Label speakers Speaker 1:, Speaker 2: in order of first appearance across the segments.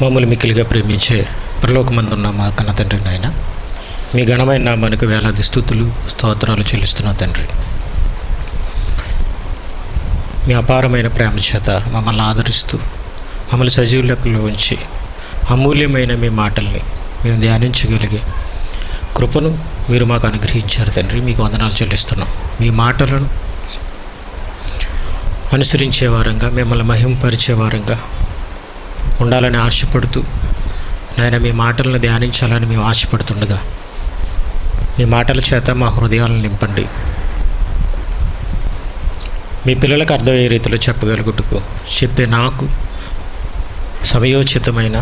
Speaker 1: మమ్మల్ని మిక్కిలిగా ప్రేమించే పరలోకమందున్న మా కన్న తండ్రి నాయన, మీ ఘనమైన నామానికి వేలాది స్తుతులు స్తోత్రాలు చెల్లిస్తున్న తండ్రి. మీ అపారమైన ప్రేమ చేత మమ్మల్ని ఆదరిస్తూ మమ్మల్ని సజీవ లెక్కలో ఉంచి అమూల్యమైన మీ మాటల్ని మేము ధ్యానించగలిగే కృపను మీరు మాకు అనుగ్రహించారు తండ్రి. మీకు వందనాలు చెల్లిస్తున్నాం. మీ మాటలను అనుసరించే వారంగా, మిమ్మల్ని మహింపరిచే వారంగా ఉండాలని ఆశపడుతూ నాయన మీ మాటలను ధ్యానించాలని మేము ఆశపడుతుండగా మీ మాటల చేత మా హృదయాలను నింపండి. మీ పిల్లలకు అర్థమయ్యే రీతిలో చెప్పగలుగుటకు చెప్పే నాకు సమయోచితమైన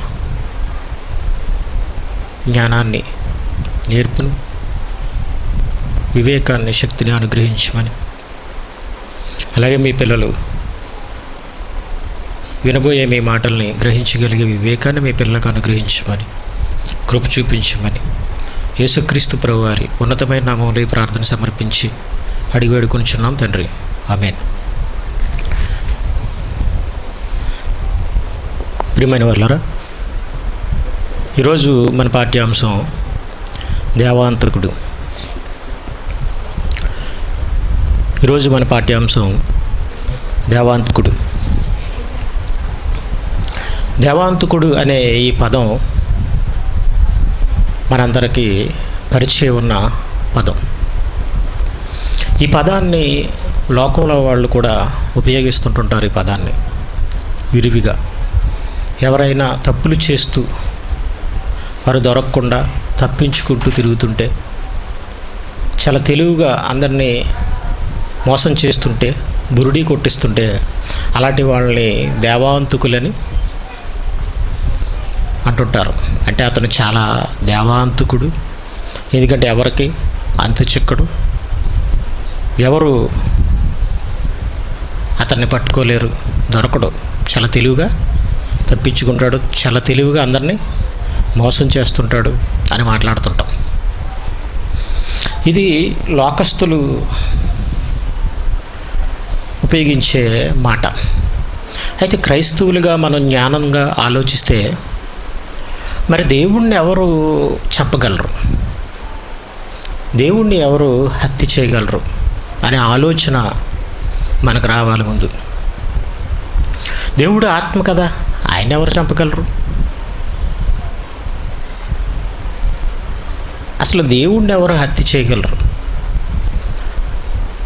Speaker 1: జ్ఞానాన్ని, నేర్పును, వివేకాన్ని, శక్తిని అనుగ్రహించమని, అలాగే మీ పిల్లలు వినబోయే మీ మాటల్ని గ్రహించగలిగే వివేకాన్ని మీ పిల్లలకు అనుగ్రహించమని, కృప చూపించమని యేసుక్రీస్తు ప్రభువారి ఉన్నతమైన నామంలో ఈ ప్రార్థన సమర్పించి అడిగి వేడుకొనిచున్నాం తండ్రి. ఆమేన్. ప్రియమైన వాళ్ళారా, ఈరోజు మన పాఠ్యాంశం దేవాంతకుడు. ఈరోజు మన పాఠ్యాంశం దేవాంతకుడు. దేవాంతకుడు అనే ఈ పదం మనందరికీ పరిచయం ఉన్న పదం. ఈ పదాన్ని లోకంలో వాళ్ళు కూడా ఉపయోగిస్తుంటుంటారు. ఈ పదాన్ని విరివిగా ఎవరైనా తప్పులు చేస్తూ వారు దొరకకుండా తప్పించుకుంటూ తిరుగుతుంటే, చాలా తెలివిగా అందరినీ మోసం చేస్తుంటే, బురుడీ కొట్టిస్తుంటే అలాంటి వాళ్ళని దేవాంతకులని అంటుంటారు. అంటే అతను చాలా దేవాంతకుడు, ఎందుకంటే ఎవరికి అంతు చిక్కడు, ఎవరు అతన్ని పట్టుకోలేరు, దొరకడు, చాలా తెలివిగా తప్పించుకుంటాడు, చాలా తెలివిగా అందరినీ మోసం చేస్తుంటాడు అని మాట్లాడుతుంటాం. ఇది లోకస్తులు ఉపయోగించే మాట. అయితే క్రైస్తవులుగా మనం జ్ఞానంగా ఆలోచిస్తే, మరి దేవుణ్ణి ఎవరు చంపగలరు, దేవుణ్ణి ఎవరు హత్య చేయగలరు అనే ఆలోచన మనకు రావాలి ముందు. దేవుడు ఆత్మ కదా, ఆయన ఎవరు చంపగలరు? అసలు దేవుణ్ణి ఎవరు హత్య చేయగలరు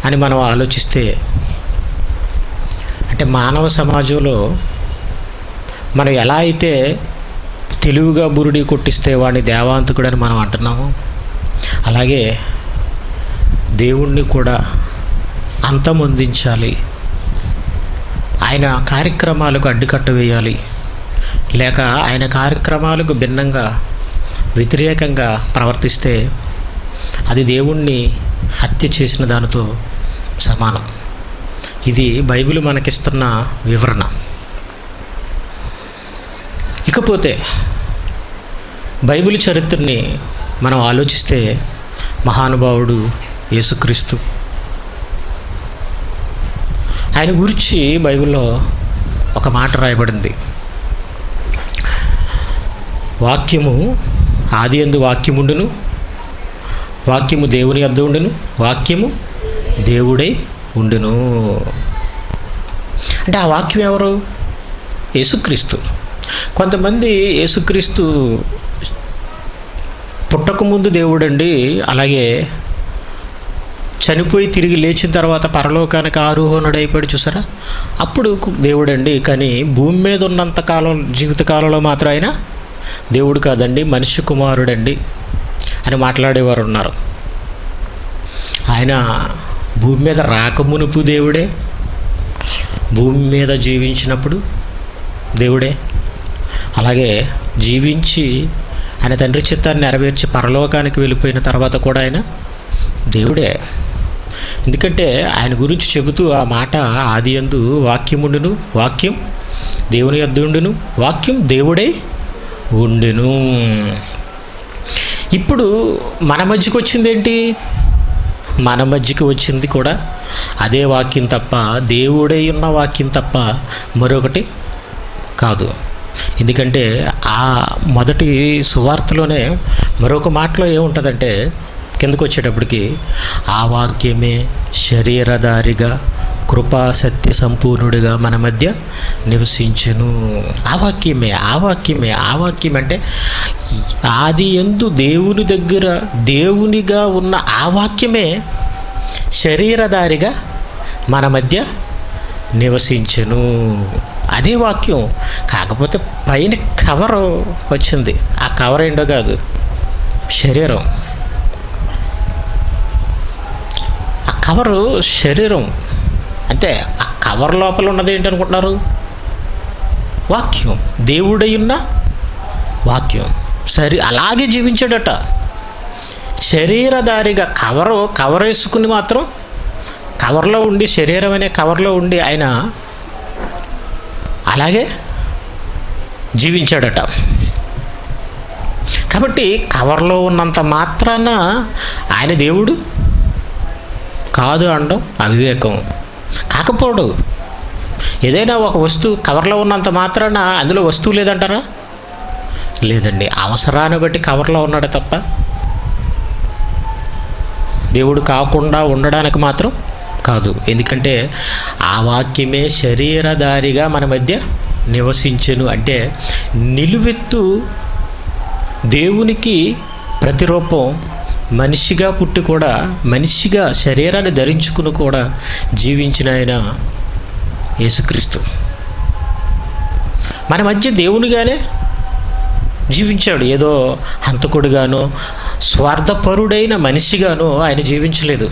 Speaker 1: అని మనం ఆలోచిస్తే, అంటే మానవ సమాజంలో మనం ఎలా అయితే తెలివిగా బురుడి కొట్టిస్తే వాడిని దేవాంతకుడు అని మనం అంటున్నాము, అలాగే దేవుణ్ణి కూడా అంతమొందించాలి, ఆయన కార్యక్రమాలకు అడ్డుకట్ట వేయాలి, లేక ఆయన కార్యక్రమాలకు భిన్నంగా వ్యతిరేకంగా ప్రవర్తిస్తే అది దేవుణ్ణి హత్య చేసిన దానితో సమానం. ఇది బైబిల్ మనకిస్తున్న వివరణ. ఇకపోతే బైబిల్ చరిత్రని మనం ఆలోచిస్తే, మహానుభావుడు యేసుక్రీస్తు, ఆయన గురించి బైబిల్లో ఒక మాట రాయబడింది. వాక్యము ఆది యందు వాక్యముండును, వాక్యము దేవుని యొద్ద ఉండును, వాక్యము దేవుడై ఉండును. అంటే ఆ వాక్యం ఎవరు? యేసుక్రీస్తు. కొంతమంది యేసుక్రీస్తు పుట్టకముందు దేవుడండి, అలాగే చనిపోయి తిరిగి లేచిన తర్వాత పరలోకానికి ఆరోహణుడైపోయాడు చూసారా, అప్పుడు దేవుడండి, కానీ భూమి మీద ఉన్నంత కాలం, జీవితకాలంలో మాత్రం ఆయన దేవుడు కాదండి, మనిషి కుమారుడండి అని మాట్లాడేవారు ఉన్నారు. ఆయన భూమి మీద రాకమునుపు దేవుడే, భూమి మీద జీవించినప్పుడు దేవుడే, అలాగే జీవించి ఆయన తండ్రి చిత్తాన్ని నెరవేర్చి పరలోకానికి వెళ్ళిపోయిన తర్వాత కూడా ఆయన దేవుడే. ఎందుకంటే ఆయన గురించి చెబుతూ ఆ మాట, ఆది యందు వాక్యముండును, వాక్యం దేవుని యొద్ద ఉండును, వాక్యం దేవుడై ఉండును. ఇప్పుడు మన మధ్యకి వచ్చింది ఏంటి? మన మధ్యకి వచ్చింది కూడా అదే వాక్యం తప్ప, దేవుడై ఉన్న వాక్యం తప్ప మరొకటి కాదు. ఎందుకంటే ఆ మొదటి సువార్తలోనే మరొక మాటలో ఏముంటుందంటే, కిందకు వచ్చేటప్పటికి ఆ వాక్యమే శరీరధారిగా కృపా సత్య సంపూర్ణుడిగా మన మధ్య నివసించెను. ఆ వాక్యం అంటే ఆది యందు దేవుని దగ్గర దేవునిగా ఉన్న ఆ వాక్యమే శరీరధారిగా మన మధ్య నివసించెను. అదే వాక్యం. కాకపోతే పైన కవర్ వచ్చింది. ఆ కవర్ ఏంటో కాదు, శరీరం. ఆ కవరు శరీరం. అంటే ఆ కవర్ లోపల ఉన్నది ఏంటనుకుంటున్నారు? వాక్యం, దేవుడై ఉన్న వాక్యం. అలాగే జీవించాడట. శరీరధారిగా కవర్ వేసుకుని మాత్రం కవర్లో ఉండి, శరీరం అనే కవర్లో ఉండి ఆయన అలాగే జీవించాడట. కాబట్టి కవర్లో ఉన్నంత మాత్రాన ఆయన దేవుడు కాదు అనడం అవివేకం. కాకపోడు. ఏదైనా ఒక వస్తువు కవర్లో ఉన్నంత మాత్రాన అందులో వస్తువు లేదంటారా? లేదండి. అవసరాన్ని బట్టి కవర్లో ఉన్నాడు తప్ప దేవుడు కాకుండా ఉండడానికి మాత్రం కాదు. ఎందుకంటే ఆ వాక్యమే శరీరధారిగా మన మధ్య నివసించెను. అంటే నిలువెత్తు దేవునికి ప్రతిరూపం మనిషిగా పుట్టి కూడా, మనిషిగా శరీరాన్ని ధరించుకుని కూడా జీవించిన ఆయన యేసుక్రీస్తు మన మధ్య దేవునిగానే జీవించాడు. ఏదో హంతకుడిగానో స్వార్థపరుడైన మనిషిగానో ఆయన జీవించలేదు.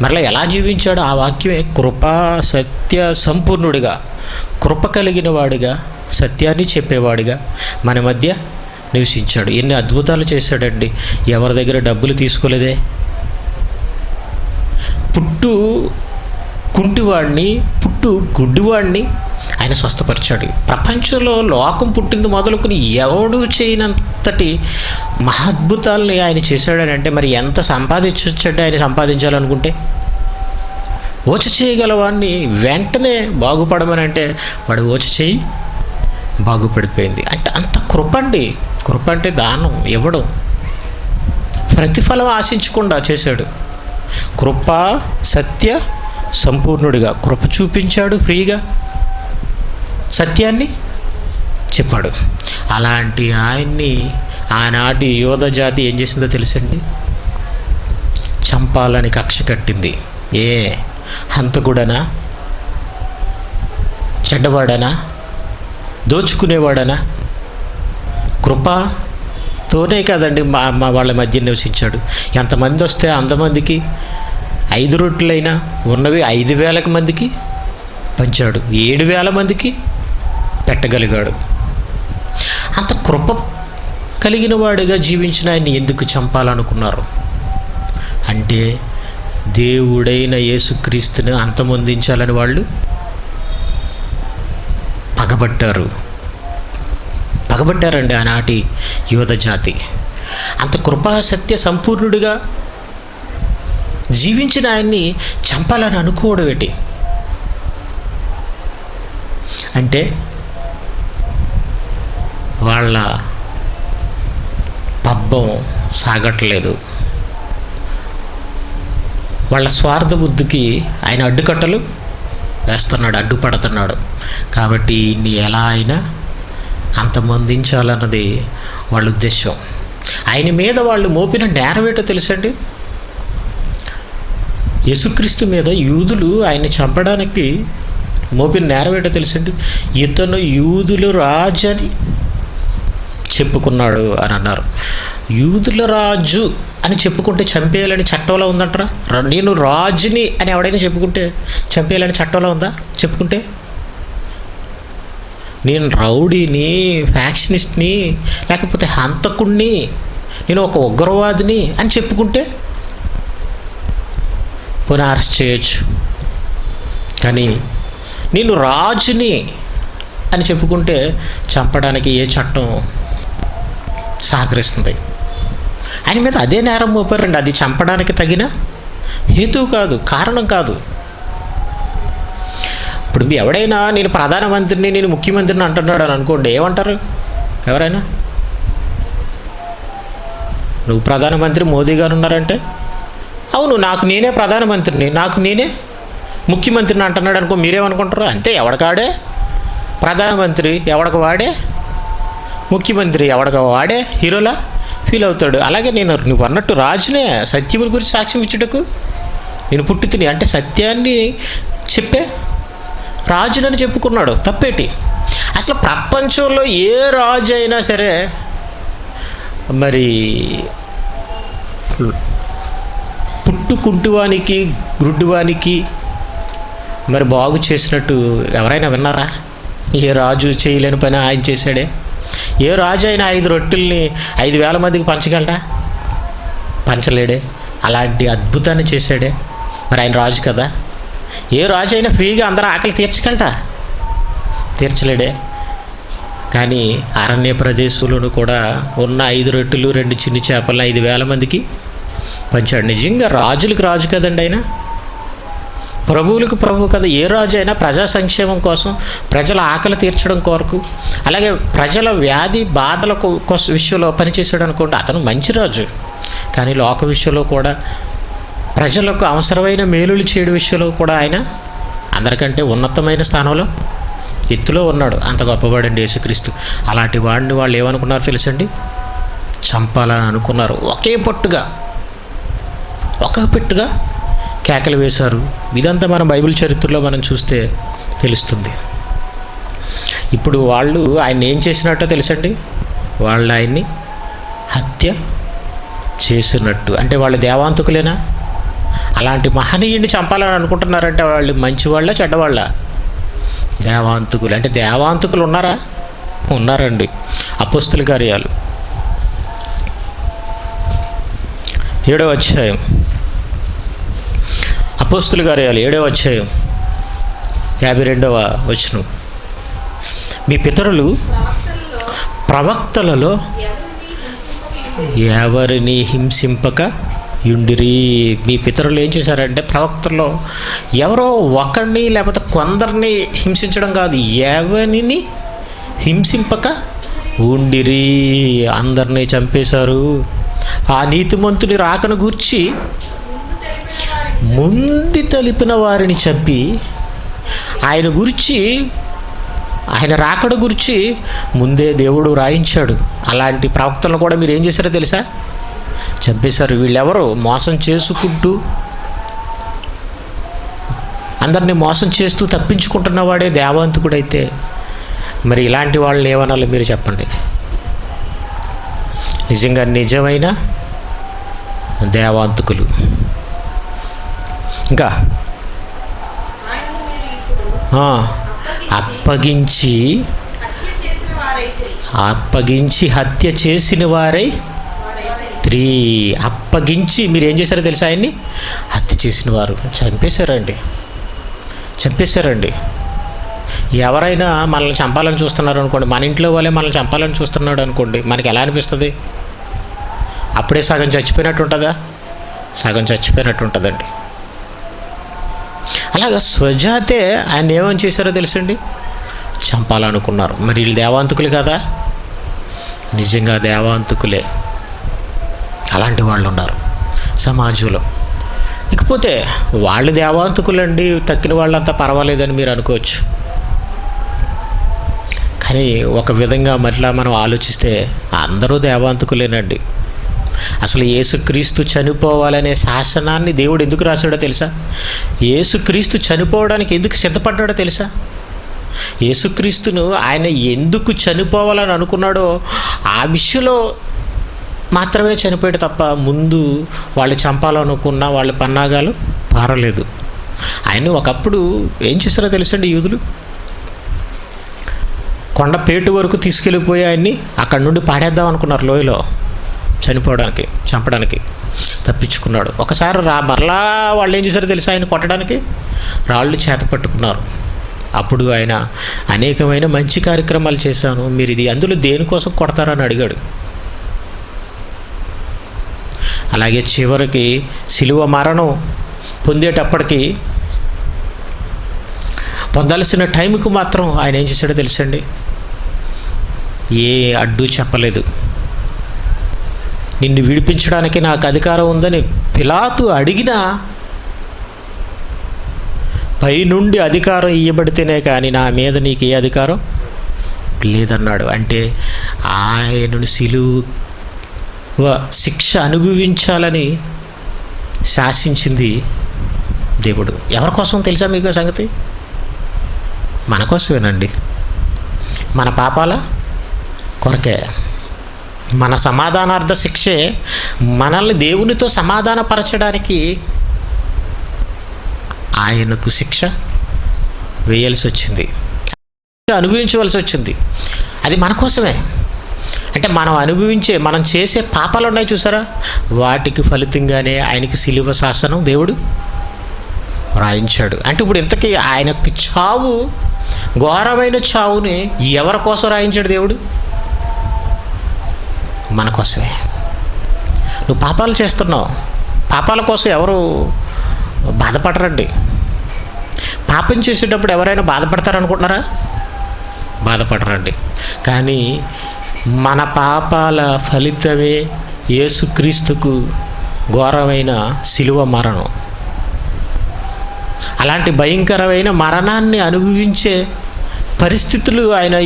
Speaker 1: మరలా ఎలా జీవించాడు? ఆ వాక్యమే కృపా సత్య సంపూర్ణుడిగా, కృప కలిగిన వాడిగా, సత్యాన్ని చెప్పేవాడిగా మన మధ్య నివసించాడు. ఎన్ని అద్భుతాలు చేశాడండి. ఎవరి దగ్గర డబ్బులు తీసుకోలేదే. పుట్టు కుంటివాడిని, పుట్టు గుడ్డివాడిని ఆయన స్వస్థపరిచాడు. ప్రపంచంలో లోకం పుట్టింది మొదలుకొని ఎవడు చేయనంతటి మహాద్భుతాలని ఆయన చేశాడని అంటే మరి ఎంత సంపాదించొచ్చంటే ఆయన సంపాదించాలనుకుంటే. ఓచ చేయగలవాడిని వెంటనే బాగుపడమని అంటే వాడు ఓచ చేయి బాగుపడిపోయింది. అంటే అంత కృప అండి. కృప అంటే దానం ఇవ్వడం, ప్రతిఫలం ఆశించకుండా చేశాడు. కృప సత్య సంపూర్ణుడిగా కృప చూపించాడు, ఫ్రీగా సత్యాన్ని చెప్పాడు. అలాంటి ఆయన్ని ఆనాటి యోధ జాతి ఏం చేసిందో తెలుసండి? చంపాలని కక్ష కట్టింది. హంతకుడనా, చెడ్డవాడనా, దోచుకునేవాడనా? కృపతోనే కదండి మా వాళ్ళ మధ్య నివసించాడు. ఎంతమంది వస్తే అంతమందికి 5 రొట్టెలైనా ఉన్నవి 5,000 మందికి పంచాడు. 7,000 మందికి పెట్టగలిగాడు. అంత కృప కలిగిన వాడిగా జీవించిన ఆయన్ని ఎందుకు చంపాలనుకున్నారు అంటే దేవుడైన యేసుక్రీస్తుని అంతమొందించాలని వాళ్ళు పగబట్టారండి ఆనాటి యోధ జాతి. అంత కృపా సత్య సంపూర్ణుడిగా జీవించిన ఆయన్ని చంపాలని అనుకోవడం ఏంటి అంటే వాళ్ళ పబ్బం సాగట్లేదు. వాళ్ళ స్వార్థ బుద్ధికి ఆయన అడ్డుకట్టలు వేస్తున్నాడు, అడ్డుపడుతున్నాడు. కాబట్టి ఇన్ని ఎలా అయినా అంతమొందించాలన్నది వాళ్ళ ఉద్దేశం. ఆయన మీద వాళ్ళు మోపిన నేరవేటో తెలుసండి? యేసుక్రీస్తు మీద యూదులు ఆయన్ని చంపడానికి మోపిన నేరవేటో తెలుసండి? ఇతను యూదుల రాజు అని చెప్పుకున్నాడు అని అన్నారు. యూదుల రాజు అని చెప్పుకుంటే చంపేయాలని చట్టంలో ఉందంటారా? నేను రాజుని అని ఎవడైనా చెప్పుకుంటే చంపేయాలని చట్టంలో ఉందా? చెప్పుకుంటే నేను రౌడీని, ఫ్యాక్షనిస్ట్ని, లేకపోతే హంతకుణ్ణి, నేను ఒక ఉగ్రవాదిని అని చెప్పుకుంటే పోనీ అరెస్ట్ చేయొచ్చు. కానీ నేను రాజుని అని చెప్పుకుంటే చంపడానికి ఏ చట్టం సహకరిస్తుంది? ఆయన మీద అదే నేరం మోపారండి. అది చంపడానికి తగిన హేతువు కాదు, కారణం కాదు. ఇప్పుడు ఎవడైనా నేను ప్రధానమంత్రిని, నేను ముఖ్యమంత్రిని అంటున్నాడు అని అనుకోండి, ఏమంటారు ఎవరైనా? నువ్వు ప్రధానమంత్రి మోదీ గారు ఉన్నారంటే, అవును నాకు నేనే ప్రధానమంత్రిని, నాకు నేనే ముఖ్యమంత్రిని అంటున్నాడు అనుకో, మీరేమనుకుంటారు? అంతే, ఎవడికాడే ప్రధానమంత్రి, ఎవడికి వాడే ముఖ్యమంత్రి, ఎవడికి వాడే హీరోలా ఫీల్ అవుతాడు. అలాగే నువ్వు అన్నట్టు రాజునే సత్యముల గురించి సాక్ష్యం ఇచ్చుటకు నేను పుట్టి తిని, అంటే సత్యాన్ని చెప్పే రాజునని చెప్పుకున్నాడు. తప్పేటి? అసలు ప్రపంచంలో ఏ రాజు అయినా సరే మరి పుట్టుకుంటువానికి గుడ్డువానికి మరి బాగు చేసినట్టు ఎవరైనా విన్నారా? ఏ రాజు చేయలేని పని ఆయన చేశాడే. ఏ రాజు అయినా 5 రొట్టెల్ని 5,000 మందికి పంచగలడా? పంచలేడే. అలాంటి అద్భుతాన్ని చేశాడే. మరి ఆయన రాజు కదా. ఏ రాజు అయినా ఫ్రీగా అందరూ ఆకలి తీర్చగలడా? తీర్చలేడే. కానీ అరణ్య ప్రదేశంలోనూ కూడా ఉన్న 5 రొట్టెలు 2 చిన్ని చేపలను 5,000 మందికి పంచాడు. నిజంగా రాజులకు రాజు కదండి ఆయన, ప్రభువులకు ప్రభువు కదా. ఏ రాజు అయినా ప్రజా సంక్షేమం కోసం, ప్రజల ఆకలి తీర్చడం కొరకు, అలాగే ప్రజల వ్యాధి బాధల విషయంలో పనిచేసాడు అనుకోండి, అతను మంచి రాజు. కానీ లోక విషయంలో కూడా ప్రజలకు అవసరమైన మేలులు చేయడం విషయంలో కూడా ఆయన అందరికంటే ఉన్నతమైన స్థానంలో, ఎత్తులో ఉన్నాడు. అంత గొప్పవాడండి యేసుక్రీస్తు. అలాంటి వాడిని వాళ్ళు ఏమనుకున్నారు తెలుసండి? చంపాలని అనుకున్నారు. ఒకే పెట్టుగా కేకలు వేశారు. ఇదంతా మనం బైబిల్ చరిత్రలో మనం చూస్తే తెలుస్తుంది. ఇప్పుడు వాళ్ళు ఆయన ఏం చేసినట్టో తెలుసండి? వాళ్ళు ఆయన్ని హత్య చేసినట్టు. అంటే వాళ్ళు దేవాంతకులేనా? అలాంటి మహనీయుడిని చంపాలని అనుకుంటున్నారంటే వాళ్ళు మంచివాళ్ళ చెడ్డవాళ్ళ? దేవాంతకులు. అంటే దేవాంతకులు ఉన్నారా? ఉన్నారండి. అపోస్తుల కార్యాలు 7వ అధ్యాయం, అపోస్తుల కార్యాలు 7వ అధ్యాయం 52వ వచనం. మీ పితరులు ప్రవక్తలలో ఎవరిని హింసింపక యుండిరి. మీ పితరులు ఏం చేశారంటే ప్రవక్తల్లో ఎవరో ఒకరిని లేకపోతే కొందరిని హింసించడం కాదు, ఎవరిని హింసింపక ఉండిరి. అందరినీ చంపేశారు. ఆ నీతిమంతుని రాకను గూర్చి ముందు తెలిపిన వారిని చంపి, ఆయన రాకడ గురించి ముందే దేవుడు రాయించాడు. అలాంటి ప్రవక్తలను కూడా మీరు ఏం చేశారో తెలుసా? చంపేశారు. వీళ్ళెవరు? మోసం చేసుకుంటూ, అందరినీ మోసం చేస్తూ తప్పించుకుంటున్న వాడే దేవాంతకుడైతే మరి ఇలాంటి వాళ్ళని ఏమనాలి మీరు చెప్పండి? నిజంగా నిజమైన దేవాంతకులు. ఇంకా అప్పగించి హత్య చేసిన వారై అప్పగించి మీరు ఏం చేశారో తెలుసా? ఆయన్ని హత్య చేసిన వారు చంపేశారండి. ఎవరైనా మనల్ని చంపాలని చూస్తున్నారు అనుకోండి, మన ఇంట్లో వాళ్ళే మనల్ని చంపాలని చూస్తున్నాడు అనుకోండి, మనకి ఎలా అనిపిస్తుంది? అప్పుడే సగం చచ్చిపోయినట్టు ఉంటుందా? సగం చచ్చిపోయినట్టు ఉంటుందండి. అలాగా స్వజాతే ఆయన ఏమని చేశారో తెలుసండి? చంపాలనుకున్నారు. మరి వీళ్ళు దేవాంతకులు కదా? నిజంగా దేవాంతకులే. అలాంటి వాళ్ళు ఉన్నారు సమాజంలో. ఇకపోతే వాళ్ళు దేవాంతకులండి, తక్కిన వాళ్ళంతా పర్వాలేదని మీరు అనుకోవచ్చు. కానీ ఒక విధంగా మరలా మనం ఆలోచిస్తే అందరూ దేవాంతకులేనండి. అసలు యేసుక్రీస్తు చనిపోవాలనే శాసనాన్ని దేవుడు ఎందుకు రాశాడో తెలుసా? యేసుక్రీస్తు చనిపోవడానికి ఎందుకు సిద్ధపడ్డాడో తెలుసా? యేసుక్రీస్తును ఆయన ఎందుకు చనిపోవాలని అనుకున్నాడో ఆ విషయంలో మాత్రమే చనిపోయాడు తప్ప ముందు వాళ్ళు చంపాలనుకున్న వాళ్ళ పన్నాగాలు పారలేదు. ఆయన ఒకప్పుడు ఏం చేశారో తెలుసండి? యూదులు కొండపేటు వరకు తీసుకెళ్ళిపోయి ఆయన్ని అక్కడి నుండి పాడేద్దాం అనుకున్నారు లోయలో, చంపడానికి తప్పించుకున్నాడు. ఒకసారి మరలా వాళ్ళు ఏం చేశారో తెలుసా? ఆయన కొట్టడానికి రాళ్ళు చేత పట్టుకున్నారు. అప్పుడు ఆయన అనేకమైన మంచి కార్యక్రమాలు చేశాను, మీరు ఇది అందులో దేనికోసం కొడతారని అడిగాడు. అలాగే చివరికి శిలువ మరణం పొందేటప్పటికి పొందాల్సిన టైంకు మాత్రం ఆయన ఏం చేశాడో తెలుసండి, ఏ అడ్డు చెప్పలేదు. నిన్ను విడిపించడానికి నాకు అధికారం ఉందని పిలాతు అడిగినా పైనుండి అధికారం ఇవ్వబడితేనే కానీ నా మీద నీకు ఏ అధికారం లేదన్నాడు. అంటే ఆయనను సిలువ శిక్ష అనుభవించాలని శాసించింది దేవుడు. ఎవరి కోసం తెలుసా మీకు సంగతి? మన కోసమేనండి. మన పాపాల కొరకే. మన సమాధానార్థ శిక్షే మనల్ని దేవునితో సమాధానపరచడానికి ఆయనకు శిక్ష వేయాల్సి వచ్చింది, అనుభవించవలసి వచ్చింది. అది మన కోసమే. అంటే మనం చేసే పాపాలు ఉన్నాయి చూసారా, వాటికి ఫలితంగానే ఆయనకి సిలువ శాసనం దేవుడు రాయించాడు. అంటే ఇప్పుడు ఇంతకీ ఆయనకి చావు, ఘోరమైన చావుని ఎవరి కోసం రాయించాడు దేవుడు? మన కోసమే. నువ్వు పాపాలు చేస్తున్నావు, పాపాల కోసం ఎవరు బాధపడరండి. పాపం చేసేటప్పుడు ఎవరైనా బాధపడతారనుకుంటున్నారా? బాధపడరండి. కానీ మన పాపాల ఫలితమే యేసుక్రీస్తుకు ఘోరమైన సిలువ మరణం. అలాంటి మరణాన్ని అనుభవించే పరిస్థితులు ఆయన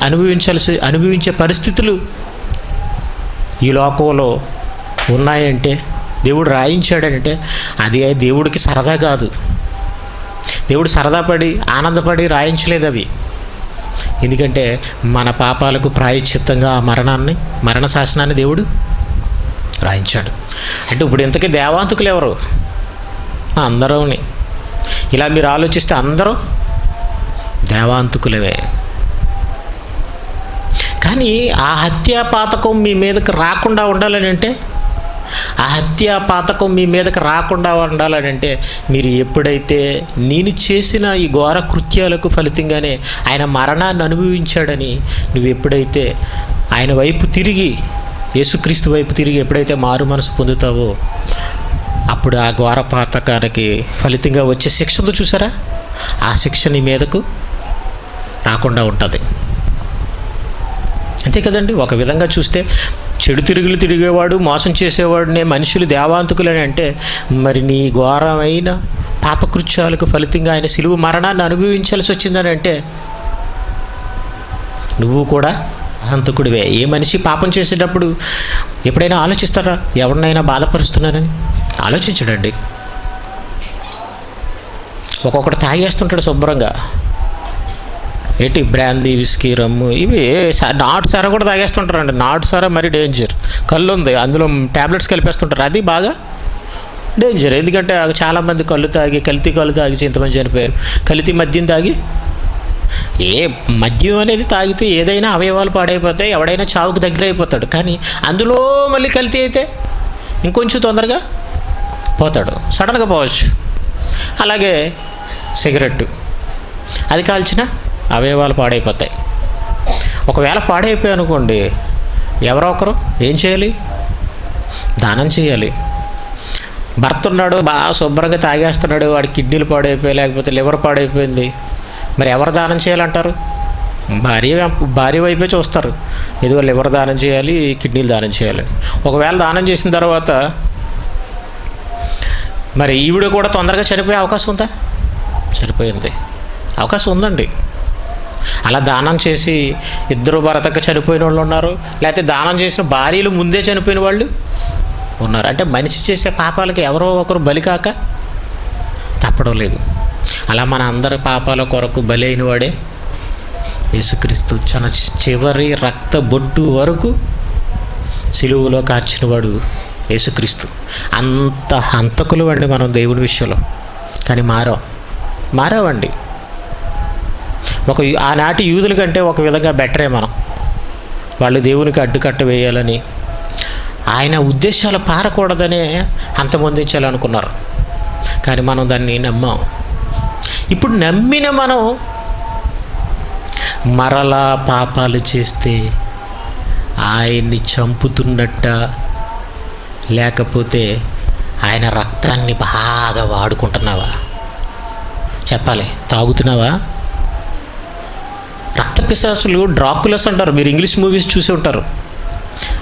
Speaker 1: అనుభవించే పరిస్థితులు ఈ లోకంలో ఉన్నాయంటే, దేవుడు రాయించాడంటే అది దేవుడికి సరదా కాదు. దేవుడు సరదాపడి ఆనందపడి రాయించలేదు అవి. ఎందుకంటే మన పాపాలకు ప్రాయశ్చిత్తంగా ఆ మరణ శాసనాన్ని దేవుడు రాయించాడు. అంటే ఇప్పుడు ఇంతకీ దేవాంతకులు ఎవరు? అందరూని. ఇలా మీరు ఆలోచిస్తే అందరూ దేవాంతకులవే. కానీ ఆ హత్యా పాతకం మీ మీదకి రాకుండా ఉండాలని అంటే, మీరు ఎప్పుడైతే నేను చేసిన ఈ ఘోర కృత్యాలకు ఫలితంగానే ఆయన మరణాన్ని అనుభవించాడని నువ్వు ఎప్పుడైతే ఆయన వైపు తిరిగి, యేసుక్రీస్తు వైపు తిరిగి ఎప్పుడైతే మారు మనసు పొందుతావో, అప్పుడు ఆ ఘోర పాతకానికి ఫలితంగా వచ్చే శిక్ష ఉందో చూసారా, ఆ శిక్ష నీ మీదకు రాకుండా ఉంటుంది. అంతే కదండి. ఒక విధంగా చూస్తే చెడు తిరుగులు తిరిగేవాడు, మోసం చేసేవాడినే మనుషులు దేవాంతకులని అంటే, మరి నీ ఘోరమైన పాపకృత్యాలకు ఫలితంగా ఆయన సిలువ మరణాన్ని అనుభవించాల్సి వచ్చిందని అంటే నువ్వు కూడా హంతకుడివే. ఏ మనిషి పాపం చేసేటప్పుడు ఎప్పుడైనా ఆలోచిస్తారా ఎవరినైనా బాధపరుస్తున్నానని? ఆలోచించడండి. ఒక్కొక్కటి తాగేస్తుంటాడు శుభ్రంగా. ఏంటి బ్రాందీ, విస్కీ, రమ్ము, ఇవి నాటు సారా కూడా తాగేస్తుంటారండి. నాటు సారా మరీ డేంజర్. కళ్ళు ఉంది, అందులో ట్యాబ్లెట్స్ కలిపేస్తుంటారు. అది బాగా డేంజర్. ఎందుకంటే చాలామంది కల్తీ కళ్ళు తాగి ఇంతమంది చనిపోయారు. కల్తీ మద్యం తాగి, ఏ మద్యం అనేది తాగితే ఏదైనా అవయవాలు పాడైపోతాయి, ఎవడైనా చావుకు దగ్గర అయిపోతాడు. కానీ అందులో మళ్ళీ కల్తీ అయితే ఇంకొంచెం తొందరగా పోతాడు, సడన్గా పోవచ్చు. అలాగే సిగరెట్టు, అది కాల్చిన అవయవాలు పాడైపోతాయి. ఒకవేళ పాడైపోయాయి అనుకోండి, ఎవరో ఒకరు ఏం చేయాలి? దానం చేయాలి. భర్త ఉన్నాడు, బాగా శుభ్రంగా తాగేస్తున్నాడు, వాడి కిడ్నీలు పాడైపోయాయి, లేకపోతే లివర్ పాడైపోయింది, మరి ఎవరు దానం చేయాలంటారు? భార్య వైపే చూస్తారు. ఇదిగో లివర్ దానం చేయాలి, కిడ్నీలు దానం చేయాలి. ఒకవేళ దానం చేసిన తర్వాత మరి ఈవిడ కూడా తొందరగా చనిపోయే అవకాశం ఉందా? చనిపోయింది. అవకాశం ఉందండి. అలా దానం చేసి ఇద్దరు భర్తకు చనిపోయిన వాళ్ళు ఉన్నారు, లేకపోతే దానం చేసిన భార్యలు ముందే చనిపోయిన వాళ్ళు ఉన్నారు. అంటే మనిషి చేసే పాపాలకి ఎవరో ఒకరు బలి కాక తప్పడం లేదు. అలా మన అందరి పాపాల కొరకు బలి అయిన వాడే యేసుక్రీస్తు. తన చివరి రక్త బొట్టు వరకు సిలువలో కార్చినవాడు యేసుక్రీస్తు. అంత హంతకులు అండి మనం దేవుని విషయంలో. కానీ మారావండి. ఆనాటి యూదుల కంటే ఒక విధంగా బెటరే మనం. వాళ్ళు దేవునికి అడ్డుకట్ట వేయాలని, ఆయన ఉద్దేశాలు పారకూడదనే అంతమొందించాలనుకున్నారు. కానీ మనం దాన్ని నమ్మాం. ఇప్పుడు నమ్మిన మనం మరలా పాపాలు చేస్తే ఆయన్ని చంపుతున్నట్ట, లేకపోతే ఆయన రక్తాన్ని బాగా వాడుకుంటున్నావా? చెప్పాలి. తాగుతున్నావా? పిశాసులు డ్రాకులస్ అంటారు, మీరు ఇంగ్లీష్ మూవీస్ చూసి ఉంటారు.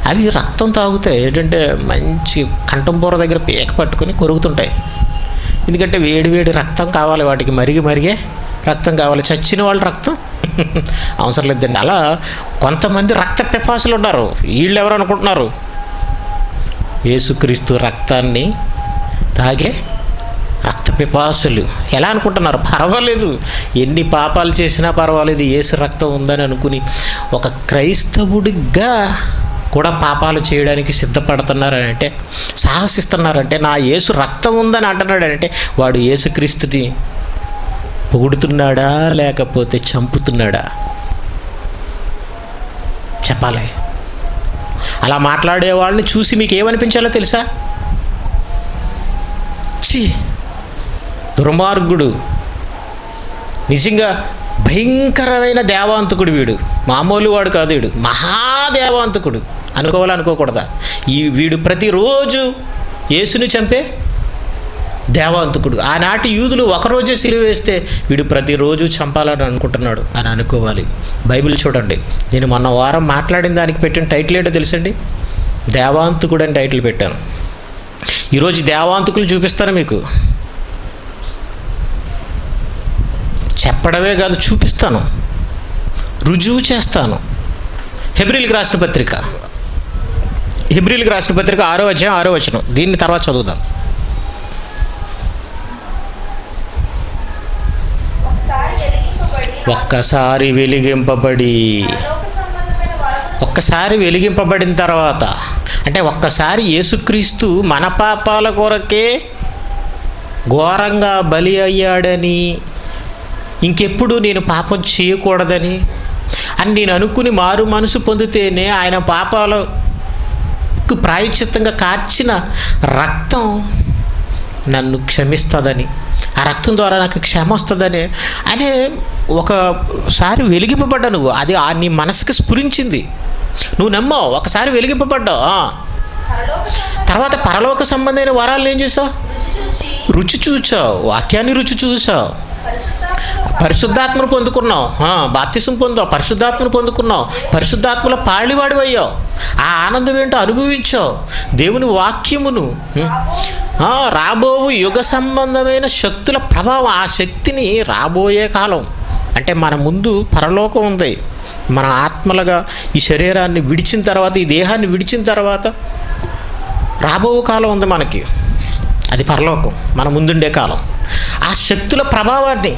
Speaker 1: అవి రక్తం తాగుతాయి. ఏంటంటే మంచి కంఠం పొర దగ్గర పీక పట్టుకొని కొరుకుతుంటాయి. ఎందుకంటే వేడి వేడి రక్తం కావాలి వాటికి, మరిగే రక్తం కావాలి. చచ్చిన వాళ్ళ రక్తం అవసరం లేదండి. అలా కొంతమంది రక్త పిపాసులు ఉన్నారు. వీళ్ళు ఎవరు అనుకుంటున్నారు? యేసుక్రీస్తు రక్తాన్ని తాగే రక్త పిపాసులు. ఎలా అనుకుంటున్నారు? పర్వాలేదు, ఎన్ని పాపాలు చేసినా పర్వాలేదు, యేసు రక్తం ఉందని అనుకుని ఒక క్రైస్తవుడిగా కూడా పాపాలు చేయడానికి సిద్ధపడుతున్నారంటే, సాహసిస్తున్నారంటే, నా యేసు రక్తం ఉందని అంటున్నాడంటే వాడు యేసుక్రీస్తుని పొగుడుతున్నాడా లేకపోతే చంపుతున్నాడా చెప్పాలి. అలా మాట్లాడే వాళ్ళని చూసి మీకు ఏమనిపించాలో తెలుసా? ఛీ, దుర్మార్గుడు, నిజంగా భయంకరమైన దేవాంతకుడు వీడు, మామూలు వాడు కాదు, వీడు మహాదేవాంతకుడు అనుకోకూడదా? వీడు ప్రతిరోజు యేసుని చంపే దేవాంతకుడు. ఆనాటి యూదులు ఒకరోజే సిలువ వేస్తే వీడు ప్రతిరోజు చంపాలని అనుకుంటున్నాడు అని అనుకోవాలి. బైబిల్ చూడండి, నేను మొన్న వారం మాట్లాడిన దానికి పెట్టిన టైటిల్ ఏంటో తెలుసండి? దేవాంతకుడు అని టైటిల్ పెట్టాను. ఈరోజు దేవాంతకులు చూపిస్తాను మీకు. చెప్పడమే కాదు, చూపిస్తాను, రుజువు చేస్తాను. హెబ్రీలకు రాసిన పత్రిక 6వ అధ్యాయం 6వ వచనం. దీన్ని తర్వాత చదువుదాం. ఒక్కసారి వెలిగింపబడిన తర్వాత, అంటే ఒక్కసారి యేసుక్రీస్తు మన పాపాల కొరకే ఘోరంగా బలి అయ్యాడని, ఇంకెప్పుడు నేను పాపం చేయకూడదని అని నేను అనుకుని మారు మనసు పొందితేనే ఆయన పాపాలకు ప్రాయశ్చిత్తంగా కార్చిన రక్తం నన్ను క్షమిస్తుందని, ఆ రక్తం ద్వారా నాకు క్షమ వస్తుందని అనే ఒకసారి వెలిగింపబడ్డా నువ్వు. అది నీ మనసుకి స్ఫురించింది, నువ్వు నమ్మావు, ఒకసారి వెలిగింపబడ్డావు. తర్వాత పరలోక సంబంధమైన వరాలను ఏం చేసావు? రుచి చూచావు, వాక్యాన్ని రుచి చూసావు, పరిశుద్ధాత్మను పొందుకున్నావు, బాప్తిసం పొందావు, పరిశుద్ధాత్మను పొందుకున్నావు, పరిశుద్ధాత్మలో పాళివాడు అయ్యావు. ఆ ఆనందం ఏంటో అనుభవించావు. దేవుని వాక్యమును, రాబోవు యుగ సంబంధమైన శక్తుల ప్రభావం, ఆ శక్తిని రాబోయే కాలం అంటే మన ముందు పరలోకం ఉంది. మన ఆత్మలుగా ఈ శరీరాన్ని విడిచిన తర్వాత, ఈ దేహాన్ని విడిచిన తర్వాత రాబో కాలం ఉంది మనకి, అది పరలోకం, మన ముందుండే కాలం. ఆ శక్తుల ప్రభావాన్ని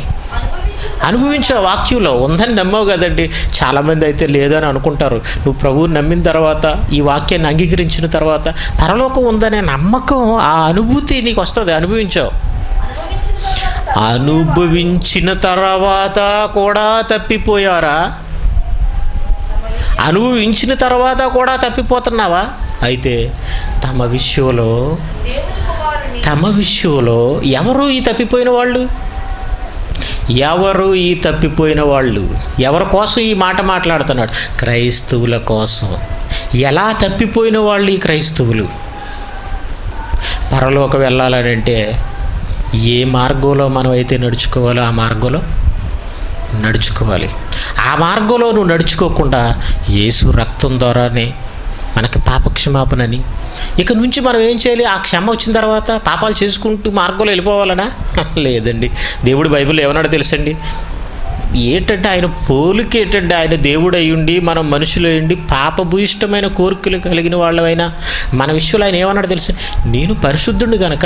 Speaker 1: అనుభవించే వాక్యంలో ఉందని నమ్మావు కదండి. చాలామంది అయితే లేదని అనుకుంటారు. నువ్వు ప్రభువుని నమ్మిన తర్వాత, ఈ వాక్యాన్ని అంగీకరించిన తర్వాత పరలోకం ఉందనే నమ్మకం, ఆ అనుభూతి నీకు వస్తుంది. అనుభవించిన తర్వాత కూడా తప్పిపోయారా? అనుభవించిన తర్వాత కూడా తప్పిపోతున్నావా? అయితే తమ విషయంలో ఎవరు ఈ తప్పిపోయిన వాళ్ళు? ఎవరి కోసం ఈ మాట మాట్లాడుతున్నాడు? క్రైస్తవుల కోసం. ఎలా తప్పిపోయిన వాళ్ళు ఈ క్రైస్తవులు? పరలోకం వెళ్ళాలనంటే ఏ మార్గంలో మనం అయితే నడుచుకోవాలో ఆ మార్గంలో నడుచుకోవాలి. ఆ మార్గంలో నువ్వు నడుచుకోకుండా యేసు రక్తం ద్వారానే మనకి పాపక్షమాపణని, ఇక నుంచి మనం ఏం చేయాలి? ఆ క్షమ వచ్చిన తర్వాత పాపాలు చేసుకుంటూ మార్గంలో వెళ్ళిపోవాలనా? లేదండి. దేవుడు బైబిల్ ఏమన్నాడో తెలుసండి? ఏంటంటే ఆయన పోలిక ఏంటంటే, ఆయన దేవుడు అయ్యుండి మనం మనుషులు అయ్యుండి పాపభూయిష్టమైన కోరికలు కలిగిన వాళ్ళమైనా మన విషయంలో ఆయన ఏమన్నాడో తెలుసు? నేను పరిశుద్ధుడిని గనక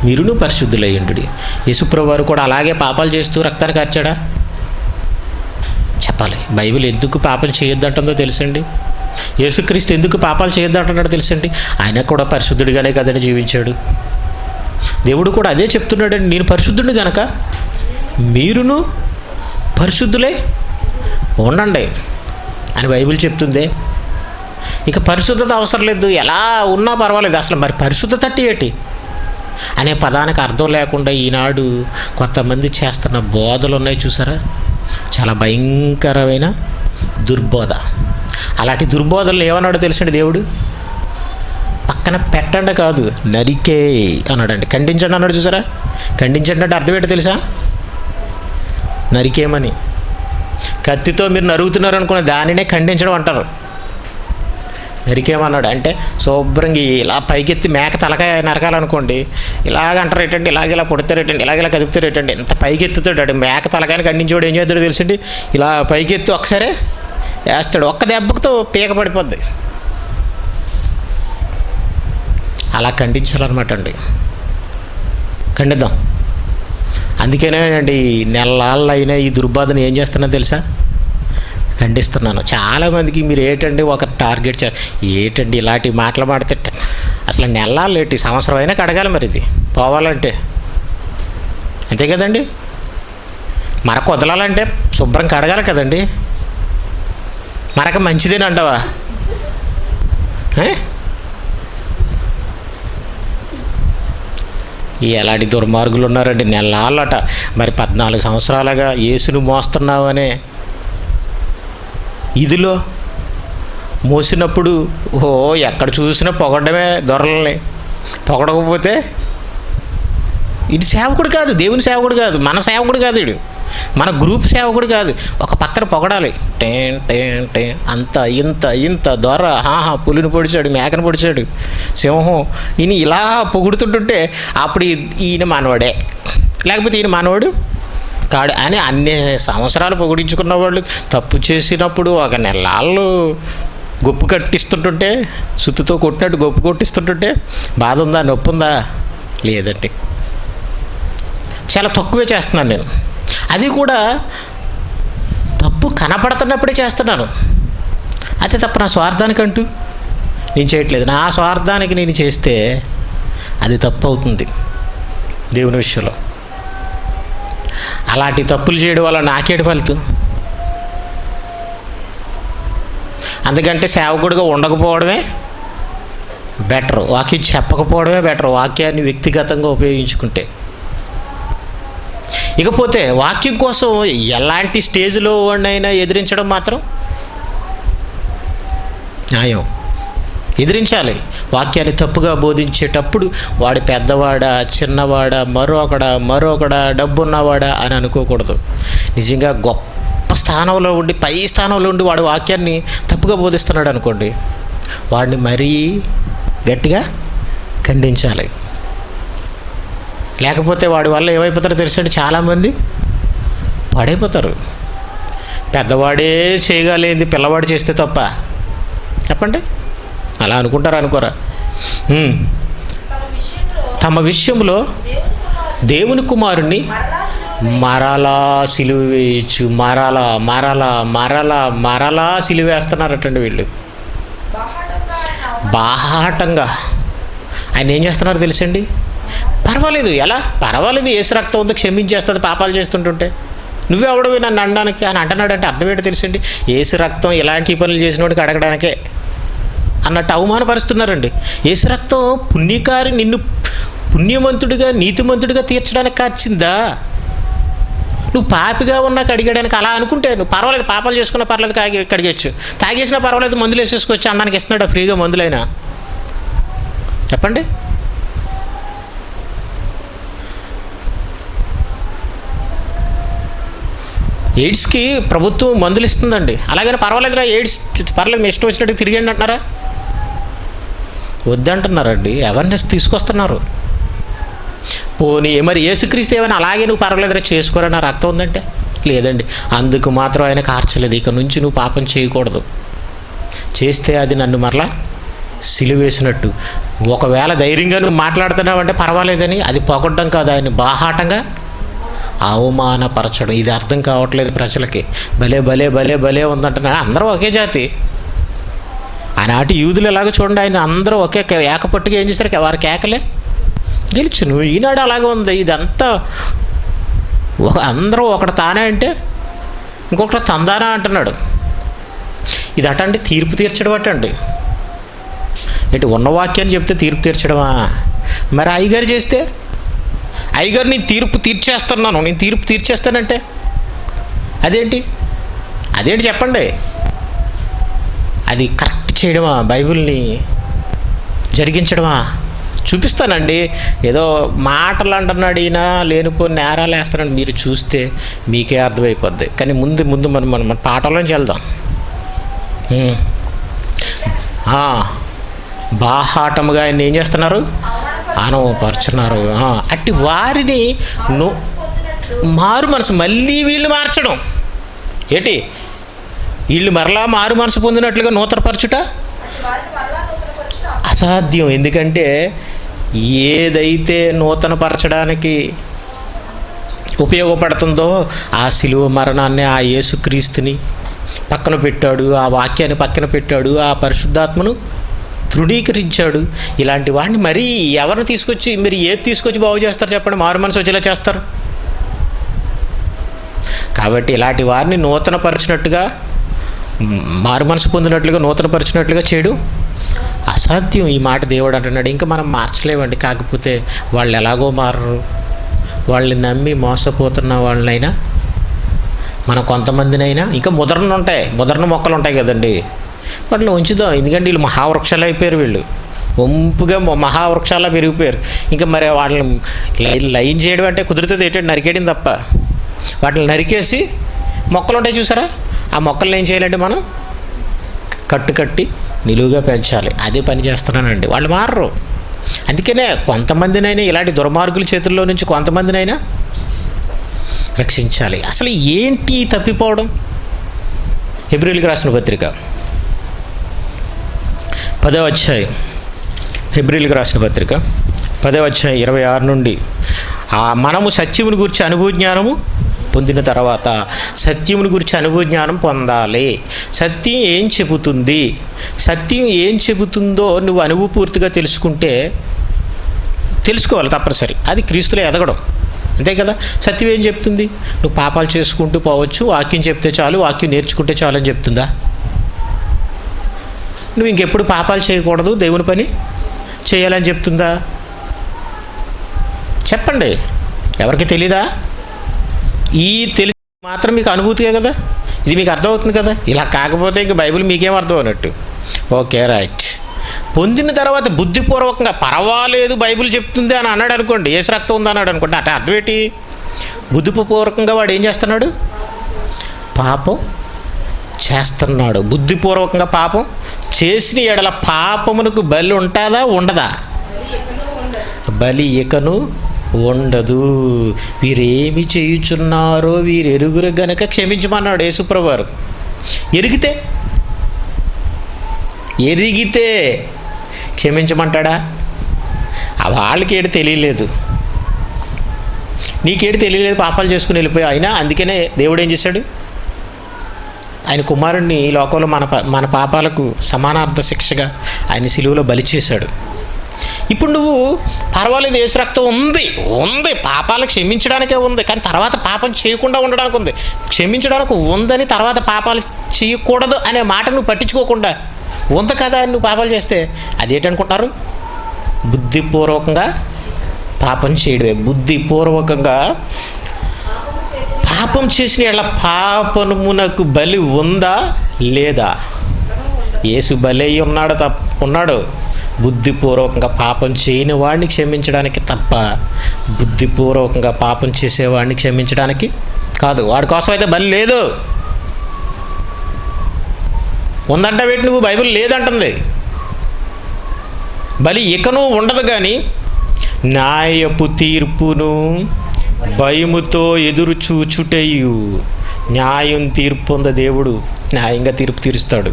Speaker 1: మీరును పరిశుద్ధులయ్యుండు. యేసుప్రభువు వారు కూడా అలాగే పాపాలు చేస్తూ రక్తాన్ని కార్చాడా? చెప్పాలి. బైబిల్ ఎందుకు పాపం చేయొద్దంటుందో తెలుసండి? యేసుక్రీస్తు ఎందుకు పాపాలు చేయొద్దంటున్నాడో తెలుసండి? ఆయన కూడా పరిశుద్ధుడిగానే కదండి జీవించాడు. దేవుడు కూడా అదే చెప్తున్నాడండి, నేను పరిశుద్ధుడిని గనక మీరును పరిశుద్ధులే ఉండండి అని బైబిల్ చెప్తుంది. ఇక పరిశుద్ధత అవసరం లేదు, ఎలా ఉన్నా పర్వాలేదు. అసలు మరి పరిశుద్ధత అంటే ఏంటి అనే పదానికి అర్థం లేకుండా ఈనాడు కొంతమంది చేస్తున్న బోధలు ఉన్నాయి చూసారా? చాలా భయంకరమైన దుర్బోధ. అలాంటి దుర్బోధనలు ఏమన్నాడో తెలుసండి దేవుడు? పక్కన పెట్టండి కాదు, నరికే అన్నాడండి. ఖండించండి అన్నాడు చూసారా? ఖండించండి అంటే అర్థం ఏంటో తెలుసా? ఖండించండి అంటే అర్థం ఏంటో తెలుసా? ఖండించండి అంటే అర్థం ఏంటో తెలుసా? ఖండించండి అంటే అర్థం ఏంటో తెలుసా? ఖండించండి అంటే అర్థం ఏంటో తెలుసా? ఖండించండి అంటే అర్థం ఏంటో తెలుసా? ఖండించండి అంటే అర్థం ఏంటో తెలుసా? నరికేమని. కత్తితో మీరు నరుగుతున్నారు అనుకున్న దానినే ఖండించడం అంటారు. నరికేమన్నాడు అంటే శుభ్రంగా ఇలా పైకెత్తి మేక తలకాయ నరకాలనుకోండి, ఇలాగంటారు ఏంటంటే, ఇలా పొడతారేటండి, ఇలా కదుపుతారేటండి, ఎంత పైకెత్తుతాడు. మేక తలకాయని ఖండించేవాడు ఏం చేస్తాడు తెలుసండి, ఇలా పైకెత్తి ఒకసారి వేస్తాడు, ఒక్క దెబ్బతో పీక పడిపోద్ది. అలా ఖండించాలన్నమాట అండి. ఖండిద్దాం. అందుకనే అండి నెలలు అయినా ఈ దుర్బాధను ఏం చేస్తున్నా తెలుసా, ఖండిస్తున్నాను. చాలామందికి మీరు ఏంటండి ఒక టార్గెట్ ఏంటండి ఇలాంటి మాటలు మాడితే అసలు నెలలు ఏంటి, సంవత్సరం అయినా కడగాలి మరి ఇది పోవాలంటే, అంతే కదండి. మరక వదలాలంటే శుభ్రం కడగాలి కదండి. మరక మంచిదేనంటావా? ఎలాంటి దుర్మార్గులు ఉన్నారండి. నెలలట మరి 14 సంవత్సరాలుగా యేసును మోస్తున్నావనే ఇదిలో మోసినప్పుడు ఎక్కడ చూసినా పొగడమే దొరలని. పొగడకపోతే ఇది సేవకుడు కాదు, దేవుని సేవకుడు కాదు, మన సేవకుడు కాదు, వీడు మన గ్రూప్ సేవకుడు కాదు. ఒక పక్కన పొగడాలి, టే టే టే అంత ఇంత దొర, పులిని పొడిచాడు, మేకను పొడిచాడు, సింహం, ఈయన ఇలా పొగుడుతుంటుంటే అప్పుడు ఈయన మనవాడే, లేకపోతే ఈయన మనవాడు కాడు అని అన్ని సంవత్సరాలు పొగిడించుకున్న వాళ్ళు తప్పు చేసినప్పుడు ఒక నెలలు గొప్పు కట్టిస్తుంటుంటే, సుత్తుతో కొట్టినట్టు గొప్పు కొట్టిస్తుంటుంటే బాధ ఉందా, నొప్పి ఉందా? లేదండి. చాలా తక్కువే చేస్తున్నాను నేను. అది కూడా తప్పు కనపడుతున్నప్పుడే చేస్తున్నాను. అదే తప్ప నా స్వార్థానికంటూ నేను చేయట్లేదు. నా స్వార్థానికి నేను చేస్తే అది తప్పు అవుతుంది దేవుని విషయంలో. అలాంటి తప్పులు చేయడం వల్ల నాకేటి ఫలితం? అందుకంటే సేవకుడిగా ఉండకపోవడమే బెటర్, వాక్యం చెప్పకపోవడమే బెటర్, వాక్యాన్ని వ్యక్తిగతంగా ఉపయోగించుకుంటే. ఇకపోతే వాక్యం కోసం ఎలాంటి స్టేజ్లో వాడినైనా ఎదిరించడం మాత్రం న్యాయం. ఎదిరించాలి. వాక్యాన్ని తప్పుగా బోధించేటప్పుడు వాడు పెద్దవాడా, చిన్నవాడా, మరొకడా, డబ్బున్నవాడా అని అనుకోకూడదు. నిజంగా గొప్ప స్థానంలో ఉండి, పై స్థానంలో ఉండి వాడు వాక్యాన్ని తప్పుగా బోధిస్తున్నాడు అనుకోండి, వాడిని మరీ గట్టిగా ఖండించాలి. లేకపోతే వాడి వల్ల ఏమైపోతారో తెలుసండి, చాలామంది పాడైపోతారు. పెద్దవాడే చేయగలేంది పిల్లవాడు చేస్తే తప్ప, చెప్పండి. అలా అనుకుంటారా, అనుకోరా? తమ విషయంలో దేవుని కుమారుణ్ణి మరలా సిలువ వేయచ్చు, మరలా సిలువ వేస్తున్నారటండి వీళ్ళు. బాహాటంగా ఆయన ఏం చేస్తున్నారు తెలుసండి? పర్వాలేదు, ఎలా పర్వాలేదు, యేసు రక్తం ఉందో క్షమించేస్తుంది పాపాలు చేస్తుంటుంటే, నువ్వెవడవి నన్ను అనడానికి అని అంటున్నాడంటే అర్థం ఏంటో తెలుసండి? యేసు రక్తం ఇలాంటి పనులు చేసిన వాడికి అడగడానికే అన్నట్టు అవమానపరుస్తున్నారండి. యేసు రక్తం పుణ్యకారి నిన్ను పుణ్యవంతుడిగా నీతిమంతుడిగా తీర్చడానికి కాచిందా? నువ్వు పాపిగా ఉన్నా కడిగడానికి అలా అనుకుంటే నువ్వు పర్వాలేదు, పాపాలు చేసుకున్నా పర్లేదు, కడిగచ్చు, తాగేసినా పర్వాలేదు, మందులు వేసేసుకొచ్చి అన్నానికి ఇస్తున్నాడు ఫ్రీగా మందులైనా, చెప్పండి. ఎయిడ్స్కి ప్రభుత్వం మందులు ఇస్తుందండి, అలాగని పర్వాలేదురా ఎయిడ్స్ పర్లేదు మీ ఇష్టం వచ్చినట్టు తిరిగండి అంటున్నారా? వద్దంటున్నారండి, అవేర్నెస్ తీసుకొస్తున్నారు. పోనీ మరి యేసుక్రీస్తు ఏమైనా అలాగే నువ్వు పర్వాలేదురా చేసుకోరా నా రక్తం ఉందంటే, లేదండి, అందుకు మాత్రం ఆయన కార్చలేదు, ఇక నుంచి నువ్వు పాపం చేయకూడదు, చేస్తే అది నన్ను మరలా సిలువేసినట్టు. ఒకవేళ ధైర్యంగా నువ్వు మాట్లాడుతున్నావంటే పర్వాలేదని, అది పొగడ్డం కాదు, ఆయన బాహాటంగా అవమానపరచడం. ఇది అర్థం కావట్లేదు ప్రజలకి. భలే ఉందంటున్నా. అందరూ ఒకే జాతి. ఆనాటి యూదులు ఎలాగో చూడండి, ఆయన అందరూ ఒకే ఏకపట్టుగా ఏం చేశారు, వారి కేకలే గెలుచును. ఈనాడు అలాగే ఉంది. ఇదంతా అందరూ ఒకటి తానే అంటే ఇంకొకటి తందానా అంటున్నాడు. ఇది అటండి తీర్పు తీర్చడం అటండి. ఇటు ఉన్న వాక్యాన్ని చెప్తే తీర్పు తీర్చడమా? మరి అయ్యగారు చేస్తే, అయ్యగారు నేను తీర్పు తీర్చేస్తానంటే అదేంటి చెప్పండి? అది కరెక్ట్ చేయడమా? బైబిల్ని జరిగించడమా? చూపిస్తానండి. ఏదో మాటలు అంటున్నాడు ఈయన, లేనిపోని నేరాలు వేస్తానండి, మీరు చూస్తే మీకే అర్థమైపోద్ది. కానీ ముందు ముందు మనం మన పాటలోంచి వెళ్దాం. బాహాటముగా ఆయన ఏం చేస్తున్నారు? అనవపరుచున్నారు. అట్టి వారిని మారు మనసు, మళ్ళీ వీళ్ళు మార్చడం ఏంటి? వీళ్ళు మరలా మారు మనసు పొందినట్లుగా నూతనపరచుట అసాధ్యం. ఎందుకంటే ఏదైతే నూతనపరచడానికి ఉపయోగపడుతుందో ఆ శిలువ మరణాన్ని, ఆ యేసుక్రీస్తుని పక్కన పెట్టాడు, ఆ వాక్యాన్ని పక్కన పెట్టాడు, ఆ పరిశుద్ధాత్మను తృణీకరించాడు. ఇలాంటి వాడిని మరీ ఎవరిని తీసుకొచ్చి, మీరు ఏది తీసుకొచ్చి బాగు చేస్తారు చెప్పండి? మారు మనసు వచ్చేలా చేస్తారు. కాబట్టి ఇలాంటి వారిని నూతనపరిచినట్టుగా, మారు మనసు పొందినట్లుగా, నూతనపరిచినట్లుగా చేయడం అసాధ్యం. ఈ మాట దేవుడు అంటున్నాడు. ఇంకా మనం మార్చలేమండి. కాకపోతే వాళ్ళు ఎలాగో మారరు. వాళ్ళని నమ్మి మోసపోతున్న వాళ్ళనైనా, మనం కొంతమందినైనా, ఇంకా ముదర్న మొక్కలు ఉంటాయి కదండి, వాటిని ఉంచుదాం. ఎందుకంటే వీళ్ళు మహావృక్షాలు అయిపోయారు. వీళ్ళు వంపుగా మహావృక్షాల్లో పెరిగిపోయారు. ఇంకా మరి వాళ్ళని లైన్ చేయడం అంటే కుదురుతుంది ఏంటంటే నరికేయడం తప్ప. వాటిని నరికేసి మొక్కలు ఉంటాయి చూసారా, ఆ మొక్కలను ఏం చేయాలంటే మనం కట్టి నిలువుగా పెంచాలి. అదే పని చేస్తున్నానండి. వాళ్ళు మారరు. అందుకనే కొంతమందినైనా, ఇలాంటి దుర్మార్గుల చేతుల్లో నుంచి కొంతమందినైనా రక్షించాలి. అసలు ఏంటి తప్పిపోవడం? హెబ్రీయులకు రాసిన పత్రిక 10వ అధ్యాయం, హెబ్రీయులకు రాసిన పత్రిక 10వ అధ్యాయం 26 నుండి, మనము సత్యముని గురించి అనుభవజ్ఞానము పొందిన తర్వాత సత్యముని గురించి అనుభవజ్ఞానం పొందాలి. సత్యం ఏం చెబుతుంది, సత్యం ఏం చెబుతుందో నువ్వు అనుభవపూర్తిగా తెలుసుకోవాలి తప్పనిసరి. అది క్రీస్తులో ఎదగడం, అంతే కదా. సత్యం ఏం చెప్తుంది? నువ్వు పాపాలు చేసుకుంటూ పోవచ్చు, వాక్యం చెప్తే చాలు, వాక్యం నేర్చుకుంటే చాలు అని చెప్తుందా? నువ్వు ఇంకెప్పుడు పాపాలు చేయకూడదు, దేవుని పని చేయాలని చెప్తుందా? చెప్పండి, ఎవరికి తెలీదా? ఈ తెలిసి మాత్రం మీకు అనుభూతిగా కదా, ఇది మీకు అర్థమవుతుంది కదా. ఇలా కాకపోతే ఇంక బైబిల్ మీకేం అర్థం అన్నట్టు. Okay, right. పొందిన తర్వాత బుద్ధిపూర్వకంగా పర్వాలేదు బైబిల్ చెప్తుంది అని అన్నాడు అనుకోండి, ఏసు రక్తం ఉంది అన్నాడు అనుకోండి, అంటే అర్థం ఏంటి? బుద్ధిపూర్వకంగా వాడు ఏం చేస్తున్నాడు? పాపం చేస్తున్నాడు. బుద్ధిపూర్వకంగా పాపం చేసిన ఎడల పాపమునకు బలి ఉంటుందా ఉండదా? బలి ఇకను ఉండదు. వీరేమి చేయుచున్నారో వీరు ఎరుగురు గనక క్షమించమన్నాడు యేసుప్రభువారు. ఎరిగితే క్షమించమంటాడా? వాళ్ళకి ఏడు తెలియలేదు, నీకేడు తెలియలేదు, పాపాలు చేసుకుని వెళ్ళిపోయి. అయినా అందుకనే దేవుడు ఏం చేశాడు? ఆయన కుమారుణ్ణి ఈ లోకంలో మన పాపాలకు సమానార్థ శిక్షగా ఆయన సిలువలో బలి చేశాడు. ఇప్పుడు నువ్వు పర్వాలేదు, యేసు రక్తం ఉంది పాపాలు క్షమించడానికే ఉంది, కానీ తర్వాత పాపం చేయకుండా ఉండడానికి ఉంది. క్షమించడానికి ఉందని తర్వాత పాపాలు చేయకూడదు అనే మాట నువ్వు పట్టించుకోకుండా ఉంది కదా అని నువ్వు పాపాలు చేస్తే అదేంటనుకుంటున్నారు? బుద్ధిపూర్వకంగా పాపం చేయడమే. బుద్ధిపూర్వకంగా పాపం చేసిన వాళ్ళ పాపమునకు బలి ఉందా లేదా? యేసు బలి అయి ఉన్నాడు బుద్ధిపూర్వకంగా పాపం చేయని వాడిని క్షమించడానికి తప్ప బుద్ధిపూర్వకంగా పాపం చేసేవాడిని క్షమించడానికి కాదు. వాడి కోసం అయితే బలి లేదు. ఉందంట వేటి నువ్వు? బైబిల్ లేదంటుంది. బలి ఇకను ఉండదు. కానీ న్యాయపు తీర్పును భయముతో ఎదురు చూచుటయు, న్యాయం తీర్పు ఉంది. దేవుడు న్యాయంగా తీర్పు తీరుస్తాడు.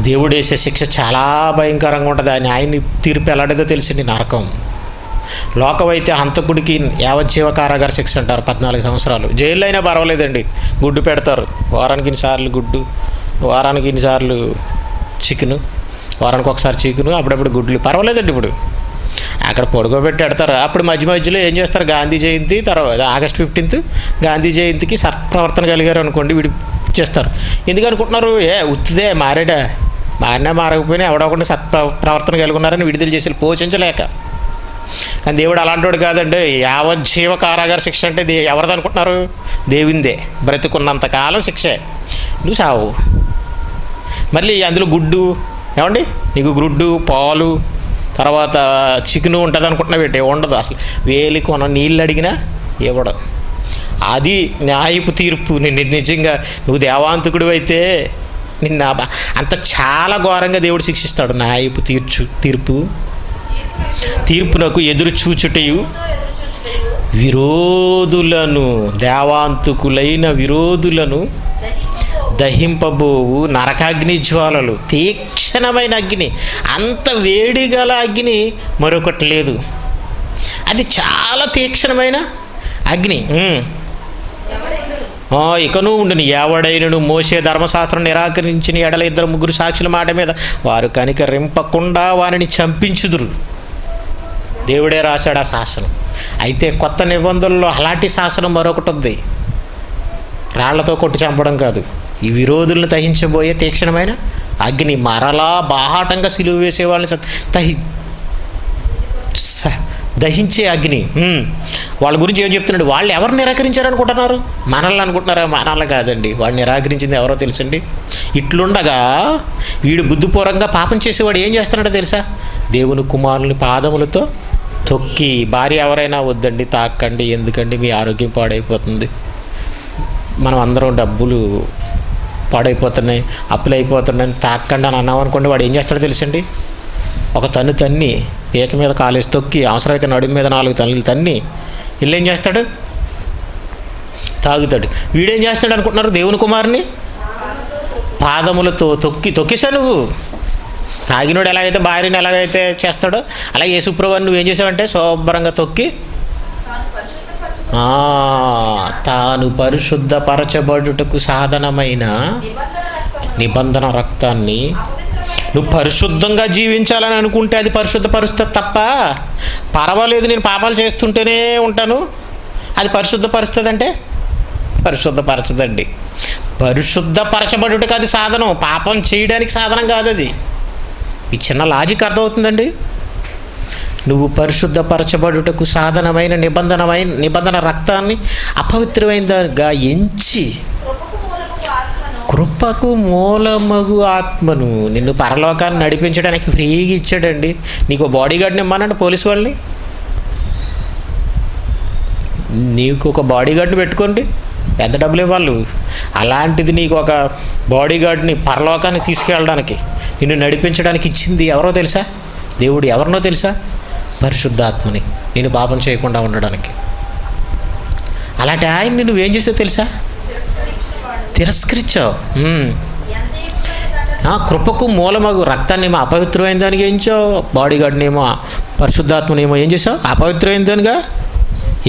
Speaker 1: దేవుడు వేసే శిక్ష చాలా భయంకరంగా ఉంటుంది. ఆ న్యాయ తీర్పు ఎలాంటిదో తెలిసింది, నరకం. లోకమైతే హంతకుడికి యావజ్జీవ కారాగార శిక్ష అంటారు, 14 సంవత్సరాలు. జైల్లో అయినా పర్వాలేదండి, గుడ్డు పెడతారు. వారానికి ఇన్నిసార్లు గుడ్డు, వారానికి ఇన్నిసార్లు చికెను, వారానికి ఒకసారి చికెను, అప్పుడప్పుడు గుడ్లు, పర్వాలేదండి. ఇప్పుడు అక్కడ పడుకోబెట్టి పెడతారు. అప్పుడు మధ్యలో ఏం చేస్తారు? గాంధీ జయంతి తర్వాత ఆగస్టు 15 గాంధీ జయంతికి సత్ప్రవర్తన కలిగారు అనుకోండి, విడి చేస్తారు. ఎందుకు అనుకుంటున్నారు? ఉత్తిదే మారినా మారకపోయినా ఎవడొకటి సత్ప్రవర్తన కలిగి ఉన్నారని విడుదల చేసి పోషించలేక. కానీ దేవుడు అలాంటి కాదండి. యావజ్జీవ కారాగార శిక్ష అంటే ఎవరిది అనుకుంటున్నారు? దేవుందే. బ్రతుకున్నంతకాలం శిక్షే, నువ్వు సావు. మళ్ళీ అందులో గుడ్డు ఏమండి, నీకు గుడ్డు పాలు తర్వాత చికెను ఉంటుంది అనుకుంటున్నా పెట్టి ఉండదు. అసలు వేలి కొన నీళ్ళు అడిగినా ఇవ్వడం. అది న్యాయపు తీర్పు. నిజంగా నువ్వు దేవాంతకుడు అయితే నిన్న అంత చాలా ఘోరంగా దేవుడు శిక్షిస్తాడు. న్యాయపు తీర్పునకు ఎదురు చూచుటయు విరోధులను, దేవాంతకులైన విరోధులను దహింపబోవు నరకాగ్ని జ్వాలలు. తీక్షణమైన అగ్ని, అంత వేడిగల అగ్ని మరొకటి లేదు. అది చాలా తీక్షణమైన అగ్ని. ఇకను ఉండును ఎవడైనను మోసే ధర్మశాస్త్రం నిరాకరించిన ఎడల 2-3 సాక్షుల మాట మీద వారు కనికరింపకుండా వారిని చంపించుదురు. దేవుడే రాశాడు ఆ శాసనం. అయితే కొత్త నిబంధనల్లో అలాంటి శాసనం మరొకటి ఉంది. రాళ్లతో కొట్టి చంపడం కాదు, ఈ విరోధులను దహించబోయే తీక్షణమైన అగ్ని. మరలా బాహాటంగా సిలువ వేసే వాళ్ళని దహించే అగ్ని. వాళ్ళ గురించి ఏం చెప్తున్నాడు? వాళ్ళు ఎవరు నిరాకరించారనుకుంటున్నారు? మనల్ని అనుకుంటున్నారా? మనల్ని కాదండి. వాళ్ళు నిరాకరించింది ఎవరో తెలుసండి. ఇట్లుండగా వీడు బుద్ధిపూర్వకంగా పాపం చేసేవాడు ఏం చేస్తున్నాడో తెలుసా? దేవుని కుమారుని పాదములతో తొక్కి, భార్య ఎవరైనా వద్దండి, తాకండి, ఎందుకండి మీ ఆరోగ్యం పాడైపోతుంది, మనం అందరం డబ్బులు పాడైపోతున్నాయి, అప్పులు అయిపోతున్నాయి, తాకండి అని అన్నాం అనుకోండి, వాడు ఏం చేస్తాడో తెలుసండి? ఒక తన్ని పీక మీద కాలేసి తొక్కి, అవసరమైతే నడుము మీద 4 తన్నులు తన్ని ఇల్లు ఏం చేస్తాడు? తాగుతాడు. వీడేం చేస్తాడు అనుకుంటున్నారు? దేవుని కుమారుని పాదములతో తొక్కేసా నువ్వు. తాగినోడు ఎలాగైతే భార్యని ఎలాగైతే చేస్తాడో అలా యేసుప్రభువుని నువ్వేం చేసావంటే శుభ్రంగా తొక్కి తాను పరిశుద్ధపరచబడుటకు సాధనమైన నిబంధన రక్తాన్ని నువ్వు పరిశుద్ధంగా జీవించాలని అనుకుంటే అది పరిశుద్ధపరుస్తుంది తప్ప, పర్వాలేదు నేను పాపాలు చేస్తుంటేనే ఉంటాను అది పరిశుద్ధపరుస్తుంది అంటే పరిశుద్ధపరచదండి. పరిశుద్ధపరచబడుటకు అది సాధనం, పాపం చేయడానికి సాధనం కాదు అది. ఈ చిన్న లాజిక్ అర్థమవుతుందండి. నువ్వు పరిశుద్ధపరచబడుటకు సాధనమైన నిబంధన రక్తాన్ని అపవిత్రమైనదిగా ఎంచి కృపకు మూలమగు ఆత్మను నిన్ను పరలోకాన్ని నడిపించడానికి ఫ్రీగా ఇచ్చాడండి. నీకు బాడీ గార్డ్ని ఇమ్మనండి పోలీసు వాళ్ళని. నీకు ఒక బాడీ గార్డ్ని పెట్టుకోండి, ఎంత డబ్బులు ఇవ్వాలి. అలాంటిది నీకు ఒక బాడీ గార్డ్ని పరలోకానికి తీసుకెళ్ళడానికి, నిన్ను నడిపించడానికి ఇచ్చింది ఎవరో తెలుసా? దేవుడు. ఎవరినో తెలుసా? పరిశుద్ధాత్మని, నేను పాపం చేయకుండా ఉండడానికి. అలాంటి ఆయన్ని నువ్వేం చేసావు తెలుసా? తిరస్కరించావు. కృపకు మూలమగు రక్తాన్ని ఏమో అపవిత్రమైన దానికి ఎంచావు, బాడీ గార్డ్ని ఏమో పరిశుద్ధాత్మని ఏమో ఏం చేసావు? అపవిత్రమైన దానిగా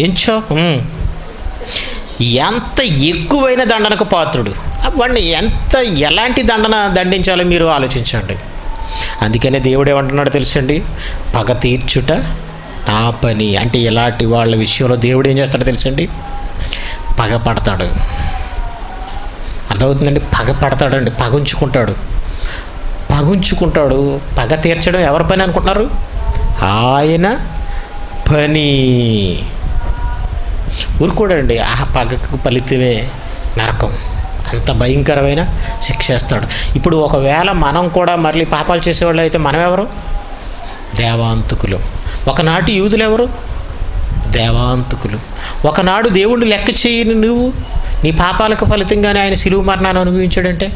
Speaker 1: ఎంచావు. ఎంత ఎక్కువైన దండనకు పాత్రుడు. వాడిని ఎలాంటి దండించాలో మీరు ఆలోచించండి. అందుకనే దేవుడు ఏమంటున్నాడో తెలుసండి? పగ తీర్చుట నా పని. అంటే ఇలాంటి వాళ్ళ విషయంలో దేవుడు ఏం చేస్తాడో తెలుసండి? పగ పడతాడు. అర్థమవుతుందండి? పగ పడతాడండి, పగుంచుకుంటాడు. పగ తీర్చడం ఎవరి పని అనుకుంటున్నారు? ఆయన పని. ఊరుకోడండి. ఆ పగకు ఫలితమే నరకం. అంత భయంకరమైన శిక్ష వేస్తాడు. ఇప్పుడు ఒకవేళ మనం కూడా మళ్ళీ పాపాలు చేసేవాళ్ళు అయితే మనం ఎవరు? దేవాంతకులు. ఒకనాటి యూదులు ఎవరు? దేవాంతకులు. ఒకనాడు దేవుణ్ణి లెక్క చేయని నువ్వు నీ పాపాలకు ఫలితంగానే ఆయన శిలువ మరణాన్ని అనుభవించాడంటే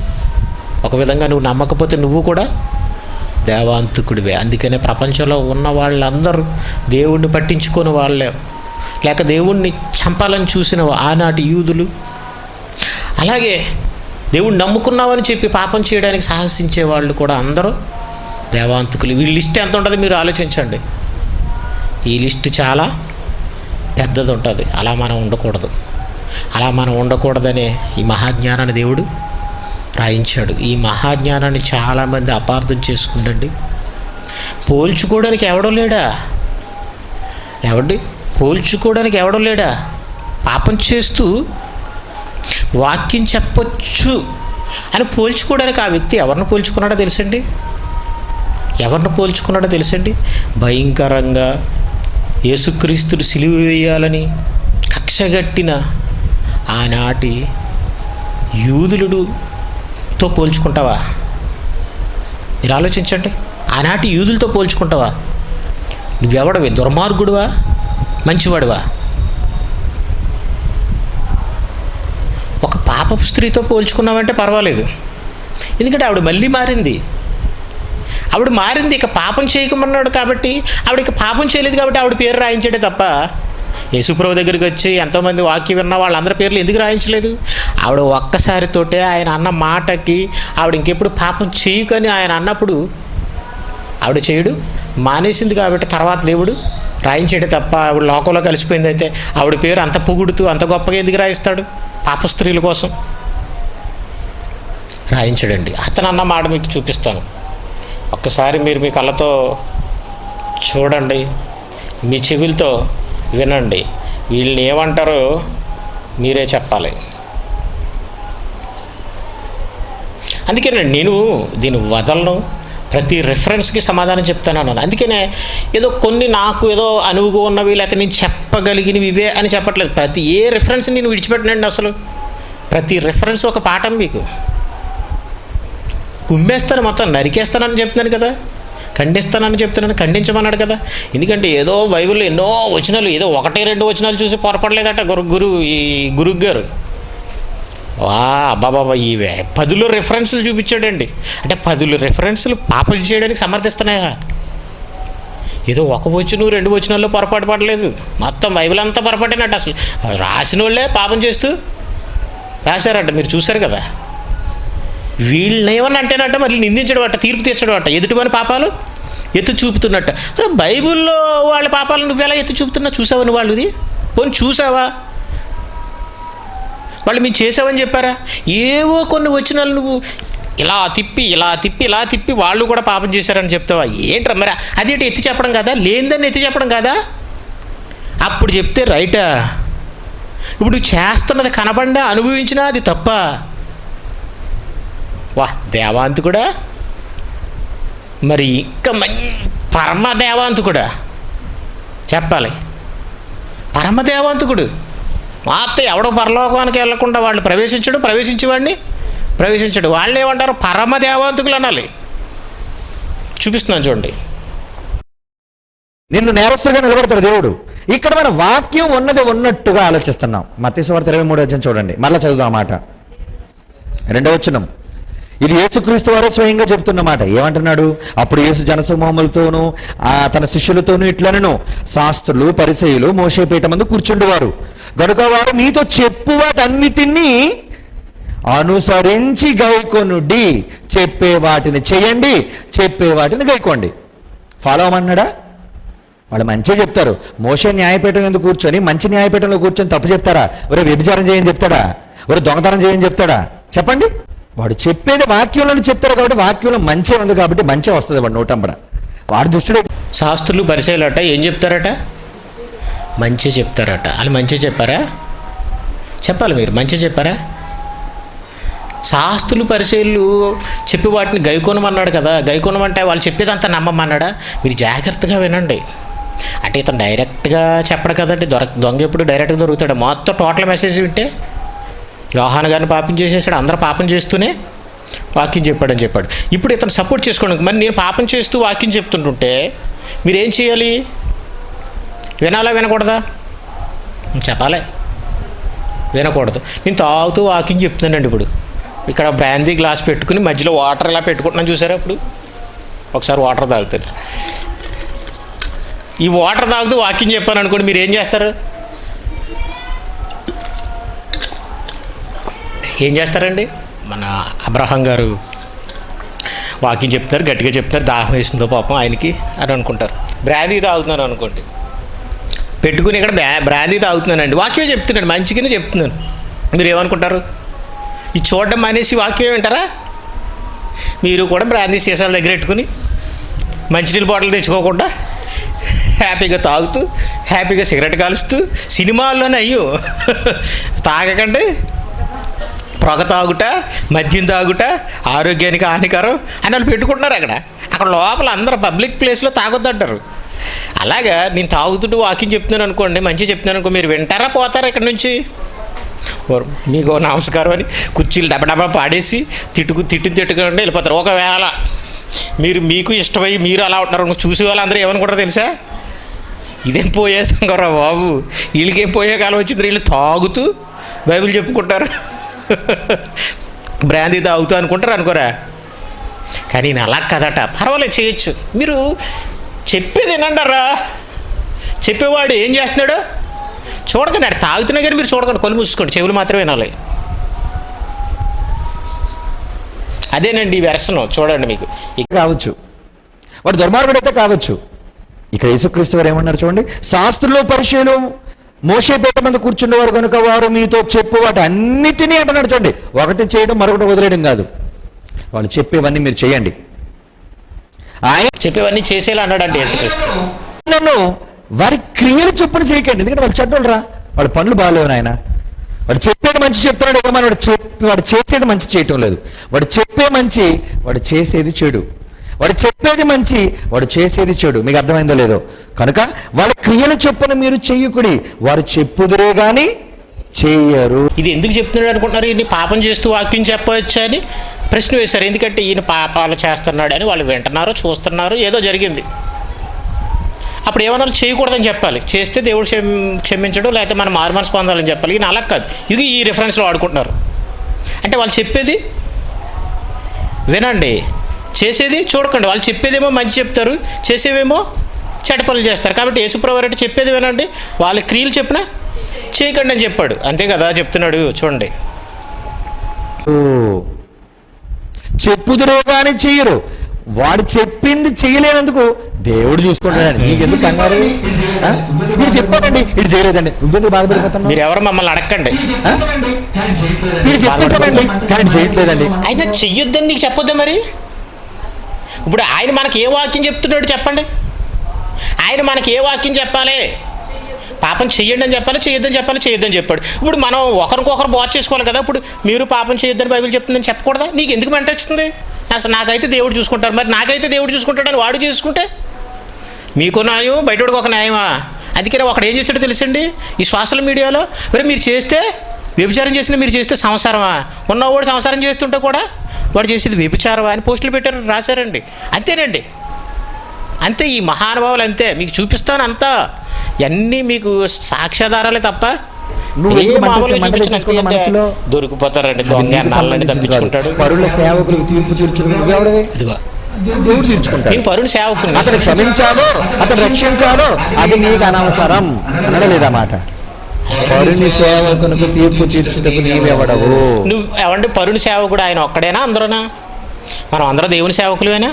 Speaker 1: ఒక విధంగా నువ్వు నమ్మకపోతే నువ్వు కూడా దేవాంతకుడివే. అందుకనే ప్రపంచంలో ఉన్న వాళ్ళందరూ దేవుణ్ణి పట్టించుకొని వాళ్ళే, లేక దేవుణ్ణి చంపాలని చూసిన ఆనాటి యూదులు, అలాగే దేవుణ్ణి నమ్ముకున్నామని చెప్పి పాపం చేయడానికి సాహసించే వాళ్ళు కూడా అందరూ దేవాంతకులు. వీళ్ళ లిస్ట్ ఎంత ఉంటుంది మీరు ఆలోచించండి. ఈ లిస్ట్ చాలా పెద్దది ఉంటుంది. అలా మనం ఉండకూడదనే ఈ మహాజ్ఞానాన్ని దేవుడు రాయించాడు. ఈ మహాజ్ఞానాన్ని చాలామంది అపార్థం చేసుకుంటండి. పోల్చుకోవడానికి ఎవడో లేడా? పాపం చేస్తూ వాక్యం చెప్పొచ్చు అని పోల్చుకోవడానికి ఆ వ్యక్తి ఎవరిని పోల్చుకున్నాడో తెలుసండి? భయంకరంగా యేసుక్రీస్తుడు సిలువ వేయాలని కక్షగట్టిన ఆనాటి యూదులతో పోల్చుకుంటావా? మీరు ఆలోచించండి. ఆనాటి యూదులతో పోల్చుకుంటావా? నువ్వెవడవి? దుర్మార్గుడువా, మంచివాడువా? ఒక పాపపు స్త్రీతో పోల్చుకున్నావంటే పర్వాలేదు, ఎందుకంటే ఆవిడ మళ్ళీ మారింది. ఆవిడ మారింది, ఇక పాపం చేయకమన్నాడు కాబట్టి, ఆవిడ ఇక పాపం చేయలేదు కాబట్టి ఆవిడ పేరు రాయించాడే తప్ప, యేసుప్రభు దగ్గరికి వచ్చి ఎంతోమంది వాక్యం విన్న వాళ్ళందరి పేర్లు ఎందుకు రాయించలేదు? ఆవిడ ఒక్కసారితోటే ఆయన అన్న మాటకి ఆవిడ ఇంకెప్పుడు పాపం చేయకని ఆయన అన్నప్పుడు ఆవిడ చేయడు, మానేసింది కాబట్టి తర్వాత దేవుడు రాయించాడే తప్ప, ఆవిడ లోకంలో కలిసిపోయింది. అయితే ఆవిడ పేరు అంత పొగుడుతూ అంత గొప్పగా ఎందుకు రాయిస్తాడు? పాప స్త్రీల కోసం రాయించడండి. అతను అన్న మాట మీకు చూపిస్తాను, ఒక్కసారి మీరు మీ కళ్ళతో చూడండి, మీ చెవులతో వినండి. వీళ్ళని ఏమంటారో మీరే చెప్పాలి. అందుకేనండి నేను దీన్ని వదలను, ప్రతి రెఫరెన్స్కి సమాధానం చెప్తాను అన్నాను. అందుకనే ఏదో కొన్ని నాకు ఏదో అనువుగా ఉన్నవి లేకపోతే నేను చెప్పగలిగినవి ఇవే అని చెప్పట్లేదు. ప్రతి ఏ రెఫరెన్స్ నేను విడిచిపెట్టినండి. అసలు ప్రతి రెఫరెన్స్ ఒక పాఠం. మీకు కుమ్మేస్తాను, మొత్తం నరికేస్తానని చెప్తున్నాను కదా, ఖండిస్తానని చెప్తున్నాను, ఖండించమన్నాడు కదా. ఎందుకంటే ఏదో బైబిల్లో ఎన్నో వచనాలు, ఏదో 1-2 వచనాలు చూసి పొరపడలేదట ఈ గురువు గారు. అబ్బాబాబా, ఇవే 10 రెఫరెన్సులు చూపించాడండి. అంటే 10 రెఫరెన్సులు పాపం చేయడానికి సమర్థిస్తున్నాయా? ఏదో ఒక వచనం 2 వచనాల్లో పొరపాటు పడలేదు, మొత్తం బైబిల్ అంతా పొరపాటేనట్టు. అసలు రాసిన వాళ్ళే పాపం చేస్తూ రాశారట, మీరు చూశారు కదా. వీళ్ళని ఏమన్నా అంటేనట్ట మళ్ళీ నిందించడం అట్ట, తీర్పు తీర్చడం అట్ట, ఎదుటివని పాపాలు ఎత్తి చూపుతున్నట్ట. బైబిల్లో వాళ్ళ పాపాలు నువ్వెలా ఎత్తి చూపుతున్నా? చూసావా నువ్వు వాళ్ళది? పోనీ చూసావా? వాళ్ళు మీరు చేసావని చెప్పారా? ఏవో కొన్ని వచనాలు నువ్వు ఇలా తిప్పి ఇలా తిప్పి ఇలా తిప్పి వాళ్ళు కూడా పాపం చేశారని చెప్తావా? ఏంట్రా మరి అదేంటి ఎత్తి చెప్పడం కాదా? లేనిదాన్ని ఎత్తి చెప్పడం కాదా? అప్పుడు చెప్తే రైటా? ఇప్పుడు చేస్తున్నది కనబడినా అనుభవించినా అది తప్ప? వా దేవాంతుకుడా, మరి ఇంకా పరమ దేవాంతుకుడా చెప్పాలి. పరమ దేవాంతుకుడు మాత్రం ఎవడో పరలోకానికి వెళ్లకుండా వాళ్ళు ప్రవేశించేవాడిని ప్రవేశించడు. వాళ్ళు ఏమంటారు? పరమ దేవాంతుకులు అనాలి. చూపిస్తున్నాను చూడండి.
Speaker 2: నిన్ను నేరస్తుగా నిలబడతాడు దేవుడు. ఇక్కడ మన వాక్యం ఉన్నది ఉన్నట్టుగా ఆలోచిస్తున్నాం. మత్తయి సువార్త 23 చూడండి, మళ్ళీ చదువుదాం ఆ మాట. 2వ వచనం, ఇది యేసుక్రీస్తు వారు స్వయంగా చెప్తున్న మాట. ఏమంటున్నాడు? అప్పుడు యేసు జనసమూహములతోనూ తన శిష్యులతోనూ ఇట్లనను, శాస్త్రులు పరిసయ్యులు మోషే పీఠ మందు కూర్చుండేవారు గనుక వారు మీతో చెప్పు వాటన్నిటినీ అనుసరించి గైకొనుడి. చెప్పే వాటిని చేయండి, చెప్పే వాటిని గైకోండి. ఫాలో అవ్వమన్నాడా? వాళ్ళు మంచిగా చెప్తారు. మోషే న్యాయపీఠం ఎందుకు కూర్చొని మంచి న్యాయపీఠంలో కూర్చొని తప్పు చెప్తారా? ఒరే వ్యభిచారం చేయని చెప్తాడా? ఒరే దొంగతనం చేయని చెప్తాడా? చెప్పండి. వాడు చెప్పేది వాక్యంలో చెప్తారు కాబట్టి వాక్యంలో మంచి ఉంది కాబట్టి మంచి వస్తుంది వాడు నోటంబడ. వాడు దుష్టుడే.
Speaker 1: శాస్త్రులు పరిచయాలట ఏం చెప్తారట? మంచి చెప్తారట. వాళ్ళు మంచి చెప్పారా? చెప్పాలి మీరు, మంచి చెప్పారా? శాస్త్రులు పరిచయాలు చెప్పి వాటిని గైకొనమన్నాడు కదా. గైకొనమంటే వాళ్ళు చెప్పేదంతా నమ్మమన్నాడా? మీరు జాగ్రత్తగా వినండి. అంటే ఇతను డైరెక్ట్గా చెప్పడు కదండి. దొంగ ఎప్పుడు డైరెక్ట్గా దొరుకుతాడు? మొత్తం టోటల్ మెసేజ్ వింటే యోహాను గారిని పాపం చేసేసాడు, అందరూ పాపం చేస్తూనే వాక్యం చెప్పాడని చెప్పాడు. ఇప్పుడు ఇతను సపోర్ట్ చేసుకోండి. మరి నేను పాపం చేస్తూ వాక్యం చెప్తుంటుంటే మీరేం చేయాలి? వినాలా వినకూడదా? చెప్పాలి. వినకూడదు. నేను తాగుతూ వాక్యం చెప్తున్నానండి. ఇప్పుడు ఇక్కడ బ్రాందీ గ్లాస్ పెట్టుకుని మధ్యలో వాటర్ ఇలా పెట్టుకుంటున్నాను, చూసారా? ఇప్పుడు ఒకసారి వాటర్ తాగుతాను. ఈ వాటర్ తాగుతూ వాక్యం చెప్పాను అనుకోండి, మీరు ఏం చేస్తారు? ఏం చేస్తారండి? మన అబ్రహాం గారు వాక్యం చెప్తున్నారు, గట్టిగా చెప్తున్నారు, దాహం వేసిందో పాపం ఆయనకి అని అనుకుంటారు. బ్రాందీ తాగుతున్నాను అనుకోండి, పెట్టుకుని ఇక్కడ బ్రాందీ తాగుతున్నానండి, వాక్యం చెప్తున్నాను, మంచిగానే చెప్తున్నాను. మీరు ఏమనుకుంటారు? ఇది చూడడం మానేసి వాక్యం వింటారా? మీరు కూడా బ్రాందీ సీసాల దగ్గర పెట్టుకుని మంచినీళ్ళ బాటిల్ తెచ్చుకోకుండా హ్యాపీగా తాగుతూ హ్యాపీగా సిగరెట్ కాలుస్తూ సినిమాల్లోనే అయ్యో తాగకండి, పొగ తాగుట, మద్యం తాగుట ఆరోగ్యానికి హానికరం అని వాళ్ళు పెట్టుకుంటున్నారు. అక్కడ లోపల అందరూ పబ్లిక్ ప్లేస్లో తాగొద్దంటారు. అలాగా నేను తాగుతుంటూ వాకింగ్ చెప్తున్నాను అనుకోండి, మంచిగా చెప్తున్నాను అనుకో, మీరు వింటారా పోతారా ఇక్కడ నుంచి? మీకు నమస్కారం అని కుర్చీలు డబ్బా పాడేసి తిట్టుకుంటే వెళ్ళిపోతారు. ఒకవేళ మీకు ఇష్టమై మీరు అలా ఉంటున్నారు, చూసే వాళ్ళందరూ ఏమనుకుంటారో తెలుసా? ఇదేం పోయే సంగరా బాబు, వీళ్ళకేం పోయే కాలం వచ్చింది, వీళ్ళు తాగుతూ బైబిల్ చెప్పుకుంటారు, బ్రాందీ తాగుతూ అనుకుంటారు అనుకోరా. కానీ నేను అలా కదట, పర్వాలేదు చేయొచ్చు, మీరు చెప్పేది వినండరా. చెప్పేవాడు ఏం చేస్తున్నాడు చూడకండి, ఆడు తాగుతున్నా కానీ మీరు చూడకండి, కళ్ళు మూసుకోండి, చెవులు మాత్రమే వినాలి. అదేనండి ఈ వెర్సను చూడండి. మీకు
Speaker 2: కావచ్చు, వాడు దుర్మార్గుడైతే కావచ్చు. ఇక్కడ యేసుక్రీస్తు వారు ఏమన్నారు చూడండి, శాస్త్రులు పరిచయులు మోషే పీఠ మీద కూర్చుండేవారు కనుక వారు మీతో చెప్పు వాటి అన్నిటినీ అంటున్నాడు చూడండి. ఒకటి చేయడం మరొకటి వదిలేయడం కాదు, వాళ్ళు చెప్పేవన్నీ మీరు చేయండి. ఆయన
Speaker 1: చెప్పేవన్నీ చేసేలా అన్నాడంటే యేసుక్రీస్తు.
Speaker 2: నన్ను వారి క్రియలు చొప్పున చేయకండి, ఎందుకంటే వాళ్ళు చెడ్డోళ్ళు రా, వాళ్ళ పనులు బాగాలేవు నాయన. వాడు చెప్పేది మంచి చెప్తున్నాడు ఏమని, వాడు చేసేది మంచి చేయటం లేదు. వాడు చెప్పే మంచి, వాడు చేసేది చెడు. వాడు చెప్పేది మంచి, వాడు చేసేది చెడు. మీకు అర్థమైందో లేదో? కనుక వాళ్ళ క్రియల చొప్పున మీరు చెయ్యకుడి, వారు చెప్పుదురే గాని చెయ్యరు.
Speaker 1: ఇది ఎందుకు చెప్తున్నాడు అనుకుంటున్నారు? ఈయన పాపం చేస్తూ వాక్యం చెప్పవచ్చా అని ప్రశ్న వేశారు. ఎందుకంటే ఈయన పాపాలు చేస్తున్నాడు అని వాళ్ళు వింటున్నారు, చూస్తున్నారు, ఏదో జరిగింది. అప్పుడు ఏమన్నా చేయకూడదని చెప్పాలి, చేస్తే దేవుడు క్షమించడు, లేకపోతే మనం మారుమనసు పొందాలని చెప్పాలి. ఈయన అలా కాదు, ఇది ఈ రిఫరెన్స్లో వాడుకుంటున్నారు. అంటే వాళ్ళు చెప్పేది వినండి, చేసేది చూడకండి. వాళ్ళు చెప్పేదేమో మంచి చెప్తారు, చేసేవేమో చెడ్డ పనులు చేస్తారు. కాబట్టి యేసుప్రభువు అంటే చెప్పేది వినండి, వాళ్ళ క్రియలు చెప్పినా చేయకండి అని చెప్పాడు. అంతే కదా చెప్తున్నాడు. చూడండి,
Speaker 2: చెప్పుదురే కానీ చెయ్యరు. వాడు చెప్పింది చేయలేనందుకు దేవుడు చూసుకుంటాడు. నీకెందుకు కంగారు? మీరు చెప్పారండి ఇది చేయలేదండి, నువ్వెందుకు బాధపడిపోతున్నావు?
Speaker 1: మీరు ఎవరు మమ్మల్ని అడగండి,
Speaker 2: మీరు చెప్పేసారండి కానీ చేయట్లేదండి.
Speaker 1: ఆయన చెయ్యొద్దని నీకు చెప్పొద్దా? మరి ఇప్పుడు ఆయన మనకి ఏ వాక్యం చెప్తున్నాడు చెప్పండి? ఆయన మనకి ఏ వాక్యం చెప్పాలి? పాపం చెయ్యండి అని చెప్పాలి, చేయొద్దని చెప్పాలి, చేయొద్దని చెప్పాడు. ఇప్పుడు మనం ఒకరికొకరు బోధ చేసుకోవాలి కదా. ఇప్పుడు మీరు పాపం చేయొద్దని బైబిల్ చెప్తుందని చెప్పకూడదా? నీకు ఎందుకు మెంట వచ్చింది? అసలు నాకైతే దేవుడు చూసుకుంటారు, మరి నాకైతే దేవుడు చూసుకుంటాడని వాడు చేసుకుంటే మీకు న్యాయం, బయటోడికి ఒక న్యాయమా? అందుకనే ఒకడు ఏం చేశాడో తెలుసండి, ఈ సోషల్ మీడియాలో మరి మీరు చేస్తే వ్యభిచారం చేసిన, మీరు చేస్తే సంసారమా, ఉన్నవాడు సంసారం చేస్తుంటే కూడా వాడు చేసేది వ్యభిచారమా అని పోస్టులు పెట్టారు, రాశారండి. అంతేనండి, అంతే. ఈ మహానుభావులు అంతే, మీకు చూపిస్తాను అంతా, అన్నీ మీకు సాక్ష్యాధారాలే తప్ప దొరికిపోతారండి.
Speaker 2: పరుల సేవకులకు తీర్పు తీర్చుకుంటాడు, దేవుడు తీర్చుకుంటాడు.
Speaker 1: నేను పరుని సేవకుని,
Speaker 2: అతను క్షమించాలో అతను రక్షించాలో అది నీకు అనవసరం అనడం లేదా మాట. పరుని సేవకునికి తీర్పు తీర్చుటకు నీవెవడవు?
Speaker 1: నువ్వు ఎవండి పరుని సేవకుడు ఆయన ఒక్కడేనా? అందరూనా? మనం అందరూ దేవుని సేవకులేనా,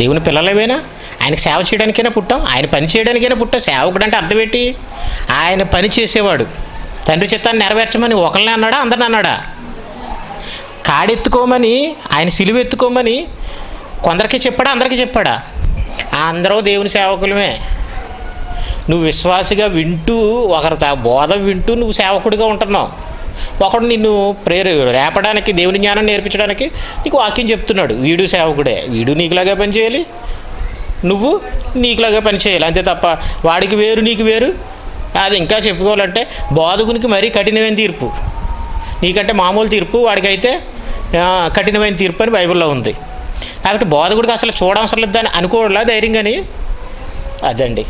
Speaker 1: దేవుని పిల్లలేవేనా? ఆయనకు సేవ చేయడానికైనా పుట్టాం, ఆయన పని చేయడానికైనా పుట్టాం. సేవకుడు అంటే అర్థం ఏంటి? ఆయన పని చేసేవాడు. తండ్రి చిత్తాన్ని నెరవేర్చమని ఒకరిని అన్నాడా, అందరిని అన్నాడా? కాడెత్తుకోమని, ఆయన సిలువ ఎత్తుకోమని కొందరికి చెప్పాడా, అందరికీ చెప్పాడా? అందరూ దేవుని సేవకులమే. నువ్వు విశ్వాసిగా వింటూ, ఒకరి బోధ వింటూ నువ్వు సేవకుడిగా ఉంటున్నావు. ఒకడు నిన్ను రేపడానికి, దేవుని జ్ఞానం నేర్పించడానికి నీకు వాక్యం చెప్తున్నాడు, వీడు సేవకుడే, వీడు నీకులాగా పని చేయాలి, నువ్వు నీకులాగా పని చేయాలి, అంతే తప్ప వాడికి వేరు నీకు వేరు. అది ఇంకా చెప్పుకోవాలంటే బోధకునికి మరీ కఠినమైన తీర్పు, నీకంటే మామూలు తీర్పు, వాడికైతే కఠినమైన తీర్పు అని బైబిల్లో ఉంది. కాబట్టి బోధకుడికి అసలు చూడవసరం లేదు అని అనుకోవట్లా ధైర్యంగాని. అదండి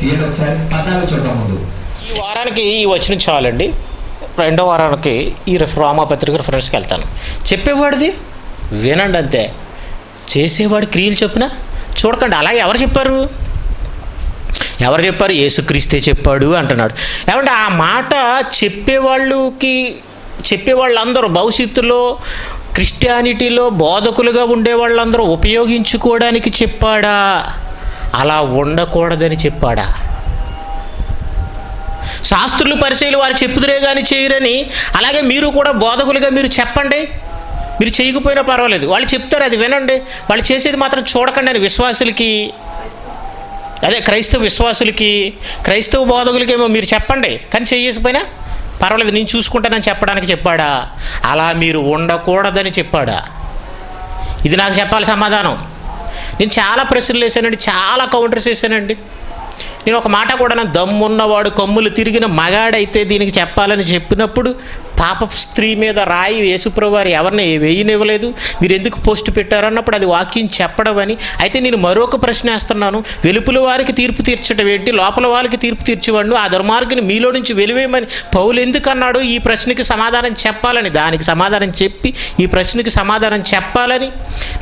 Speaker 1: ఈ వారానికి ఈ వచనం చాలండి. రెండో వారానికి ఈ రోమాపత్రిక రిఫరెన్స్కి వెళ్తాను. చెప్పేవాడిది వినండి అంతే, చేసేవాడి క్రియలు చొప్పున చూడకండి. అలాగే ఎవరు చెప్పారు? యేసుక్రీస్తే చెప్పాడు అంటున్నాడు. ఏమంటే ఆ మాట చెప్పేవాళ్ళందరూ భవిష్యత్తులో క్రిస్టియానిటీలో బోధకులుగా ఉండే వాళ్ళందరూ ఉపయోగించుకోవడానికి చెప్పాడా, అలా ఉండకూడదని చెప్పాడా? శాస్త్రులు పరిచయులు వారు చెప్పుదురే కానీ చేయరని, అలాగే మీరు కూడా బోధకులుగా మీరు చెప్పండి, మీరు చేయకపోయినా పర్వాలేదు, వాళ్ళు చెప్తారు అది వినండి, వాళ్ళు చేసేది మాత్రం చూడకండి అని విశ్వాసులకి, అదే క్రైస్తవ విశ్వాసులకి, క్రైస్తవ బోధకులకేమో మీరు చెప్పండి, కానీ చేయకపోయినా పర్వాలేదు నేను చూసుకుంటానని చెప్పడానికి చెప్పాడా? అలా మీరు ఉండకూడదని చెప్పాడా? ఇది నాకు చెప్పాలి సమాధానం. నేను చాలా ప్రశ్నలు వేసానండి, చాలా కౌంటర్స్ వేసానండి. నేను ఒక మాట కూడా నా దమ్మున్నవాడు కొమ్ములు తిరిగిన మగాడైతే దీనికి చెప్పాలని చెప్పినప్పుడు పాప స్త్రీ మీద రాయి యేసుప్రభు వారు ఎవరిని వేయనివ్వలేదు, మీరు ఎందుకు పోస్ట్ పెట్టారన్నప్పుడు అది వాక్యం చెప్పడం అని. అయితే నేను మరొక ప్రశ్న వేస్తున్నాను, వెలుపుల వారికి తీర్పు తీర్చడం ఏంటి, లోపల వారికి తీర్పు తీర్చేవాడు ఆ దుర్మార్గుని మీలో నుంచి వెలివేయమని పౌలు ఎందుకు అన్నాడు? ఈ ప్రశ్నకి సమాధానం చెప్పాలని, దానికి సమాధానం చెప్పి ఈ ప్రశ్నకి సమాధానం చెప్పాలని,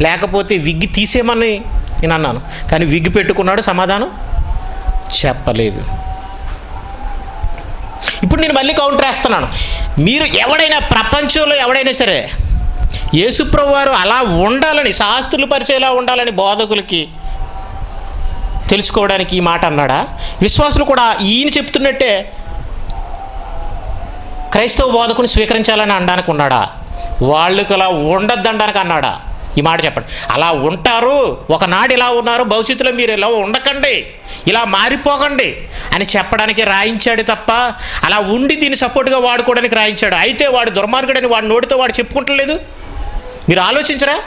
Speaker 1: లేకపోతే విగ్గి తీసేయమని నేను అన్నాను. కానీ విగ్గి పెట్టుకున్నాడు, సమాధానం చెప్పలేదు. ఇప్పుడు నేను మళ్ళీ కౌంటర్ వేస్తున్నాను. మీరు ఎవడైనా ప్రపంచంలో ఎవడైనా సరే యేసుప్రభు వారు అలా ఉండాలని, శాస్త్రులు పరిచయలా ఉండాలని బోధకులకి తెలుసుకోవడానికి ఈ మాట అన్నాడా? విశ్వాసులు కూడా ఈయన చెప్తున్నట్టే క్రైస్తవ బోధకుని స్వీకరించాలని అనడానికి ఉన్నాడా? వాళ్ళకి అలా ఉండొద్దనడానికి అన్నాడా? ఈ మాట చెప్పండి. అలా ఉంటారు, ఒకనాడు ఇలా ఉన్నారు, భవిష్యత్తులో మీరు ఇలా ఉండకండి, ఇలా మారిపోకండి అని చెప్పడానికి రాయించాడు తప్ప అలా ఉండి దీన్ని సపోర్ట్గా వాడుకోవడానికి రాయించాడు. అయితే వాడు దుర్మార్గుడని వాడి నోటితో వాడు చెప్పుకుంటలేదు. మీరు ఆలోచించరా?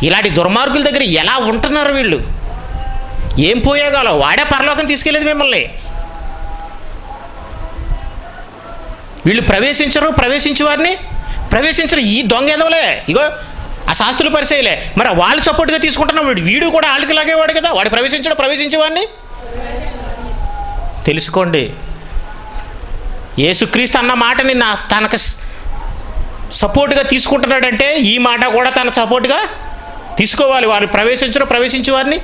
Speaker 1: ఇలాంటి దుర్మార్గుల దగ్గర ఎలా ఉంటున్నారు వీళ్ళు? ఏం పోయేగాలో? వాడే పరలోకం తీసుకెళ్ళేది మిమ్మల్ని. వీళ్ళు ప్రవేశించే వారిని ప్రవేశించరు. ఈ దొంగ ఎదవలే, ఇగో ఆ శాస్త్రులు పరిచయలే. మరి వాళ్ళు సపోర్ట్గా తీసుకుంటున్నాం. వీడు కూడా వాళ్ళకి లాగేవాడు కదా, వాడు ప్రవేశించేవాడిని తెలుసుకోండి. యేసుక్రీస్తు అన్న మాటని తనకు సపోర్ట్గా తీసుకుంటున్నాడంటే ఈ మాట కూడా తన సపోర్ట్గా తీసుకోవాలి. వారు ప్రవేశించే వారిని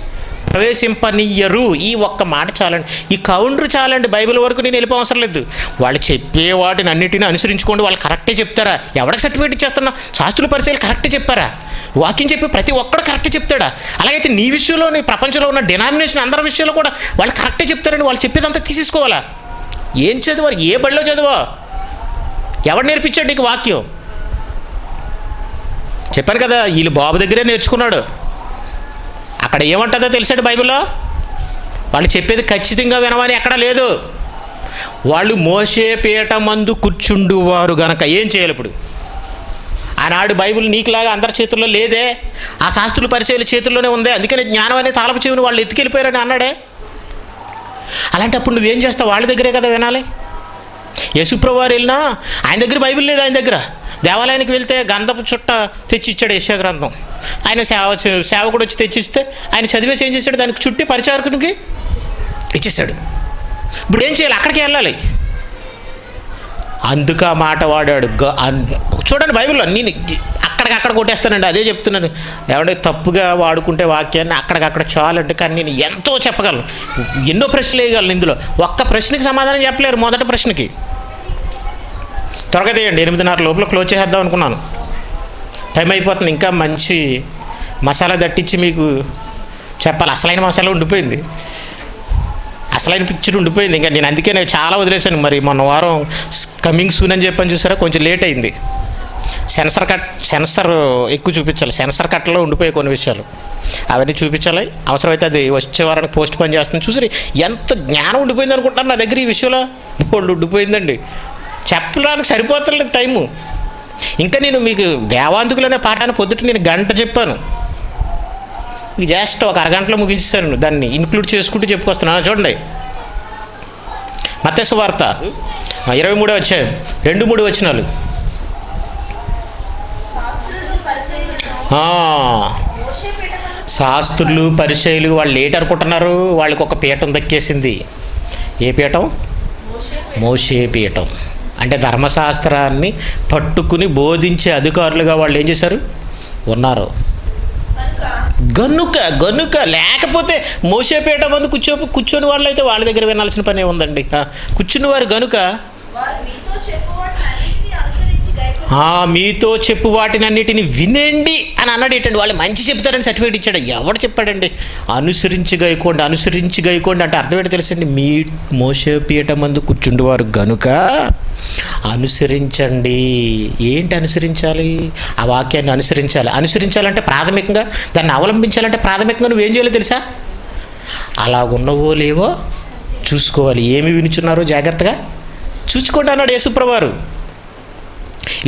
Speaker 1: ప్రవేశింపనియ్యరు. ఈ ఒక్క మాట చాలండి, ఈ కౌంటర్ చాలండి. బైబిల్ వరకు నేను వెళ్ళిపోవసరం లేదు. వాళ్ళు చెప్పే వాటిని అన్నిటిని అనుసరించుకోండి. వాళ్ళు కరెక్టే చెప్తారా? ఎవరికి సర్టిఫికేట్ ఇచ్చేస్తున్నా? శాస్త్రుల పరిచయాలు కరెక్టే చెప్పారా? వాక్యం చెప్పి ప్రతి ఒక్కడు కరెక్టే చెప్తాడా? అలాగైతే నీ విషయంలో, నీ ప్రపంచంలో ఉన్న డినామినేషన్ అందరి విషయంలో కూడా వాళ్ళు కరెక్టే చెప్తారండి. వాళ్ళు చెప్పేదంతా తీసేసుకోవాలా? ఏం చదివారు? ఏ బడిలో చదివా? ఎవడు నేర్పించాడు నీకు వాక్యం? చెప్పాను కదా, వీళ్ళు బాబు దగ్గరే నేర్చుకున్నాడు. అక్కడ ఏమంటుందో తెలిసాడు బైబిల్లో? వాళ్ళు చెప్పేది ఖచ్చితంగా వినమని ఎక్కడ లేదు. వాళ్ళు మోషే పీట మందు కూర్చుండువారు గనక ఏం చేయాలి? ఇప్పుడు ఆనాడు బైబిల్ నీకులాగా అందరి చేతుల్లో లేదే, ఆ శాస్త్రుల పరిచయాల చేతుల్లోనే ఉంది. అందుకని జ్ఞానం అనే తాళపు చెవిని వాళ్ళు ఎత్తుకెళ్ళిపోయారని అన్నాడే. అలాంటప్పుడు నువ్వేం చేస్తావు? వాళ్ళ దగ్గరే కదా వినాలి. యేసుప్రభు వారు వెళ్ళినా ఆయన దగ్గర బైబిల్ లేదు. ఆయన దగ్గర దేవాలయానికి వెళ్తే గంధపు చుట్ట తెచ్చిచ్చాడు యెషయా గ్రంథం. ఆయన సేవకుడు వచ్చి తెచ్చిస్తే ఆయన చదివేసి ఏం చేశాడు? దానికి చుట్టి పరిచారకునికి ఇచ్చేసాడు. ఇప్పుడు ఏం చేయాలి? అక్కడికి వెళ్ళాలి. అందుకు ఆ మాట వాడాడు. చూడండి బైబిల్లో నేను అక్కడికక్కడ కొట్టేస్తానండి, అదే చెప్తున్నాను. ఎవడే తప్పుగా వాడుకుంటే వాక్యాన్ని అక్కడికక్కడ చాలంటే, కానీ నేను ఎంతో చెప్పగలను, ఎన్నో ప్రశ్నలు వేయగలను. ఇందులో ఒక్క ప్రశ్నకి సమాధానం చెప్పలేరు. మొదటి ప్రశ్నకి త్వరగా తీయండి. 8:30 లోపల క్లోజ్ చేసేద్దాం అనుకున్నాను. టైం అయిపోతుంది. ఇంకా మంచి మసాలా దట్టించి మీకు చెప్పాలి. అసలైన మసాలా ఉండిపోయింది, అసలైన పిక్చర్ ఉండిపోయింది. ఇంకా నేను అందుకే నేను చాలా వదిలేశాను. మరి మొన్న వారం కమింగ్ సూన్ అని చెప్పని చూసారా, కొంచెం లేట్ అయింది. సెన్సర్ ఎక్కువ చూపించాలి. సెన్సర్ కట్లో ఉండిపోయాయి కొన్ని విషయాలు, అవన్నీ చూపించాలి. అవసరమైతే అది వచ్చే వారానికి పోస్ట్ పని చేస్తుంది. చూసారు ఎంత జ్ఞానం ఉండిపోయింది అనుకుంటున్నారు నా దగ్గర. ఈ విషయంలో వాళ్ళు ఉండిపోయిందండి, చెప్పడానికి సరిపోతలేదు టైము. ఇంకా నేను మీకు దేవాంతుకులనే పాఠాన్ని పొద్దుట నేను గంట చెప్పాను, జస్ట్ ఒక అరగంటలో ముగించాను. దాన్ని ఇంక్లూడ్ చేసుకుంటూ చెప్పుకొస్తున్నాను. చూడండి, మత్తయి సువార్త 23వ అధ్యాయం 2-3 వచనాలు. శాస్త్రులు పరిచయులు వాళ్ళు ఏంటనుకుంటున్నారు? వాళ్ళకి ఒక పీఠం దక్కేసింది. ఏ పీఠం? మోషే పీఠం. అంటే ధర్మశాస్త్రాన్ని పట్టుకుని బోధించే అధికారులుగా వాళ్ళు ఏం చేశారు? ఉన్నారు. గనుక లేకపోతే మోషే పీఠ మందు కూర్చొని వాళ్ళు అయితే వాళ్ళ దగ్గర వినాల్సిన పనే ఉందండి. కూర్చుని వారు గనుక మీతో చెప్పు వాటినన్నిటిని వినండి అని అన్నాడు. ఏంటండి వాళ్ళు మంచి చెప్తారని సర్టిఫికేట్ ఇచ్చాడు. ఎవడు చెప్పాడండి? అనుసరించి గైకోండి అంటే అర్థం ఏంటో తెలుసండి? మీ మోషే పీఠ మందు కూర్చుండేవారు గనుక అనుసరించండి. ఏంటి అనుసరించాలి? ఆ వాక్యాన్ని అనుసరించాలంటే ప్రాథమికంగా దాన్ని అవలంబించాలంటే ప్రాథమికంగా నువ్వేం చేయాలో తెలుసా? అలాగున్నవో లేవో చూసుకోవాలి. ఏమి వినుచున్నారో జాగ్రత్తగా చూసుకోండి అన్నాడు యేసుప్రభు వారు.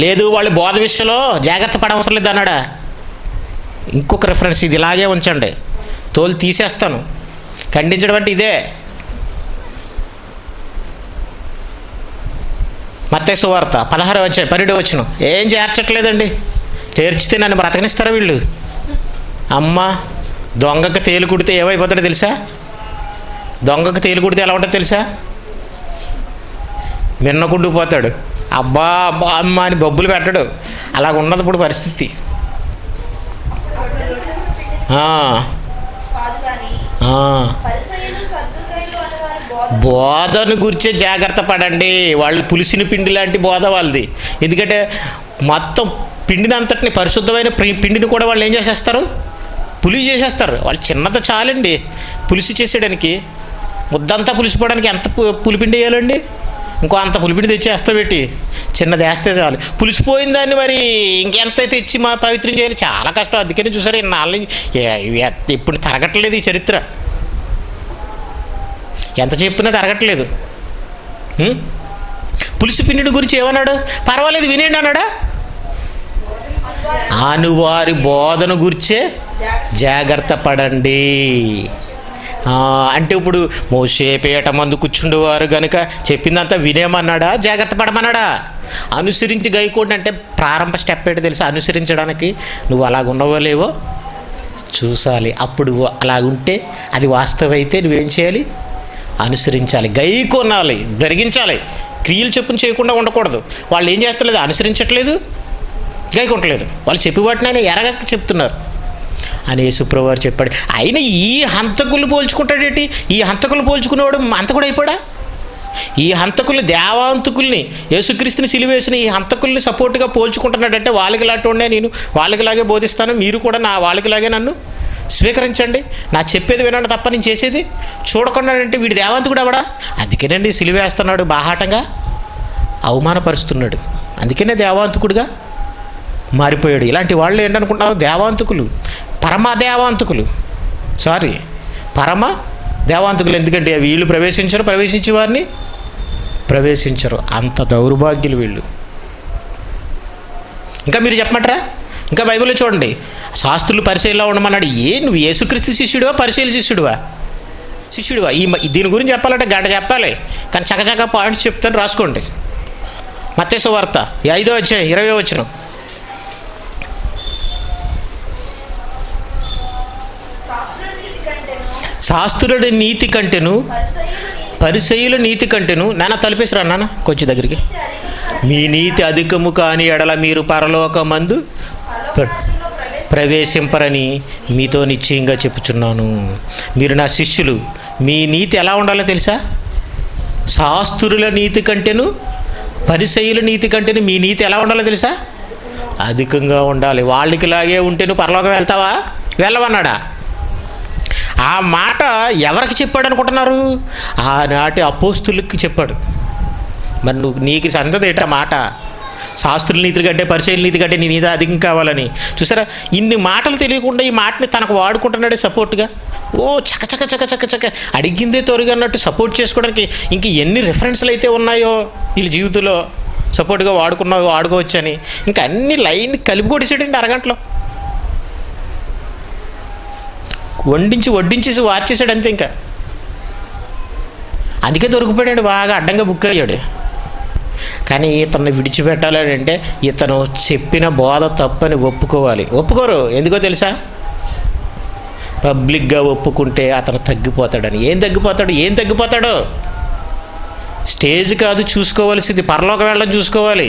Speaker 1: లేదు వాళ్ళు బోధ విషయంలో జాగ్రత్త పడవసరం లేదు అన్నాడా? ఇంకొక రెఫరెన్స్ ఇది ఇలాగే ఉంచండి, తోలు తీసేస్తాను. ఖండించడం అంటే ఇదే. మత్తయి సువార్త 16:12 ఏం చేర్చట్లేదండి. చేర్చితే నన్ను బ్రతకనిస్తారా వీళ్ళు? అమ్మ, దొంగకు తేలు కుడితే ఏమైపోతాడో తెలుసా? దొంగకు తేలు కుడితే ఎలా ఉంటుందో తెలుసా? మిన్నకుండుకుపోతాడు. అబ్బా అబ్బా అమ్మ అని బొబ్బులు పెట్టడు. అలాగ ఉన్నది ఇప్పుడు పరిస్థితి. బోధను గురించే జాగ్రత్త పడండి. వాళ్ళు పులిసిన పిండి లాంటి బోధ వాళ్ళది. ఎందుకంటే మొత్తం పిండిని అంతటిని, పరిశుద్ధమైన పిండిని కూడా వాళ్ళు ఏం చేసేస్తారు? పులిసి చేసేస్తారు. వాళ్ళు చిన్నది చాలండి పులిసి చేసేయడానికి. ముద్దంతా పులిసిపోవడానికి ఎంత పులిపిండి వేయాలండి? ఇంకో అంత పులిపిండి తెచ్చేస్తా పెట్టి చిన్నది వేస్తే చాలు. పులిసిపోయిన దాన్ని మరి ఇంకెంత తెచ్చి మా పవిత్రం చేయాలి? చాలా కష్టం. అందుకని చూసారు ఇన్నాళ్ళు ఎప్పుడు తరగట్లేదు ఈ చరిత్ర. ఎంత చెప్పినా తరగట్లేదు. పులిసి పిండిని గురించి ఏమన్నాడు? పర్వాలేదు వినేయండి అన్నాడా? అనువారి బోధన గురించే జాగ్రత్త పడండి అంటే ఇప్పుడు మోషే పీట మందు కూర్చుండేవారు కనుక చెప్పిందంతా వినేమన్నాడా? జాగ్రత్త పడమన్నాడా? అనుసరించి గైకోండి అంటే ప్రారంభ స్టెప్ ఏంటో తెలుసా? అనుసరించడానికి నువ్వు అలాగున్నవో లేవో చూసాలి. అప్పుడు అలాగుంటే అది వాస్తవైతే నువ్వేం చేయాలి? అనుసరించాలి, గైకొనాలి, జరిగించాలి. క్రియలు చెప్పుని చేయకుండా ఉండకూడదు. వాళ్ళు ఏం చేస్తలేదు? అనుసరించట్లేదు, గైకొంటలేదు. వాళ్ళు చెప్పి వాటిని ఆయన ఎరగక చెప్తున్నారు అని యేసుప్రభువారు చెప్పాడు. ఆయన ఈ హంతకులు పోల్చుకుంటాడేంటి? ఈ హంతకులు పోల్చుకునేవాడు హంతకుడు అయిపోడా? ఈ హంతకుల్ని, దేవాంతకుల్ని, యేసుక్రీస్తుని సిలువేసిన ఈ హంతకుల్ని సపోర్ట్గా పోల్చుకుంటున్నాడంటే వాళ్ళకి లాంటి నేను వాళ్ళకిలాగే బోధిస్తాను, మీరు కూడా నా వాళ్ళకిలాగే నన్ను స్వీకరించండి, నా చెప్పేది వినండి తప్ప నేను చేసేది చూడకుండా అంటే వీడి దేవాంతకుడు అవడా? అందుకేనండి సిలువేస్తున్నాడు, బాహాటంగా అవమానపరుస్తున్నాడు. అందుకనే దేవాంతకుడుగా మారిపోయాడు. ఇలాంటి వాళ్ళు ఏంటనుకుంటున్నారు? దేవాంతకులు, పరమ దేవాంతకులు. పరమ దేవాంతకులు. ఎందుకంటే వీళ్ళు ప్రవేశించే వారిని ప్రవేశించరు. అంత దౌర్భాగ్యులు వీళ్ళు. ఇంకా మీరు చెప్పమంటారా? ఇంకా బైబిల్లో చూడండి, శాస్త్రులు పరిచయంలో ఉండమన్నాడు. నువ్వు యేసుక్రీస్తు శిష్యుడివా, పరిచయలు శిష్యుడివా? దీని గురించి చెప్పాలంటే గంట చెప్పాలి, కానీ చకచక పాయింట్స్ చెప్తాను, రాసుకోండి. మత్తయి సువార్త 5:20 శాస్త్రుడి నీతి కంటేను పరిసయ్యుల నీతి కంటేను. నాన్న తలిపేసిరా నాన్న కొంచెం దగ్గరికి. మీ నీతి అధికము కాని ఎడల మీరు పరలోకమందు ప్రవేశింపరని మీతో నిశ్చయంగా చెప్పుచున్నాను. మీరు నా శిష్యులు. మీ నీతి ఎలా ఉండాలో తెలుసా? శాస్త్రుల నీతి కంటేను పరిసయ్యుల నీతి కంటేను మీ నీతి ఎలా ఉండాలో తెలుసా? అధికంగా ఉండాలి. వాళ్ళకిలాగే ఉంటే నువ్వు పరలోకం వెళ్తావా? వెళ్ళవన్నాడా? ఆ మాట ఎవరికి చెప్పాడు అనుకుంటున్నారు? ఆనాటి అపోస్తులకి చెప్పాడు. మరి నీకు సంగతి ఏంటా మాట? శాస్త్రుల నీతి కంటే పరిచయుల నీతి కంటే నీ నీతి అధికం కావాలని. చూసారా, ఇన్ని మాటలు తెలియకుండా ఈ మాటని తనకు వాడుకుంటున్నాడే సపోర్ట్గా. చక అడిగిందే త్వరగా అన్నట్టు సపోర్ట్ చేసుకోవడానికి ఇంక ఎన్ని రిఫరెన్స్లు అయితే ఉన్నాయో వీళ్ళ జీవితంలో సపోర్ట్గా వాడుకోవచ్చని ఇంకా అన్ని లైన్ కలిపి కొట్టేసాడండి అరగంటలో. వడ్డించేసి వార్చేసాడు అంతే. ఇంకా అందుకే దొరికిపోయాడు, బాగా అడ్డంగా బుక్ అయ్యాడు. కానీ ఇతన్ని విడిచిపెట్టాలని అంటే ఇతను చెప్పిన బోధ తప్పని ఒప్పుకోరు. ఎందుకో తెలుసా? పబ్లిక్గా ఒప్పుకుంటే అతను తగ్గిపోతాడని. ఏం తగ్గిపోతాడు? స్టేజ్ కాదు చూసుకోవాల్సింది, పరలోకం వెళ్ళడం చూసుకోవాలి.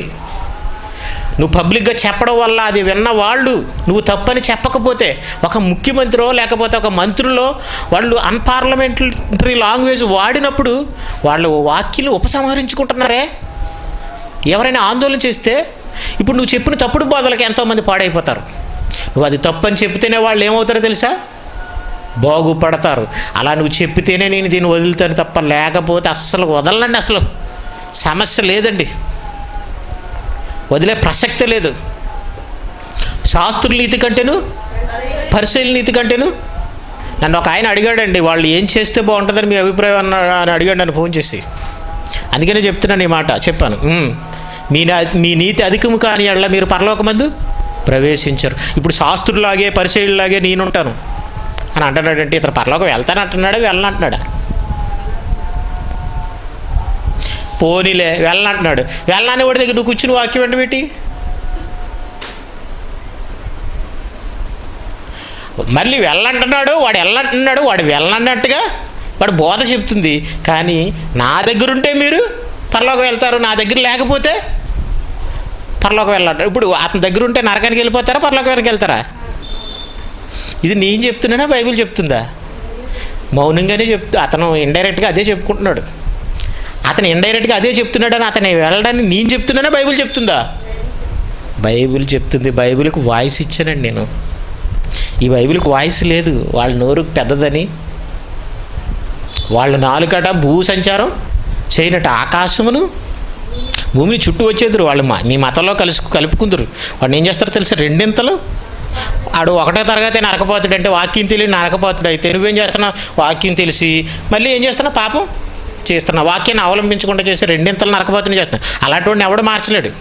Speaker 1: నువ్వు పబ్లిక్గా చెప్పడం వల్ల అది విన్న వాళ్ళు నువ్వు తప్పని చెప్పకపోతే, ఒక ముఖ్యమంత్రో లేకపోతే ఒక మంత్రులో వాళ్ళు అన్పార్లమెంటరీ లాంగ్వేజ్ వాడినప్పుడు వాళ్ళు వాక్యాలు ఉపసంహరించుకుంటున్నారే. ఎవరైనా ఆందోళన చేస్తే ఇప్పుడు నువ్వు చెప్పిన తప్పుడు బోధలకు ఎంతోమంది పాడైపోతారు. నువ్వు అది తప్పని చెప్తేనే వాళ్ళు ఏమవుతారో తెలుసా? బాగుపడతారు. అలా నువ్వు చెప్పితేనే నేను దీన్ని వదులుతాను తప్ప లేకపోతే అస్సలు వదలండి. అసలు సమస్య లేదండి, వదిలే ప్రసక్తే లేదు. శాస్త్రుల నీతి కంటేను పరిశీలన నీతి కంటేను. నన్ను ఒక ఆయన అడిగాడండి, వాళ్ళు ఏం చేస్తే బాగుంటుందని మీ అభిప్రాయం అని అడిగాడు నన్ను ఫోన్ చేసి. అందుకనే చెప్తున్నాను ఈ మాట. చెప్పాను, మీ నీతి అధికము కాని అట్లా మీరు పరలోకమందు ప్రవేశించరు. ఇప్పుడు శాస్త్రులాగే పరిచయులాగే నేనుంటాను. అని అంటున్నాడు. అంటే ఇతను పరలోకం వెళ్తానంటున్నాడా వెళ్ళనంటున్నాడా? పోనీలే వెళ్ళనంటున్నాడు. వెళ్ళని వాడి దగ్గర నువ్వు కూర్చుని వాక్యం వెంట పెట్టి మళ్ళీ వెళ్ళంటున్నాడు, వాడు వెళ్ళంటున్నాడు, వాడు వెళ్ళన్నట్టుగా వాడు బోధ చెప్తుంది. కానీ నా దగ్గర ఉంటే మీరు పరలోకం వెళ్తారు, నా దగ్గర లేకపోతే పరలోకం వెళ్ళంటారు. ఇప్పుడు అతని దగ్గర ఉంటే నరకానికి వెళ్ళిపోతారా, పరలోకానికి వెళ్తారా? ఇది నేను చెప్తున్నానా, బైబిల్ చెప్తుందా? మౌనంగానే అతను ఇండైరెక్ట్గా అదే చెప్పుకుంటున్నాడు. అతను ఇండైరెక్ట్గా అదే చెప్తున్నాడని అతను వెళ్ళడానికి నేను చెప్తున్నానా, బైబిల్ చెప్తుందా? బైబిల్ చెప్తుంది. బైబిల్కి వాయిస్ ఇచ్చానండి నేను. ఈ బైబిల్కి వాయిస్ లేదు. వాళ్ళ నోరు పెద్దదని, వాళ్ళ నాలుకట భూ సంచారం చేయనట్టు ఆకాశమును భూమిని చుట్టూ వచ్చేద్దరు. వాళ్ళు మీ మతంలో కలుపుకుందరు. వాడిని ఏం చేస్తారో తెలుసా? రెండింతలు. ఆడు ఒకటో తరగతి నరకపోతుడు అంటే వాక్యం తెలియని నరకపోతుడు అయితే నువ్వేం చేస్తున్నావు? వాక్యం తెలిసి మళ్ళీ ఏం చేస్తున్నావు? పాపం చేస్తున్నావు. వాక్యాన్ని అవలంబించకుండా చేసి రెండింతలు నరకపోతుని చేస్తున్నావు. అలాంటి వాడిని ఎవడు మార్చలేడు.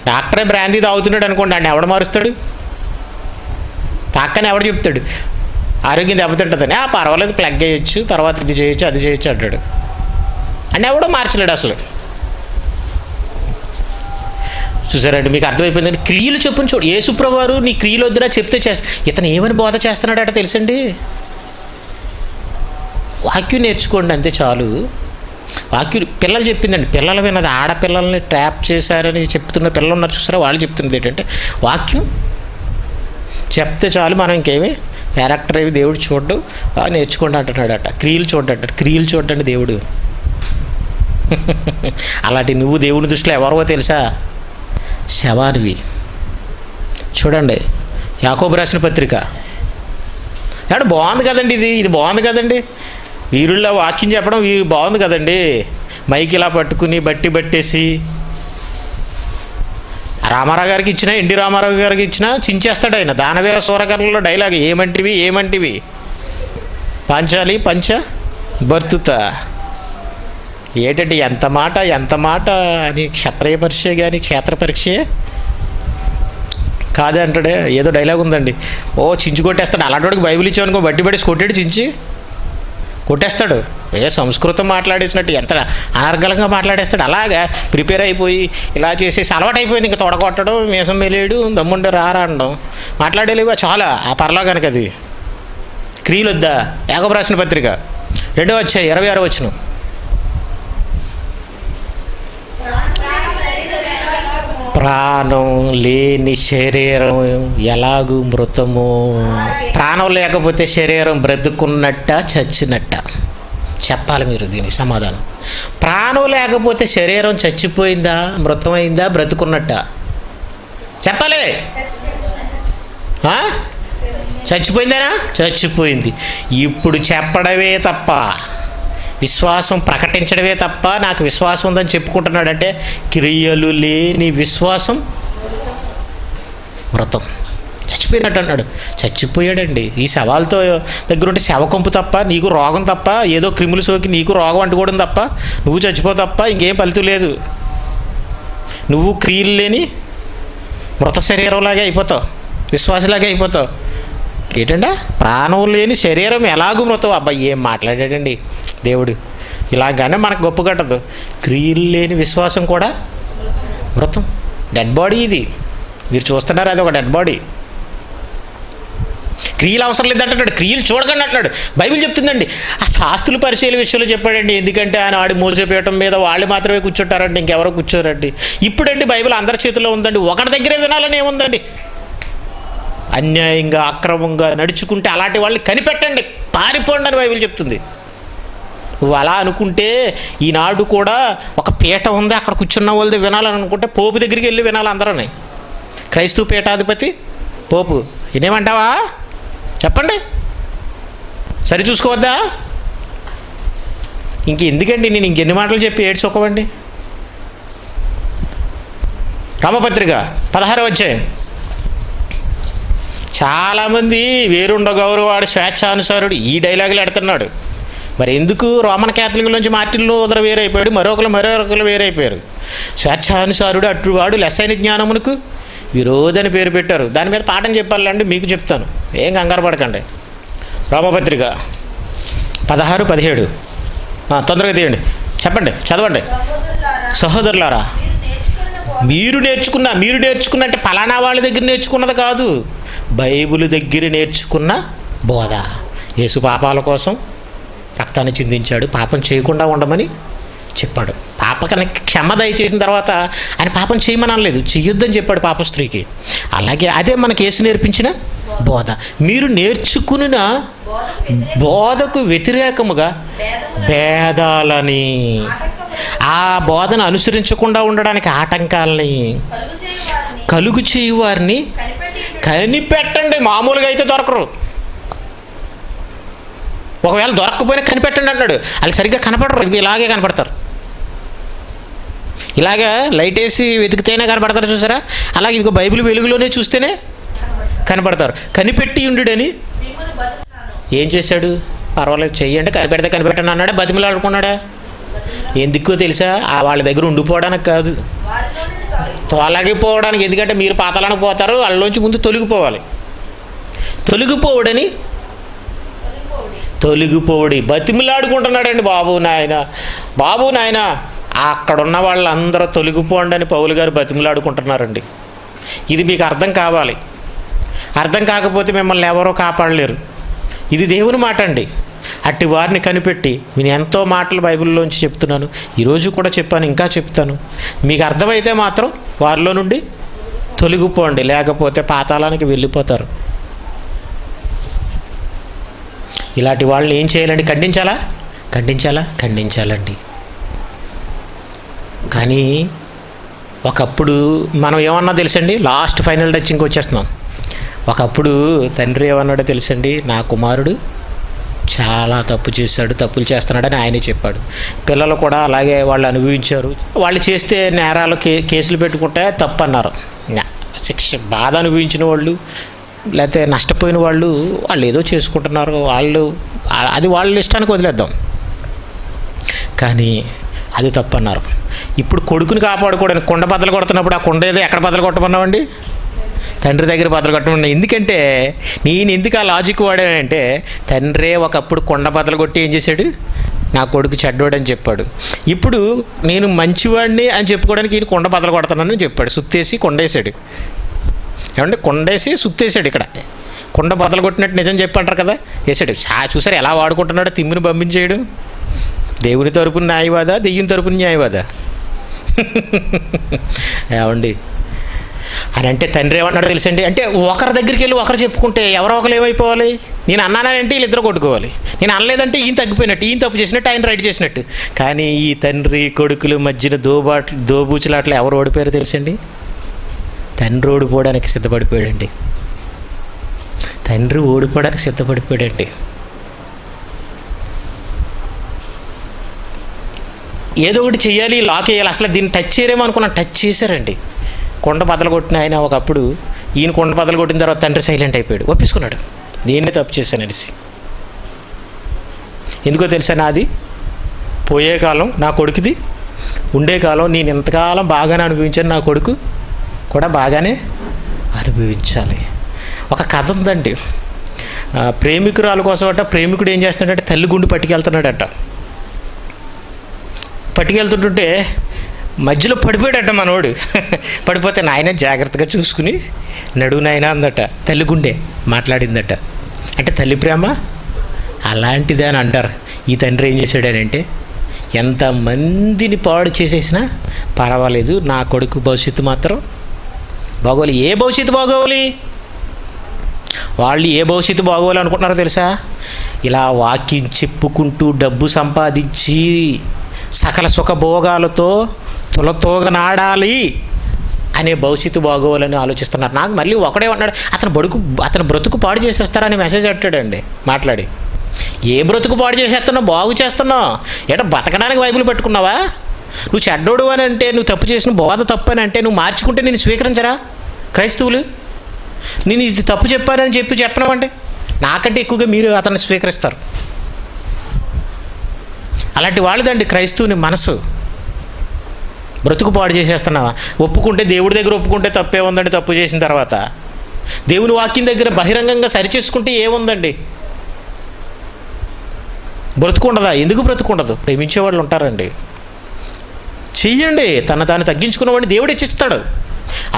Speaker 1: డాక్టరే బ్రాందీ తాగుతున్నాడు అనుకోండి, ఆయన ఎవడు మారుస్తాడు? పక్కన ఎవడు చెప్తాడు ఆరోగ్యం దెబ్బతింటుందని? పర్వాలేదు, ప్లగ్ చేయొచ్చు, తర్వాత ఇది చేయొచ్చు, అది చేయొచ్చు అంటాడు. అని ఎవడో మార్చలేడు అసలు. చూసారండి, మీకు అర్థమైపోయిందండి. క్రియలు చెప్పుని చూడు. యేసుప్రభువారు నీ క్రియలు వద్దురా చెప్తే ఇతను ఏమని బోధ చేస్తున్నాడట తెలుసండి? వాక్యం నేర్చుకోండి అంతే చాలు. వాక్యం పిల్లలు చెప్పిందండి. పిల్లలు విన్నది. ఆడపిల్లల్ని ట్రాప్ చేశారని చెప్తున్న పిల్లలు ఉన్నారు చూసారా, వాళ్ళు చెప్తున్నది ఏంటంటే వాక్యం చెప్తే చాలు, మనం ఇంకేమి క్యారెక్టర్ ఏవి దేవుడు చూడ్డు, నేర్చుకోండి అంటున్నాడట. క్రియలు చూడండి. క్రియలు చూడండి దేవుడు. అలాంటి నువ్వు దేవుని దృష్టిలో ఎవరో తెలుసా? శవానివి. చూడండి, యాకోబు రాసిన పత్రిక. ఏడు బాగుంది కదండి, ఇది బాగుంది కదండి. వీరుల్లో వాక్యం చెప్పడం బాగుంది కదండి. మైక్ ఇలా పట్టుకుని బట్టేసి రామారావు గారికి ఇచ్చినా, ఎన్టీ రామారావు గారికి ఇచ్చినా చించేస్తాడు ఆయన. దానవీర సూరకర్ణలో డైలాగ్ ఏమంటివి పాంచాలి పంచ భర్తుత. ఏంటంటే ఎంత మాట అని క్షత్రియ పరీక్ష కానీ క్షేత్ర పరీక్షే కాదే అంటాడే. ఏదో డైలాగ్ ఉందండి. చించి కొట్టేస్తాడు. అలాంటి వాడికి బైబిల్ ఇచ్చామనుకో బట్టి పడేసి కొట్టాడు, చించి కొట్టేస్తాడు. సంస్కృతం మాట్లాడేసినట్టు ఎంత అనర్గళంగా మాట్లాడేస్తాడు. అలాగా ప్రిపేర్ అయిపోయి ఇలా చేసేసి అలవాటు అయిపోయింది. ఇంకా తొడగొట్టడం, మీసం మెలేడు, దమ్ముండే రారా అనడం, మాట్లాడేలేవా చాలా ఆ పరలోకానికి. అది క్రియలు వద్దా? యాకోబు రాసిన పత్రిక 2వ అధ్యాయం 26వ వచనం. ప్రాణం లేని శరీరం ఎలాగూ మృతము. ప్రాణం లేకపోతే శరీరం బ్రతుకున్నట్ట చచ్చినట్ట? చెప్పాలి మీరు దీనికి సమాధానం. ప్రాణం లేకపోతే శరీరం చచ్చిపోయిందా, మృతమైందా, బ్రతుకున్నట్ట? చెప్పాలి. చచ్చిపోయిందేనా? చచ్చిపోయింది. ఇప్పుడు చెప్పడమే తప్ప, విశ్వాసం ప్రకటించడమే తప్ప నాకు విశ్వాసం ఉందని చెప్పుకుంటున్నాడంటే క్రియలు లేని విశ్వాసం మృతం. చచ్చిపోయినట్టు అన్నాడు. చచ్చిపోయాడండి. ఈ శవాలతో దగ్గరుంటే శవకంపు తప్ప, నీకు రోగం తప్ప, ఏదో క్రిములు సోకి నీకు రోగం అంటుకోవడం తప్ప, నువ్వు చచ్చిపో తప్ప ఇంకేం ఫలితం లేదు. నువ్వు క్రియలు లేని మృత శరీరంలాగే అయిపోతావు, విశ్వాసలాగే అయిపోతావు. ఏంటంటే ప్రాణం లేని శరీరం ఎలాగూ మృతం. అబ్బాయి ఏం మాట్లాడాడండి దేవుడు. ఇలాగానే మనకు గొప్ప కట్టదు. క్రియలు లేని విశ్వాసం కూడా మృతం. డెడ్ బాడీ ఇది. మీరు చూస్తున్నారు, అది ఒక డెడ్ బాడీ. క్రియలు అవసరం లేదంటున్నాడు. క్రియలు చూడకండి అంటున్నాడు. బైబిల్ చెప్తుందండి. ఆ శాస్త్రుల పరిశీలన విషయంలో చెప్పాడండి. ఎందుకంటే ఆయన ఆడి మోసపీయటం మీద వాళ్ళు మాత్రమే కూర్చుంటారండి, ఇంకెవరో కూర్చోరండి. ఇప్పుడండి బైబిల్ అందరి చేతిలో ఉందండి. ఒకటి దగ్గరే వినాలని ఏముందండి? అన్యాయంగా అక్రమంగా నడుచుకుంటే అలాంటి వాళ్ళని కనిపెట్టండి, పారిపోండి అని బైబిల్ చెప్తుంది. నువ్వు అలా అనుకుంటే ఈనాడు కూడా ఒక పీట ఉంది, అక్కడ కూర్చున్న వాళ్ళది వినాలని అనుకుంటే పోపు దగ్గరికి వెళ్ళి వినాలి అందరూని. క్రైస్తవ పీఠాధిపతి పోపు వినేమంటావా? చెప్పండి. సరి చూసుకోవద్దా? ఇంకెందుకండి నేను ఇంకెన్ని మాటలు చెప్పి ఏడ్చుకోవండి. రామపత్రిక 16వ అధ్యాయం. చాలామంది వేరుండ గౌరవాడు స్వేచ్ఛానుసారుడు ఈ డైలాగులు ఎడుతున్నాడు. మరి ఎందుకు రోమన్ క్యాథలిక్ నుంచి మార్టిన్ లూథర్ వేరైపోయాడు, మరొకరు వేరైపోయారు. స్వేచ్ఛానుసారుడు అట్టువాడు లెస్సైన జ్ఞానమునకు విరోధని పేరు పెట్టారు. దాని మీద పాఠం చెప్పాలండి, మీకు చెప్తాను, ఏం కంగారు పడకండి. రోమపత్రిక 16-17 తొందరగా తీయండి, చెప్పండి, చదవండి. సహోదరులారా, మీరు నేర్చుకున్న అంటే పలానా వాళ్ళ దగ్గర నేర్చుకున్నది కాదు, బైబిల్ దగ్గర నేర్చుకున్న బోధ. యేసు పాపాల కోసం రక్తాన్ని చిందించాడు, పాపం చేయకుండా ఉండమని చెప్పాడు. పాపకనికి క్షమ దయచేసిన తర్వాత ఆయన పాపం చేయమని అనలేదు, చెయ్యొద్దని చెప్పాడు పాప స్త్రీకి. అలాగే అదే మనకి యేసు నేర్పించిన బోధ. మీరు నేర్చుకున్న బోధకు వ్యతిరేకముగా భేదాలని, ఆ బోధన అనుసరించకుండా ఉండడానికి ఆటంకాలని కలుగు చేయు వారిని కనిపెట్టండి. మామూలుగా అయితే దొరకరు, ఒకవేళ దొరకకపోయినా కనిపెట్టండి అన్నాడు. వాళ్ళు సరిగ్గా కనపడరు, ఇది ఇలాగే కనపడతారు. ఇలాగా లైట్ వేసి వెతికితేనే కనపడతారు, చూసారా? అలాగే ఇదిగో బైబిల్ వెలుగులోనే చూస్తేనే కనపడతారు. కనిపెట్టి ఉండుడని ఏం చేశాడు? పర్వాలేదు చెయ్యండి, కనిపెట్టండి అన్నాడా? బతిమలాడుకున్నాడా? ఎందుకో తెలుసా? వాళ్ళ దగ్గర ఉండిపోవడానికి కాదు, తొలగిపోవడానికి. ఎందుకంటే మీరు పాతాళానికి పోతారు, వాళ్ళలోంచి ముందు తొలగిపోవాలి. తొలగిపోవడి బతిమలాడుకుంటున్నాడండి. బాబు నాయన అక్కడున్న వాళ్ళందరూ తొలగిపోండి అని పౌలు గారు బతిమలాడుకుంటున్నారండి. ఇది మీకు అర్థం కావాలి. అర్థం కాకపోతే మిమ్మల్ని ఎవరో కాపాడలేరు. ఇది దేవుని మాట అండి. అట్టి వారిని కనిపెట్టి, నేను ఎంతో మాటలు బైబిల్లోంచి చెప్తున్నాను, ఈరోజు కూడా చెప్పాను, ఇంకా చెప్తాను. మీకు అర్థమైతే మాత్రం వారిలో నుండి తొలగిపోండి, లేకపోతే పాతాళానికి వెళ్ళిపోతారు. ఇలాంటి వాళ్ళని ఏం చేయాలండి? ఖండించాలండి. కానీ ఒకప్పుడు మనం ఏమన్నా తెలుసండి, లాస్ట్ ఫైనల్ టచింగ్కి వచ్చేస్తున్నాం. ఒకప్పుడు తండ్రి ఏమన్నాడో తెలుసండి, నా కుమారుడు చాలా తప్పులు చేస్తున్నాడని ఆయనే చెప్పాడు. పిల్లలు కూడా అలాగే వాళ్ళు అనుభవించారు. వాళ్ళు చేస్తే నేరాలు కేసులు పెట్టుకుంటే తప్పు అన్నారు. బాధ అనుభవించిన వాళ్ళు, లేకపోతే నష్టపోయిన వాళ్ళు ఏదో చేసుకుంటున్నారు, అది వాళ్ళ ఇష్టానికి వదిలేద్దాం. కానీ అది తప్పు అన్నారు. ఇప్పుడు కొడుకుని కాపాడుకోవడానికి కొండ బద్దలు కొడుతున్నప్పుడు ఆ కొండ ఏదో ఎక్కడ బద్దలు కొట్టమన్నామండి? తండ్రి దగ్గర బద్దలు కొట్టమన్నా. ఎందుకంటే నేను ఎందుకు ఆ లాజిక్ వాడానంటే, తండ్రే ఒకప్పుడు కొండ బద్దలు కొట్టి ఏం చేశాడు? నా కొడుకు చెడ్డోడని చెప్పాడు. ఇప్పుడు నేను మంచివాడిని అని చెప్పుకోవడానికి ఈయన కొండ బద్దలు కొడతానని చెప్పాడు. సుత్తేసి కొండేసాడు. ఏమంటే కొండేసి సుత్తేసాడు. ఇక్కడ కొండ బద్దలు కొట్టినట్టు నిజం చెప్పంటారు కదా, వేసాడు. చూసారు ఎలా వాడుకుంటున్నాడో తిమ్మిని పంపించేయడు. దేవుని తరపున న్యాయవాదా, దెయ్యం తరపున న్యాయవాదా? ఏమండి అని అంటే తండ్రి ఏమన్నాడో తెలుసండి, అంటే ఒకరి దగ్గరికి వెళ్ళి ఒకరు చెప్పుకుంటే ఎవరో ఒకరు ఏమైపోవాలి? నేను అన్నానంటే వీళ్ళిద్దరు కొట్టుకోవాలి, నేను అనలేదంటే ఈయన తగ్గిపోయినట్టు, ఈయన తప్పు చేసినట్టు, ఆయన రైట్ చేసినట్టు. కానీ ఈ తండ్రి కొడుకుల మధ్యన దోబూచులాట్లు ఎవరు ఓడిపోయారో తెలుసండి? తండ్రి ఓడిపోవడానికి సిద్ధపడిపోయాడండి. ఏదో ఒకటి చెయ్యాలి, లాక్ వేయాలి. అసలు దీన్ని టచ్ చేయరేమో అనుకున్నాను, టచ్ చేశారండి. కొండ బద్దలు కొట్టిన ఆయన ఒకప్పుడు, ఈయన కొండ బద్దలు కొట్టిన తర్వాత తండ్రి సైలెంట్ అయిపోయాడు, ఒప్పించుకున్నాడు నేనే తప్పు చేశాను అనేసి. ఎందుకో తెలుసా? నాది పోయే కాలం, నా కొడుకుది ఉండే కాలం. నేను ఇంతకాలం బాగానే అనుభవించాను, నా కొడుకు కూడా బాగానే అనుభవించాలి. ఒక కథ ఉందండి. ప్రేమికురాలు కోసం అట ప్రేమికుడు ఏం చేస్తున్నాడంటే తల్లి గుండు పట్టుకెళ్తున్నాడట. పట్టుకెళ్తుంటుంటే మధ్యలో పడిపోయాడట మనోడు. పడిపోతే నాయన జాగ్రత్తగా చూసుకుని నడువు నాయన అందట. తల్లి గుండె మాట్లాడిందట. అంటే తల్లి ప్రేమ అలాంటిదే అని అంటారు. ఈ తండ్రి ఏం చేశాడనంటే, ఎంతమందిని పాడు చేసేసినా పర్వాలేదు, నా కొడుకు భవిష్యత్తు మాత్రం బాగోవాలి. ఏ భవిష్యత్తు బాగోవాలి? వాళ్ళు ఏ భవిష్యత్తు బాగోవాలి అనుకుంటున్నారో తెలుసా? ఇలా వాక్యం చెప్పుకుంటూ డబ్బు సంపాదించి సకల సుఖభోగాలతో తులతోగనాడాలి అనే భవిష్యత్తు బాగోవాలని ఆలోచిస్తున్నారు. నాకు మళ్ళీ ఒకడే ఉన్నాడు, అతను బ్రతుకు పాడు చేసేస్తారని మెసేజ్ పెట్టాడండి మాట్లాడి. ఏ బ్రతుకు పాడు చేసేస్తున్నావు? బాగు చేస్తున్నావు. బతకడానికి బైబిల్ పెట్టుకున్నావా? నువ్వు చెడ్డోడు అని అంటే, నువ్వు తప్పు చేసిన బోధ తప్పు అని అంటే నువ్వు మార్చుకుంటే నేను స్వీకరించరా క్రైస్తవులు? నేను ఇది తప్పు చెప్పానని చెప్పినామంటే నాకంటే ఎక్కువగా మీరు అతన్ని స్వీకరిస్తారు. అలాంటి వాళ్ళదండి క్రైస్తవుని మనసు. బ్రతుకు పాడు చేసేస్తున్నావా? ఒప్పుకుంటే దేవుడి దగ్గర ఒప్పుకుంటే తప్పే ఉందండి. తప్పు చేసిన తర్వాత దేవుని వాక్యం దగ్గర బహిరంగంగా సరిచేసుకుంటే ఏముందండి? బ్రతుకుండదా? ఎందుకు బ్రతుకుండదు? ప్రేమించే వాళ్ళు ఉంటారండి. చెయ్యండి. తాను తగ్గించుకున్నవాడిని దేవుడు హెచ్చిస్తాడు.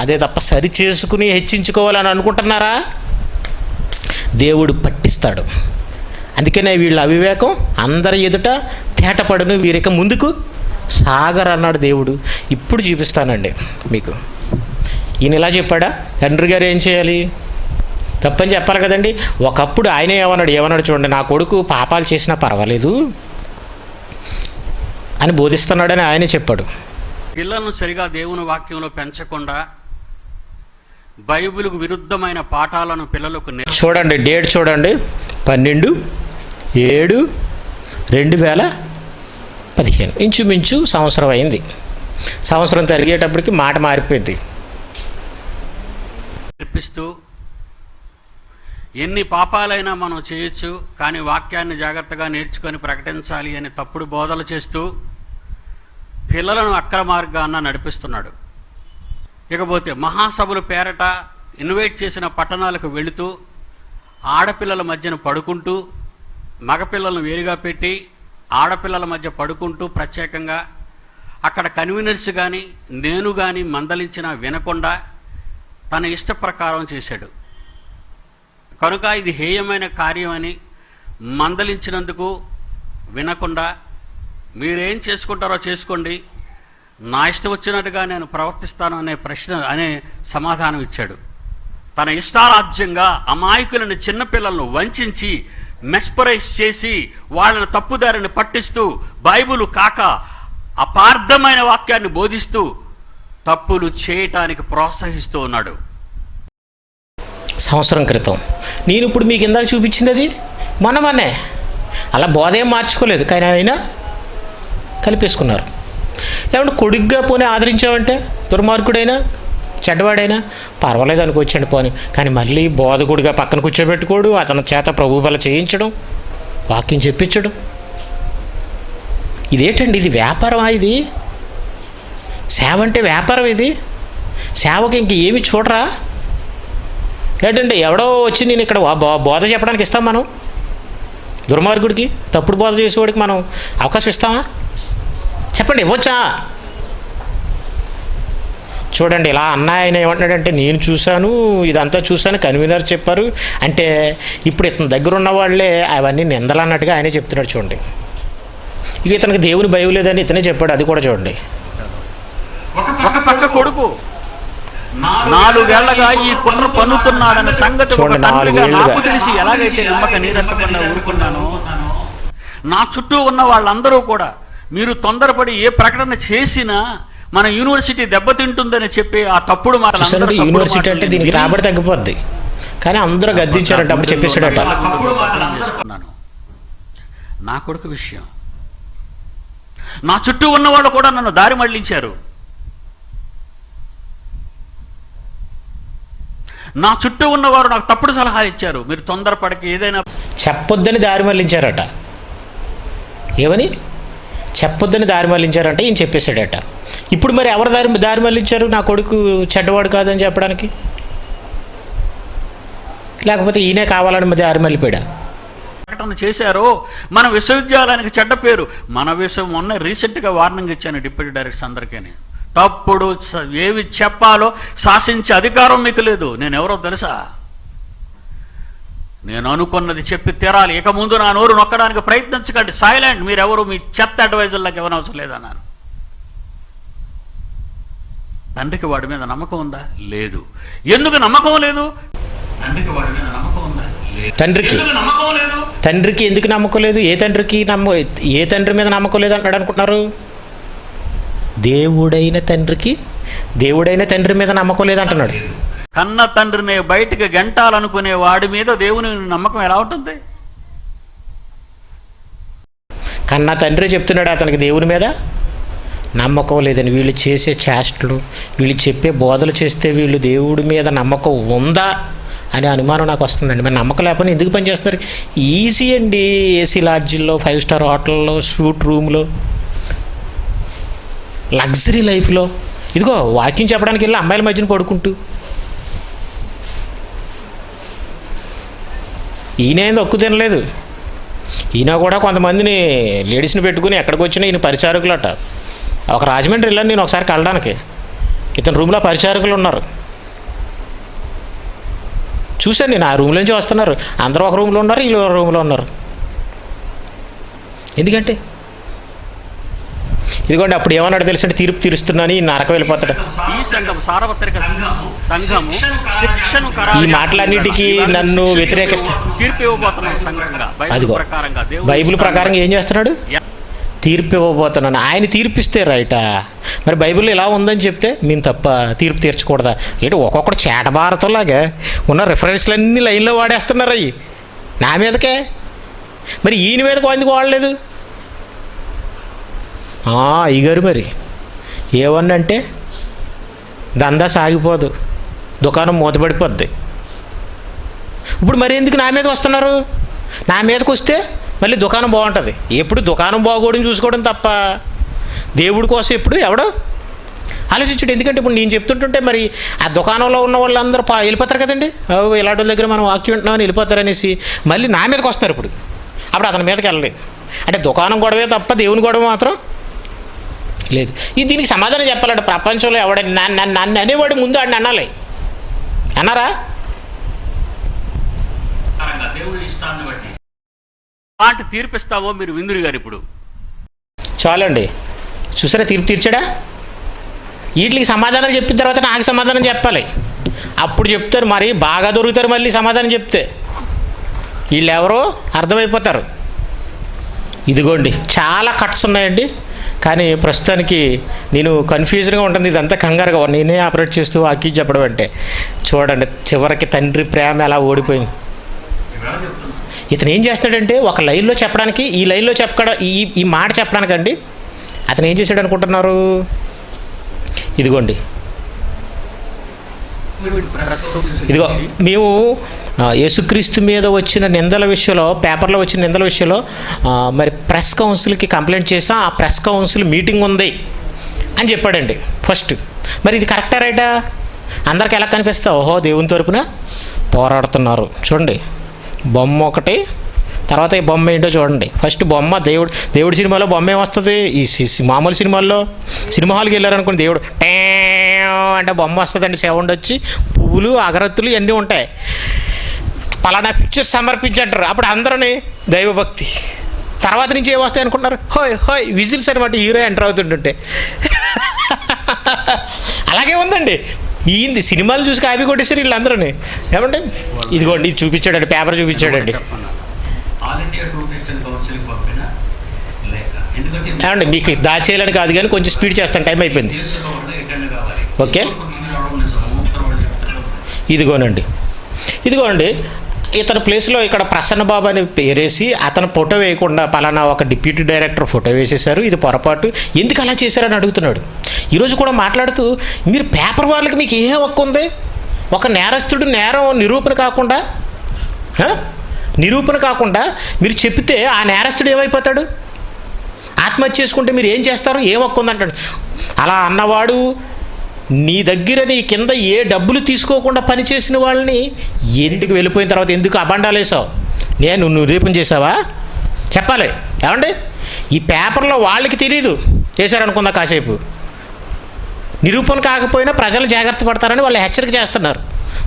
Speaker 1: అదే తప్ప సరి చేసుకుని హెచ్చించుకోవాలని అనుకుంటున్నారా? దేవుడు పట్టిస్తాడు. అందుకనే వీళ్ళ అవివేకం అందరి ఎదుట తేటపడును, వీరిక ముందుకు సాగర్ అన్నాడు దేవుడు. ఇప్పుడు చూపిస్తానండి మీకు. ఈయన ఇలా చెప్పాడా? తండ్రి గారు ఏం చేయాలి? తప్పని చెప్పాలి కదండి. ఒకప్పుడు ఆయనే ఏమన్నాడు చూడండి, నా కొడుకు పాపాలు చేసినా పర్వాలేదు అని బోధిస్తున్నాడని ఆయనే చెప్పాడు.
Speaker 3: పిల్లలను సరిగా దేవుని వాక్యంలో పెంచకుండా బైబిల్కు విరుద్ధమైన పాఠాలను పిల్లలకు
Speaker 1: చూడండి, డేట్ చూడండి, 12/7/2015. ఇంచుమించు సంవత్సరం అయింది. సంవత్సరం తిరిగేటప్పటికి మాట మారిపోయింది.
Speaker 3: నేర్పిస్తూ ఎన్ని పాపాలైనా మనం చేయొచ్చు, కానీ వాక్యాన్ని జాగ్రత్తగా నేర్చుకొని ప్రకటించాలి అని తప్పుడు బోధలు చేస్తూ పిల్లలను అక్రమార్గాన నడిపిస్తున్నాడు. ఇకపోతే మహాసభల పేరట ఇన్వైట్ చేసిన పట్టణాలకు వెళుతూ ఆడపిల్లల మధ్యన పడుకుంటూ, మగపిల్లలను వేరుగా పెట్టి ఆడపిల్లల మధ్య పడుకుంటూ ప్రత్యేకంగా అక్కడ కన్వీనర్స్ కానీ నేను కానీ మందలించినా వినకుండా తన ఇష్ట ప్రకారం చేశాడు. కనుక ఇది హేయమైన కార్యం అని మందలించినందుకు వినకుండా మీరేం చేసుకుంటారో చేసుకోండి, నా ఇష్టం వచ్చినట్టుగా నేను ప్రవర్తిస్తాను అనే సమాధానం ఇచ్చాడు. తన ఇష్టారాజ్యంగా అమాయకులను, చిన్నపిల్లలను వంచి మెస్పరైజ్ చేసి వాళ్ళని తప్పుదారిని పట్టిస్తూ బైబిల్ కాక అపార్థమైన వాక్యాన్ని బోధిస్తూ తప్పులు చేయటానికి ప్రోత్సహిస్తూ ఉన్నాడు.
Speaker 1: సంవత్సరం క్రితం నేను ఇప్పుడు మీకు ఇందాక చూపించింది అది మనమనే. అలా బోధ ఏం మార్చుకోలేదు, కానీ అయినా కలిపేసుకున్నారు. ఏమంటే కొడుగ్గా పోనీ ఆదరించామంటే దుర్మార్గుడైనా చెడ్డవాడైనా పర్వాలేదు అనుకొచ్చాడు పోని, కానీ మళ్ళీ బోధకుడిగా పక్కన కూర్చోబెట్టుకోడు, అతని చేత ప్రభు బల చేయించడం, వాక్యం చెప్పించడం. ఇదేంటండి? ఇది వ్యాపారమా? ఇది సేవ అంటే వ్యాపారం. ఇది సేవకి ఇంక ఏమి చూడరా ఏంటంటే? ఎవడో వచ్చి నేను ఇక్కడ బోధ చెప్పడానికి ఇస్తాం మనం? దుర్మార్గుడికి, తప్పుడు బోధ చేసేవాడికి మనం అవకాశం ఇస్తామా? చెప్పండి, ఇవ్వచ్చా? చూడండి, ఇలా అన్న ఆయన ఏమంటున్నాడంటే, నేను చూశాను, ఇదంతా చూశాను, కన్వీనర్ చెప్పారు అంటే ఇప్పుడు ఇతని దగ్గర ఉన్న వాళ్ళే అవన్నీ నిందలు అన్నట్టుగా ఆయనే చెప్తున్నాడు. చూడండి, ఇక ఇతనికి దేవుని భయం లేదని ఇతనే చెప్పాడు. అది కూడా చూడండి.
Speaker 3: ఒక పక్క కొడుకు 4 ఏళ్లగా ఈ కుట్ర పన్నుతున్నాడన్న సంగతి నాకు తెలిసి ఎలాగైతే నిమ్మక నీరెత్తకుండా ఊరుకున్నానో, నా చుట్టూ ఉన్న వాళ్ళందరూ కూడా మీరు తొందరపడి ఏ ప్రకటన చేసినా మన యూనివర్సిటీ దెబ్బతింటుందని చెప్పి ఆ తప్పుడు మాటలు.
Speaker 1: యూనివర్సిటీ అంటే దీనికి రాబడి తగ్గిపోద్ది, కానీ అందరూ గద్దించారంట. అప్పుడు చెప్పేశాడట.
Speaker 3: నా కొడుకు విషయం, నా చుట్టూ ఉన్నవాళ్ళు కూడా నన్ను దారి మళ్లించారు. నా చుట్టూ ఉన్నవారు నాకు తప్పుడు సలహాలు ఇచ్చారు. మీరు తొందరపడకి ఏదైనా
Speaker 1: చెప్పొద్దని దారి మళ్లించారట. ఏమని చెప్పొద్దని దారి మళ్లించారంటే ఈయన చెప్పేశాడట. ఇప్పుడు మరి ఎవరు దారి మళ్లించారు? నా కొడుకు చెడ్డవాడు కాదని చెప్పడానికి, లేకపోతే ఈయనే కావాలని మరి దారి మళ్ళిపోయాడా?
Speaker 3: ప్రకటన చేశారో మన విశ్వవిద్యాలయానికి చెడ్డ పేరు. మన విషయం మొన్న రీసెంట్గా వార్నింగ్ ఇచ్చాను డిప్యూటీ డైరెక్టర్స్ అందరికీ. తప్పుడు ఏవి చెప్పాలో శాసించే అధికారం మీకు లేదు. నేను ఎవరో తెలుసా? నేను అనుకున్నది చెప్పి తీరాలి. ఇక ముందు నా నోరు నొక్కడానికి ప్రయత్నించకండి. సైలెంట్. మీరెవరు మీ చెత్త అడ్వైజర్లకు ఇవ్వనవసరం లేదన్నాను. తండ్రికి వాడి మీద నమ్మకం ఉందా? లేదు. ఎందుకు నమ్మకం లేదు? తండ్రికి వాడి మీద నమ్మకం ఉందా?
Speaker 1: తండ్రికి ఎందుకు నమ్మకం లేదు? ఏ తండ్రి మీద నమ్మకం లేదు అంటాడు అనుకుంటున్నారు? దేవుడైన తండ్రి మీద నమ్మకం లేదు అంటున్నాడు.
Speaker 3: కన్న తండ్రిని బయటికి గంటాలనుకునే వాడి మీద దేవుని నమ్మకం ఎలా ఉంటుంది?
Speaker 1: కన్న తండ్రి చెప్తున్నాడు అతనికి దేవుని మీద నమ్మకం లేదని. వీళ్ళు చేసే చేష్టలు, వీళ్ళు చెప్పే బోధలు చేస్తే వీళ్ళు దేవుడి మీద నమ్మకం ఉందా అనే అనుమానం నాకు వస్తుందండి. మరి నమ్మకం లేకపోతే ఎందుకు పనిచేస్తున్నారు? ఈజీ అండి. ఏసీ లాడ్జిల్లో, 5 స్టార్ హోటల్లో, షూట్ రూమ్లో లగ్జరీ లైఫ్లో ఇదిగో వాకింగ్ చెప్పడానికి వెళ్ళి అమ్మాయిల మధ్యన పడుకుంటూ, ఈయన ఏంది ఒక్కు తినలేదు. ఈయన కూడా కొంతమందిని లేడీస్ని పెట్టుకుని ఎక్కడికి వచ్చినా ఈయన పరిచారకులట. ఒక రాజమండ్రి వెళ్ళాను నేను ఒకసారి కలడానికి, ఇతని రూమ్లో పరిచారకులు ఉన్నారు. చూశాను నేను, ఆ రూమ్లోంచి వస్తున్నారు. అందరూ ఒక రూమ్లో ఉన్నారు, వీళ్ళు ఒక రూమ్లో ఉన్నారు. ఎందుకంటే ఇదిగోండి అప్పుడు ఏమన్నాడు తెలుసంటే, తీర్పు తీరుస్తున్నాను, ఈ నరకం వెళ్ళిపోతాడు.
Speaker 3: ఈ సంఘం సార్వత్రిక సంఘము శిక్షను
Speaker 1: ఈ మాటలన్నిటికీ నన్ను వ్యతిరేకిస్తా,
Speaker 3: తీర్పు ఇవ్వబోతున్నాం సంఘంగా.
Speaker 1: అదిగో బైబిల్ ప్రకారంగా ఏం చేస్తున్నాడు, తీర్పు ఇవ్వబోతున్నాను. ఆయన తీర్పిస్తే రైటా, మరి బైబిల్లో ఇలా ఉందని చెప్తే మేము తప్ప తీర్పు తీర్చకూడదా ఏంటి? ఒక్కొక్కడు చేట భారతంలాగా ఉన్న రిఫరెన్స్లన్నీ లైన్లో వాడేస్తున్నారు అవి నా మీదకే. మరి ఈయన మీదకు ఎందుకు వాడలేదు? అయ్యగారు మరి ఏమన్నంటే దందా సాగిపోదు, దుకాణం మూతపడిపోద్ది. ఇప్పుడు మరి ఎందుకు నా మీదకి వస్తున్నారు? నా మీదకి వస్తే మళ్ళీ దుకాణం బాగుంటుంది. ఎప్పుడు దుకాణం బాగోవడం చూసుకోవడం తప్ప దేవుడి కోసం ఎప్పుడు ఎవడో ఆలోచించడు. ఎందుకంటే ఇప్పుడు నేను చెప్తుంటుంటే మరి ఆ దుకాణంలో ఉన్న వాళ్ళందరూ వెళ్ళిపోతారు కదండి, ఇలాంటి వాళ్ళ దగ్గర మనం వాక్యం వింటున్నామని వెళ్ళిపోతారు అనేసి మళ్ళీ నా మీదకి వస్తారు. అప్పుడు అతని మీదకి వెళ్ళలేదు. అంటే దుకాణం గొడవే తప్ప దేవుని గొడవ మాత్రం లేదు. ఇది దీనికి సమాధానం చెప్పాలంటే ప్రపంచంలో ఎవడని నన్ను అనేవాడు ముందు ఆడిని అనాలి. అన్నారా?
Speaker 3: అలాంటి తీర్పిస్తావో మీరు విందురు గారు ఇప్పుడు
Speaker 1: చాలండి. చూసారా తీర్పు తీర్చాడా? వీటికి సమాధానం చెప్పిన తర్వాత నాకు సమాధానం చెప్పాలి. అప్పుడు చెప్తారు, మరి బాగా దొరుకుతారు మళ్ళీ సమాధానం చెప్తే. వీళ్ళు ఎవరో అర్థమైపోతారు. ఇదిగోండి చాలా కట్స్ ఉన్నాయండి, కానీ ప్రస్తుతానికి నేను కన్ఫ్యూజన్గా ఉంటుంది. ఇదంతా కంగారుగా నేనే ఆపరేట్ చేస్తూ వాక్యం చెప్పడం అంటే చూడండి చివరికి తండ్రి ప్రేమ ఎలా ఓడిపోయింది. ఇతను ఏం చేస్తాడంటే ఒక లైన్లో చెప్పడానికి, ఈ లైన్లో ఈ మాట చెప్పడానికండి అతను ఏం చేశాడు అనుకుంటున్నారు? ఇదిగోండి ఇదిగో మేము యేసుక్రీస్తు మీద వచ్చిన నిందల విషయంలో, పేపర్లో వచ్చిన నిందల విషయంలో మరి ప్రెస్ కౌన్సిల్కి కంప్లైంట్ చేసాం. ఆ ప్రెస్ కౌన్సిల్ మీటింగ్ ఉంది అని చెప్పాడండి ఫస్ట్. మరి ఇది కరెక్టా రైటా? అందరికి ఎలా కనిపిస్తా? ఓహో దేవుని తరపున పోరాడుతున్నారు. చూడండి బొమ్మ ఒకటి, తర్వాత ఈ బొమ్మ ఏంటో చూడండి. ఫస్ట్ బొమ్మ దేవుడి సినిమాలో బొమ్మ ఏమొస్తుంది? ఈ మామూలు సినిమాల్లో సినిమా హాల్కి వెళ్ళారనుకోండి, దేవుడు అంటే బొమ్మ వస్తుందండి, సౌండ్ వచ్చి పువ్వులు అగరత్తులు ఇవన్నీ ఉంటాయి. పలానా పిక్చర్ సమర్పించంటారు. అప్పుడు అందరూని దైవభక్తి. తర్వాత నుంచి ఏమొస్తాయి అనుకుంటున్నారు? హోయ్ హోయ్ విజిల్స్ అనమాట, హీరో ఎంటర్ అవుతుంటుంటే. అలాగే ఉందండి. ఈ సినిమాలు చూసి కాపీ కొట్టేసారు వీళ్ళందరూని. ఏమంటే ఇదిగోండి ఇది చూపించాడండి, పేపర్ చూపించాడండి. ఏమండి మీకు దాచేయాలని కాదు కానీ కొంచెం స్పీడ్ చేస్తాను, టైం అయిపోయింది. ఓకే ఇదిగోనండి ఇతని ప్లేస్లో ఇక్కడ ప్రసన్న బాబు అని పేరేసి అతను ఫోటో వేయకుండా పలానా ఒక డిప్యూటీ డైరెక్టర్ ఫోటో వేసేశారు, ఇది పొరపాటు, ఎందుకు అలా చేశారని అడుగుతున్నాడు. ఈరోజు కూడా మాట్లాడుతూ మీరు పేపర్ వాళ్ళకి మీకు ఏం హక్కు ఉంది? ఒక నేరస్తుడు నేరం నిరూపణ కాకుండా మీరు చెప్తే ఆ నేరస్తుడు ఏమైపోతాడు? ఆత్మహత్య చేసుకుంటే మీరు ఏం చేస్తారు? ఏం హక్కు ఉందంటాడు. అలా అన్నవాడు నీ దగ్గర నీ కింద ఏ డబ్బులు తీసుకోకుండా పనిచేసిన వాళ్ళని ఎందుకు వెళ్ళిపోయిన తర్వాత ఎందుకు అబండాలు వేసావు? నువ్వు నిరూపణ చేసావా? చెప్పాలి. ఏమండి ఈ పేపర్లో వాళ్ళకి తెలియదు చేశారనుకుందా, కాసేపు నిరూపణ కాకపోయినా ప్రజలు జాగ్రత్త పడతారని వాళ్ళు హెచ్చరిక చేస్తున్నారు.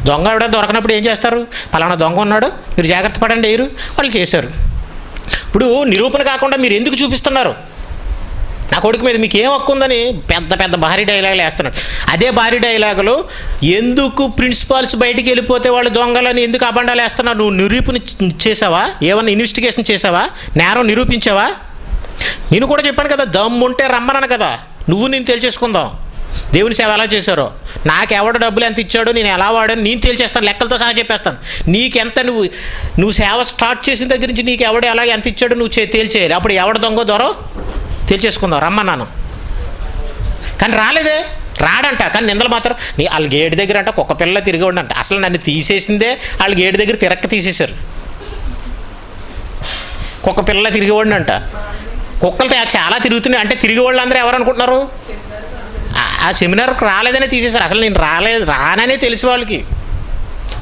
Speaker 1: దొంగ ఎవడో దొరకనప్పుడు ఏం చేస్తారు? పలానా దొంగ ఉన్నాడు మీరు జాగ్రత్త పడండి వేయరు, వాళ్ళు చేశారు. ఇప్పుడు నిరూపణ కాకుండా మీరు ఎందుకు చూపిస్తున్నారు? నా కొడుకు మీద మీకు ఏం హక్కు ఉందని పెద్ద పెద్ద భారీ డైలాగులు వేస్తున్నాడు. అదే భారీ డైలాగులు ఎందుకు ప్రిన్సిపాల్స్ బయటికి వెళ్ళిపోతే వాళ్ళు దొంగలని ఎందుకు అబండాలు వేస్తున్నారు? నువ్వు నిరూపణ చేసావా? ఏమన్నా ఇన్వెస్టిగేషన్ చేసావా? నేరం నిరూపించావా? నేను కూడా చెప్పాను కదా, దమ్ముంటే రమ్మన్నాను కదా, నేను తేల్చేసుకుందాం దేవుని సేవ ఎలా చేశారో, నాకు ఎవడ డబ్బులు ఎంత ఇచ్చాడో, నేను ఎలా వాడాను నేను తేల్చేస్తాను, లెక్కలతో సహా చెప్పేస్తాను. నీకెంత నువ్వు సేవ స్టార్ట్ చేసిన దగ్గర నుంచి నీకు ఎవడ ఎలా ఎంత ఇచ్చాడో నువ్వు తేల్చేయాలి. అప్పుడు ఎవడ దొంగ దొరో తేల్చేసుకుందాం రమ్మన్నాను. కానీ రాలేదే, రాడంట. కానీ నిందలు మాత్రం వాళ్ళ గేటు దగ్గర అంట కుక్క పిల్ల తిరిగి ఉండంట. అసలు నన్ను తీసేసిందే వాళ్ళ గేటు దగ్గర తిరక్క తీసేశారు. కుక్క పిల్ల తిరిగి ఉండంట. కుక్కలతో చాలా తిరుగుతున్నాయి అంటే తిరిగి వాళ్ళు అందరూ ఎవరు అనుకుంటున్నారు? ఆ సెమినార్కి రాలేదనే తీసేశారు. అసలు నేను రాననే తెలిసి వాళ్ళకి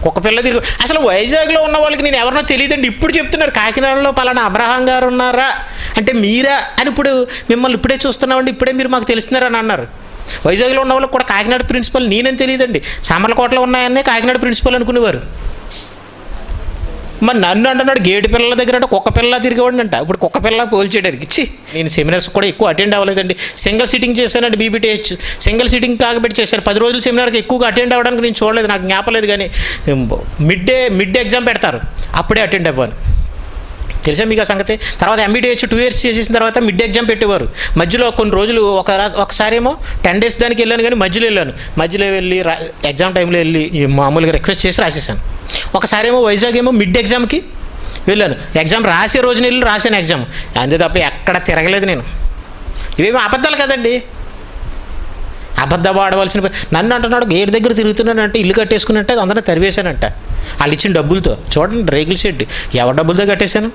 Speaker 1: కుక్క పిల్ల తిరిగి అసలు వైజాగ్లో ఉన్న వాళ్ళకి నేను ఎవరినో తెలియదండి. ఇప్పుడు చెప్తున్నారు కాకినాడలో పలానా అబ్రహాం గారు ఉన్నారా అంటే మీరా అని. ఇప్పుడు మిమ్మల్ని ఇప్పుడే చూస్తున్నామండి, ఇప్పుడే మీరు మాకు తెలుస్తున్నారని అన్నారు. వైజాగ్లో ఉన్న వాళ్ళకి కూడా కాకినాడ ప్రిన్సిపల్ నేనేం తెలియదండి. సామర్లకోటలో ఉన్నాయన్నీ కాకినాడ ప్రిన్సిపల్ అనుకునేవారు. మరి నన్ను అంటున్నాడు గేటు పిల్లల దగ్గర అంటే కుక్క పిల్ల తిరిగేవాడిని అంట. ఇప్పుడు కుక్క పిల్ల పోల్చేయడానికి ఇచ్చి నేను సెమినార్స్ కూడా ఎక్కువ అటెండ్ అవ్వలేదండి. సింగిల్ సిట్టింగ్ చేశానండి బీబీటీహెచ్. సింగిల్ సిట్టింగ్ కాకబెట్టి చేశాను. 10 రోజుల సెమినార్కి ఎక్కువగా అటెండ్ అవ్వడానికి నేను చూడలేదు, నాకు జ్ఞాపలేదు. కానీ మిడ్ ఎగ్జామ్ పెడతారు, అప్పుడే అటెండ్ అవ్వను. తెలుసా మీకు ఆ సంగతి? తర్వాత ఎంబీటీహెచ్ 2 years చేసేసిన తర్వాత మిడ్ ఎగ్జామ్ పెట్టేవారు. మధ్యలో కొన్ని రోజులు ఒకసారి ఏమో 10 days దానికి వెళ్ళాను, కానీ మధ్యలో వెళ్ళి ఎగ్జామ్ టైంలో వెళ్ళి మామూలుగా రిక్వెస్ట్ చేసి రాసేసాను. ఒకసారి ఏమో వైజాగ్ ఏమో మిడ్ ఎగ్జామ్కి వెళ్ళాను. ఎగ్జామ్ రాసే రోజున వెళ్ళి రాశాను ఎగ్జామ్. అంతే తప్ప ఎక్కడ తిరగలేదు నేను. ఇవేమో అబద్ధాలు కదండి, అబద్ధం ఆడవలసిన. నన్ను అంటున్నాడు గేట్ దగ్గర తిరుగుతున్నానంటే ఇల్లు కట్టేసుకున్నట్టే అందరినీ తరివేశానంట వాళ్ళు ఇచ్చిన డబ్బులతో. చూడండి రేకుల షెడ్ ఎవరి డబ్బులతో కట్టేశాను.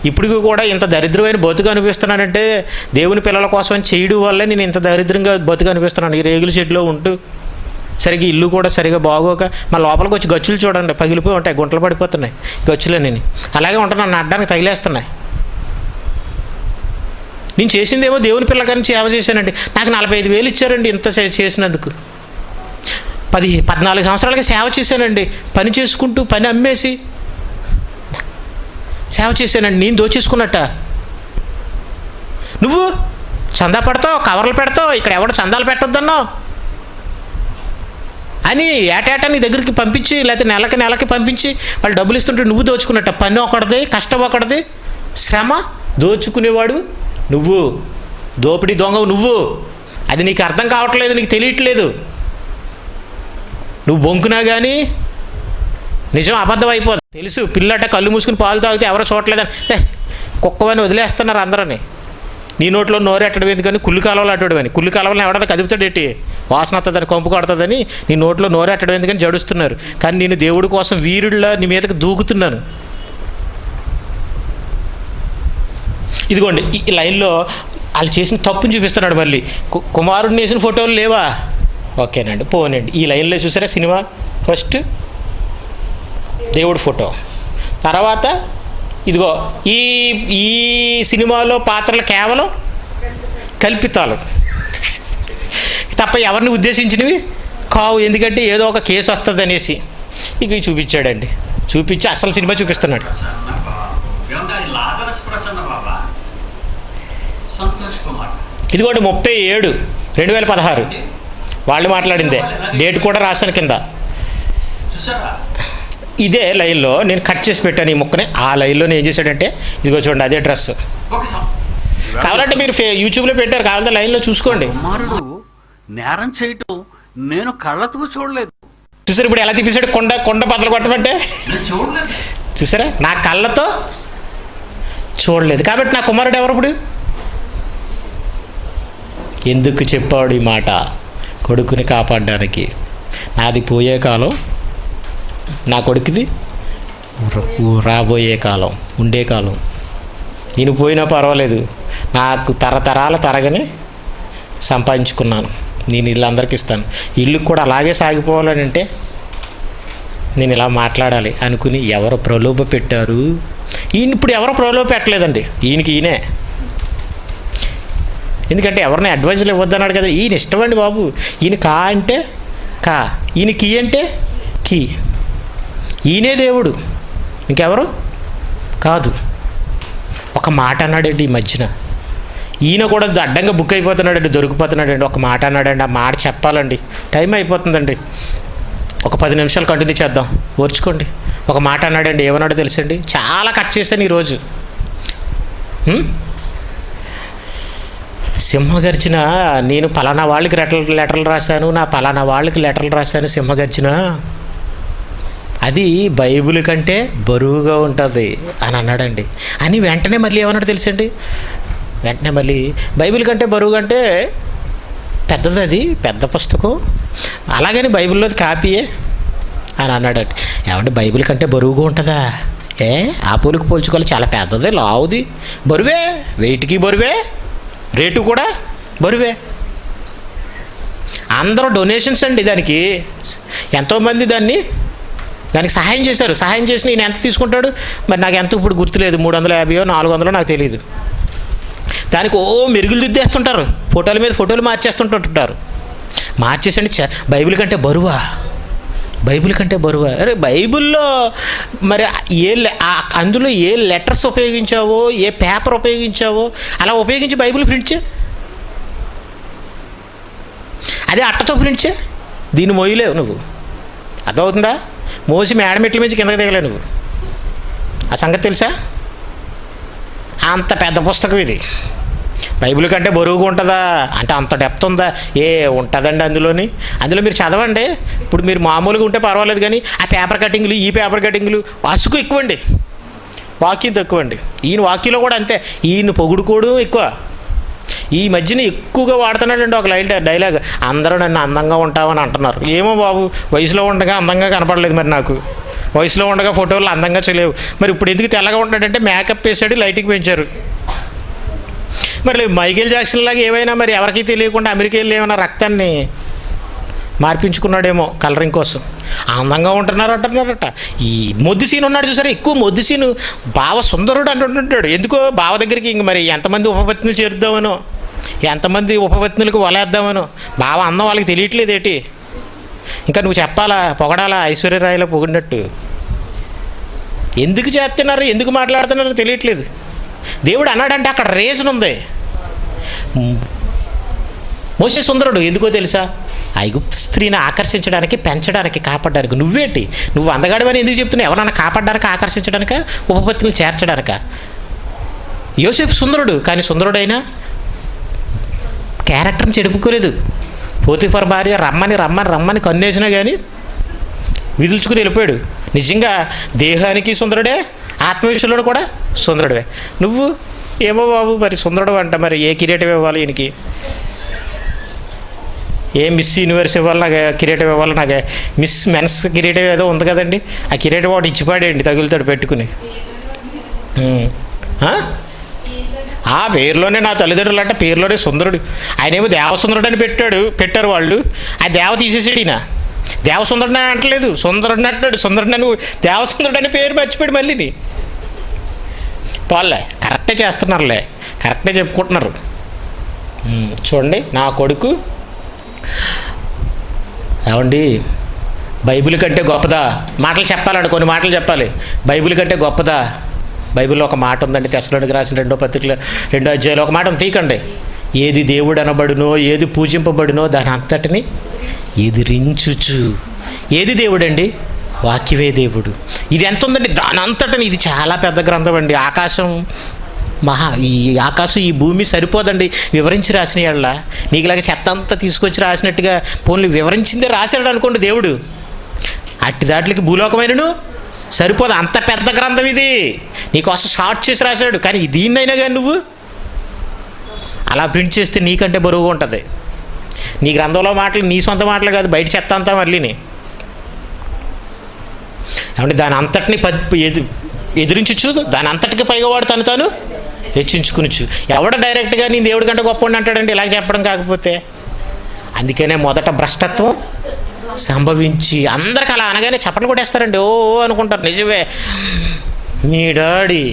Speaker 1: ఇప్పటికి కూడా ఇంత దరిద్రమైన బతుకు అనిపిస్తున్నానంటే దేవుని పిల్లల కోసం చేయడం వల్లే నేను ఇంత దరిద్రంగా బతుకు అనిపిస్తున్నాను. ఈ రేగుల షెడ్లో ఉంటూ సరిగ్గా ఇల్లు కూడా సరిగా బాగోక మా లోపలికి వచ్చి గచ్చులు చూడండి పగిలిపోయి ఉంటాయి, గుంటలు పడిపోతున్నాయి గచ్చులే. నేను అలాగే ఉంటున్నాను, అడ్డానికి తగిలేస్తున్నాయి. నేను చేసిందేమో దేవుని పిల్లకాని సేవ చేశానండి. నాకు 45,000 ఇచ్చారండి ఇంత చేసినందుకు. 14 సంవత్సరాలకి సేవ చేశానండి. పని చేసుకుంటూ పని అమ్మేసి సేవ చేశానండి. నేను దోచేసుకున్నట్ట. నువ్వు చందా పెడతావు, కవర్లు పెడతావు, ఇక్కడ ఎవడు చందాలు పెట్టొద్దన్నావు అని ఏటేటా నీ దగ్గరికి పంపించి లేకపోతే నెలకి పంపించి వాళ్ళు డబ్బులు ఇస్తుంటే నువ్వు దోచుకున్నట్ట. పని ఒకటిది, కష్టం ఒకటిది, శ్రమ. దోచుకునేవాడు నువ్వు, దోపిడీ దొంగవు నువ్వు. అది నీకు అర్థం కావట్లేదు, నీకు తెలియట్లేదు. నువ్వు బొంకునా కానీ నిజం అబద్ధం అయిపోదు. తెలుసు పిల్లట కళ్ళు మూసుకుని పాలు తాగితే ఎవరో చూడలేదని కుక్కవని వదిలేస్తున్నారు అందరని. నీ నోట్లో నోరెట్టడం ఎందుకని కుళ్ళు కాలువలు అట్టడమని. కుళ్ళు కాలువలను ఎవడన్నా కదుపుతాడేటి, వాసన వస్తుందని కంపు కొడుతుందని నీ నోట్లో నోరెట్టడం ఎందుకని జడుస్తున్నారు. కానీ నేను దేవుడి కోసం వీరుడిలా నీ మీదకి దూకుతున్నాను. ఇదిగోండి ఈ లైన్లో వాళ్ళు చేసిన తప్పుని చూపిస్తున్నాడు. మళ్ళీ కుమారుడిని వేసిన ఫోటోలు లేవా? ఓకేనండి పోనండి. ఈ లైన్లో చూసారా సినిమా, ఫస్ట్ దేవుడి ఫోటో, తర్వాత ఇదిగో ఈ సినిమాలో పాత్రలు కేవలం కల్పితాలు తప్ప ఎవరిని ఉద్దేశించినవి కావు. ఎందుకంటే ఏదో ఒక కేసు వస్తుంది అనేసి ఇక చూపించాడండి. చూపించి అసలు సినిమా చూపిస్తున్నాడు. ఇదిగోండి 37/2016 వాళ్ళు మాట్లాడిందే, డేట్ కూడా రాశాను కింద. ఇదే లైన్లో నేను కట్ చేసి పెట్టాను ఈ ముక్కని. ఆ లైన్లో నేను ఏం చేశాడంటే ఇదిగో చూడండి అదే డ్రెస్. కావాలంటే మీరు యూట్యూబ్లో పెట్టారు, కావాలంటే లైన్లో చూసుకోండి.
Speaker 3: కుమారుడు నేరం చేయటం నేను కళ్ళతో చూడలేదు.
Speaker 1: చూసారు ఇప్పుడు ఎలా తిప్పేశాడు, కొండ బద్దలు కొట్టమంటే చూసారా, నా కళ్ళతో చూడలేదు కాబట్టి నా కుమారుడు ఎవరు? ఇప్పుడు ఎందుకు చెప్పాడు ఈ మాట? కొడుకుని కాపాడడానికి. నాది పోయే కాలం, నా కొడుకుది రాబోయే కాలం, ఉండే కాలం. నేను పోయినా పర్వాలేదు, నాకు తరతరాల తరగని సంపాదించుకున్నాను, నేను వీళ్ళందరికీ ఇస్తాను. ఇల్లు కూడా అలాగే సాగిపోవాలని అంటే నేను ఇలా మాట్లాడాలి అనుకుని ఎవరు ప్రలోభ పెట్టారు? ఈయన ఇప్పుడు ఎవరో ప్రలోభ పెట్టలేదండి, ఈయనే. ఎందుకంటే ఎవరిని అడ్వైజులు ఇవ్వద్దన్నాడు కదా. ఈయన ఇష్టమండి బాబు. ఈయన కా అంటే కా, ఈయన కీ అంటే కీ. ఈయనే దేవుడు, ఇంకెవరు కాదు. ఒక మాట అన్నాడండి ఈ మధ్యన. ఈయన కూడా అడ్డంగా బుక్ అయిపోతున్నాడండి, దొరికిపోతున్నాడండి. ఒక మాట అన్నాడండి, ఆ మాట చెప్పాలండి. టైం అయిపోతుందండి, ఒక 10 నిమిషాలు కంటిన్యూ చేద్దాం, ఓర్చుకోండి. ఒక మాట అన్నాడండి, ఏమన్నాడో తెలుసండి? చాలా కట్ చేశాను ఈరోజు. సింహగర్జన, నేను పలానా వాళ్ళకి లెటర్లు రాశాను, నా పలానా వాళ్ళకి లెటర్లు రాశాను సింహగర్జన, అది బైబిల్ కంటే బరువుగా ఉంటుంది అని అన్నాడండి. అని వెంటనే మళ్ళీ ఏమన్నాడు తెలుసండి? వెంటనే మళ్ళీ బైబిల్ కంటే బరువుగా అంటే పెద్దది, అది పెద్ద పుస్తకం, అలాగని బైబిల్లోది కాపీయే అని అన్నాడండి. ఏమంటే బైబిల్ కంటే బరువుగా ఉంటుందా? ఆ పూలకు పోల్చుకోవాలి, చాలా పెద్దది, లావుది, బరువే, వెయిట్కి బరువే, రేటు కూడా బరువే. అందరూ డొనేషన్స్ అండి. దానికి ఎంతోమంది దానికి సహాయం చేశారు. సహాయం చేసి నేను ఎంత తీసుకుంటాడు మరి నాకు ఎంత ఇప్పుడు గుర్తులేదు, 350 400 నాకు తెలియదు. దానికి మెరుగులు దిద్దేస్తుంటారు, ఫోటోల మీద ఫోటోలు మార్చేస్తుంటుంటారు. మార్చేసండి బైబిల్ కంటే బరువా? బైబిల్ కంటే బరువా? అరే బైబిల్లో మరి అందులో ఏ లెటర్స్ ఉపయోగించావో, ఏ పేపర్ ఉపయోగించావో అలా ఉపయోగించి బైబిల్ ప్రింట్ చే. అదే అట్టతో ప్రింట్ చే. దీన్ని మోయలేవు నువ్వు, అర్థమవుతుందా? మోసి మేడమెట్ల మీద కిందకి దిగలేవు నువ్వు. ఆ సంగతి తెలుసా? అంత పెద్ద పుస్తకం ఇది. బైబిల్ కంటే బరువుగా ఉంటుందా అంటే అంత డెప్త్ ఉందా? ఉంటుందండి అందులో మీరు చదవండి. ఇప్పుడు మీరు మామూలుగా ఉంటే పర్వాలేదు, కానీ ఆ పేపర్ కటింగ్లు, ఈ పేపర్ కటింగ్లు అసుకు ఎక్కువండి, వాక్యం తక్కువండి. ఈయన వాక్యంలో కూడా అంతే, ఈయన పొగుడుకోవడం ఎక్కువ. ఈ మధ్యన ఎక్కువగా వాడుతున్నాడండి ఒక డైలాగ్, అందరూ నన్ను అందంగా ఉంటావని అంటున్నారు. ఏమో బాబు, వయసులో ఉండగా అందంగా కనపడలేదు మరి నాకు, వయసులో ఉండగా ఫోటోలు అందంగా చేయలేవు. మరి ఇప్పుడు ఎందుకు తెల్లగా ఉంటాడంటే మేకప్ వేసాడు, లైటింగ్ పెంచారు. మరి మైకేల్ జాక్సన్ లాగా ఏమైనా మరి ఎవరికీ తెలియకుండా అమెరికా వెళ్ళి ఏమైనా రక్తాన్ని మార్పించుకున్నాడేమో కలరింగ్ కోసం. అందంగా అంటున్నారట. ఈ మొద్దు సీన్ ఉన్నాడు చూసారా, ఎక్కువ మొద్దు సీను బావ సుందరుడు అంటుంటాడు. ఎందుకో బావ దగ్గరికి ఇంక మరి ఎంతమంది ఉపపత్నులు చేరుద్దామనో, ఎంతమంది ఉపపత్నులకు వలేద్దామనో. బావ అన్నం వాళ్ళకి తెలియట్లేదు ఏంటి? ఇంకా నువ్వు చెప్పాలా, పొగడాలా ఐశ్వర్యరాయలో పొగిడినట్టు? ఎందుకు చేస్తున్నారు, ఎందుకు మాట్లాడుతున్నారో తెలియట్లేదు. దేవుడు అన్నాడంటే అక్కడ రీజన్ ఉంది. మోసే సుందరుడు ఎందుకో తెలుసా? ఐగుప్తు స్త్రీని ఆకర్షించడానికి, పెంచడానికి, కాపాడడానికి. నువ్వేంటి, నువ్వు అందగాడమని ఎందుకు చెప్తున్నావు? ఎవరన్నా కాపాడడానిక, ఆకర్షించడానిక, ఉపపత్తులు చేర్చడానిక? యోసేపు సుందరుడు, కానీ సుందరుడైనా క్యారెక్టర్ని చెడుపుకోలేదు. పోతిఫర్ భార్య రమ్మని కన్నేసినా కానీ విదుల్చుకుని వెళ్ళిపోయాడు. నిజంగా దేహానికి సుందరుడే, ఆత్మవిషయంలో కూడా సుందరుడివే. నువ్వు ఏమో బాబు మరి సుందరుడు అంట, మరి ఏ కిరీటం ఇవ్వాలి ఈయనకి? ఏ మిస్ యూనివర్స్ ఇవ్వాలి నాకు, కిరీటం ఇవ్వాలి నాకు? మిస్ మెన్స్ కిరీటం ఏదో ఉంది కదండి, ఆ కిరీటం వాడు ఇచ్చిపాడేయండి, తగులుతాడు పెట్టుకుని. ఆ పేరులోనే నా తల్లిదండ్రులు అంటే పేరులోనే సుందరుడు. ఆయనేమో దేవసుందరుడు అని పెట్టారు వాళ్ళు. ఆ దేవ తీసేసాడు ఈయన. దేవసుందరుడు అని అంటలేదు, సుందరుడిని అంటున్నాడు. సుందరుడిని నువ్వు దేవసుందరుడు అని పేరు మర్చిపోయాడు మళ్ళీని. పోలే, కరెక్టే చేస్తున్నారులే, కరెక్టే చెప్పుకుంటున్నారు. చూడండి, నా కొడుకు ఏమండి బైబిల్ కంటే గొప్పదా? మాటలు చెప్పాలండి, కొన్ని మాటలు చెప్పాలి. బైబిల్ కంటే గొప్పదా? బైబిల్లో ఒక మాట ఉందండి, తెస్సలోనికి రాసిన 2వ పత్రికలో 2వ అధ్యాయంలో ఒక మాట ఉంది, తీకండి. ఏది దేవుడు అనబడునో, ఏది పూజింపబడునో దాని అంతటిని ఎదిరించుచు. ఏది దేవుడండి? వాక్యమే దేవుడు. ఇది ఎంత ఉందండి దాని అంతటని. ఇది చాలా పెద్ద గ్రంథం అండి. ఈ ఆకాశం ఈ భూమి సరిపోదండి వివరించి రాసిన వాళ్ళ. నీకులాగా చెత్త అంతా తీసుకొచ్చి రాసినట్టుగా పోన్లు వివరించిందే రాశాడు అనుకోండి దేవుడు, అట్టి దాట్లకి భూలోకమైనను సరిపోదు. అంత పెద్ద గ్రంథం ఇది, నీకోసం షార్ట్ చేసి రాశాడు. కానీ దీన్నైనా కానీ నువ్వు అలా ప్రింట్ చేస్తే నీకంటే బరువుగా ఉంటుంది. నీ గ్రంథంలో మాటలు నీ సొంత మాటలు కాదు, బయట చెత్త అంతా మళ్ళీని. ఏమంటే దాని అంతటిని ఎదిరించచ్చు, దాని అంతటికి పైగా వాడు తాను హెచ్చించుకునిచ్చు. ఎవడ డైరెక్ట్గా నేను దేవుడి కంటే గొప్ప అంటాడండి ఇలాగ చెప్పడం కాకపోతే? అందుకనే మొదట భ్రష్టత్వం సంభవించి అందరికి అలా అనగానే చప్పట్లు కొట్టేస్తారండి, ఓ అనుకుంటారు. నిజమే, మీ డాడీ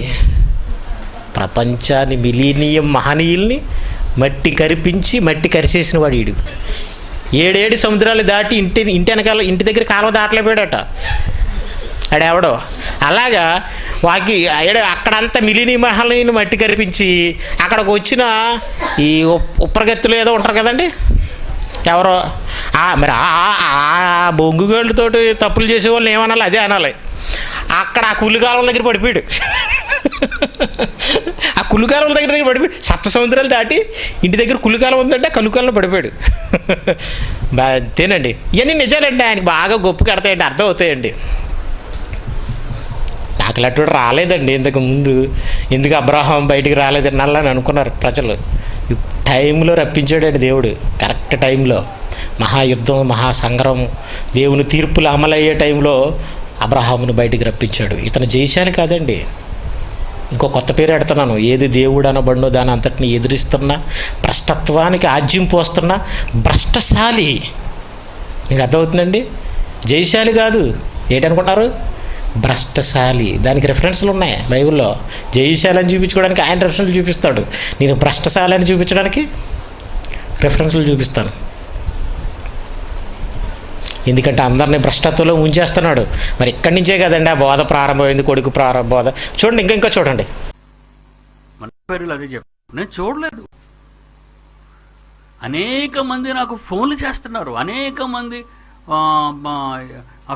Speaker 1: ప్రపంచాన్ని మిలీనియం మహనీయుల్ని మట్టి కరిసేసిన వాడు వీడు. 7 సముద్రాలు దాటి ఇంటి వెనకాల ఇంటి దగ్గర కాలువ దాటలేపోయాడట ఆడెవడో. అలాగా అక్కడంతా మిలిని మహల్ని మట్టి కరిపించి అక్కడికి వచ్చిన ఈ ఉప్పరగత్తులు ఏదో ఉంటారు కదండి, ఎవరో మరి ఆ బొంగుగోళ్ళతోటి తప్పులు చేసేవాళ్ళని ఏమనాలి, అదే అనాలి. అక్కడ ఆ కుల్లికాలం దగ్గర పడిపోయాడు. ఆ కుల్లికాలం దగ్గర పడిపోయాడు. 7 సముద్రాలు దాటి ఇంటి దగ్గర కుల్లికాలం ఉందంటే కలుకాలంలో పడిపోయాడు. అంతేనండి, ఇవన్నీ నిజాలండి. ఆయనకి బాగా గొప్ప కడతాయండి, అర్థం అవుతాయండి. నాకు ఇలాంటి రాలేదండి ఇంతకు ముందు. ఎందుకు అబ్రహాం బయటికి రాలేదండి అలా అనుకున్నారు ప్రజలు. టైంలో రప్పించాడండి దేవుడు, కరెక్ట్ టైంలో. మహాయుద్ధం, మహాసంగ్రహం, దేవుని తీర్పులు అమలయ్యే టైంలో అబ్రహామును బయటికి రప్పించాడు. ఇతను జయిశాను కాదండి, ఇంకో కొత్త పేరు పెడుతున్నాను. ఏది దేవుడు అనబడినో దాని అంతటిని ఎదిరిస్తున్నా, భ్రష్టత్వానికి ఆజ్యం పోస్తున్నా భ్రష్టశాలి. మీకు అర్థమవుతుందండి? జయశాలి కాదు, ఏంటనుకుంటున్నారు? భ్రష్టశాలి. దానికి రెఫరెన్స్లు ఉన్నాయి బైబిల్లో. జయశాలి అని చూపించుకోవడానికి ఆయన రెఫరెన్స్లు చూపిస్తాడు, నేను భ్రష్టశాలి అని చూపించడానికి రెఫరెన్స్లు చూపిస్తాను. ఎందుకంటే అందరినీ భ్రష్టత్వంలో ఉంచేస్తున్నాడు. మరి ఇక్కడి నుంచే కదండి ఆ బోధ ప్రారంభమైంది, కొడుకు బోధ. చూడండి, ఇంకా చూడండి.
Speaker 3: మన పేర్లు అదే చెప్పు, నేను చూడలేదు. అనేక మంది నాకు ఫోన్లు చేస్తున్నారు, అనేక మంది